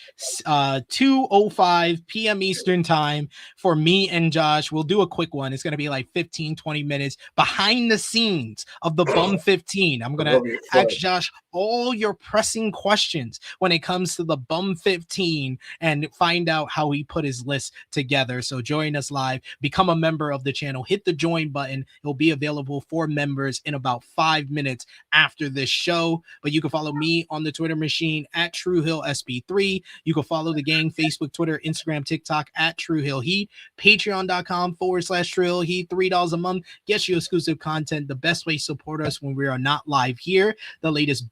2:05 p.m. Eastern time for me and Josh. We'll do a quick one. It's going to be like 15-20 minutes behind the scenes of the Bum 15. I'm going to ask Josh all your pressing questions when it comes to the Bum 15 and find out how he put his list together. So join us live, become a member of the channel, hit the join button. It'll be available for members in about 5 minutes after this show. But you can follow me on the Twitter machine at Tru Heel SB3. You can follow the gang Facebook, Twitter, Instagram, TikTok at Tru Heel Heat. Patreon.com/Tru Heel Heat. $3 a month gets you exclusive content. The best way to support us when we are not live here. The latest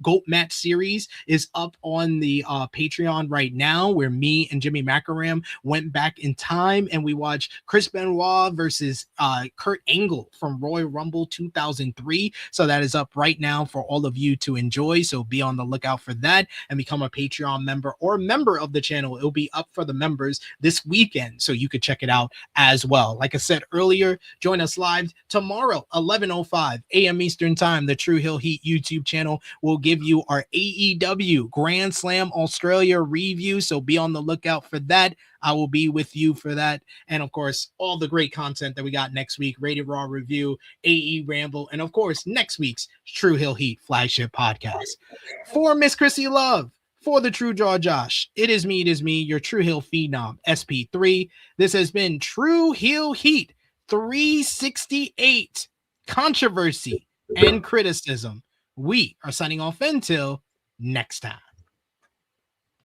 GOAT match series is up on the Patreon right now, where me and Jimmy Macaram went back in time and we watched Chris Benoit versus Kurt Angle from Royal Rumble 2003. So that is up right now for all of you to enjoy. So be on the lookout for that and become a Patreon member or member of the channel. It'll be up for the members this weekend, so you could check it out as well. Like I said earlier, join us live tomorrow, 11:05 a.m. Eastern time. The Tru Heel Heat YouTube channel will give you our AEW Grand Slam Australia review. So be on the lookout for that. I will be with you for that. And of course, all the great content that we got next week, Rated Raw review, AE Ramble, and of course, next week's Tru Heel Heat flagship podcast. For Miss Krssi Love, for the True Draw Josh, it is me, your Tru Heel Phenom, SP3. This has been Tru Heel Heat 368, controversy and criticism. We are signing off until next time.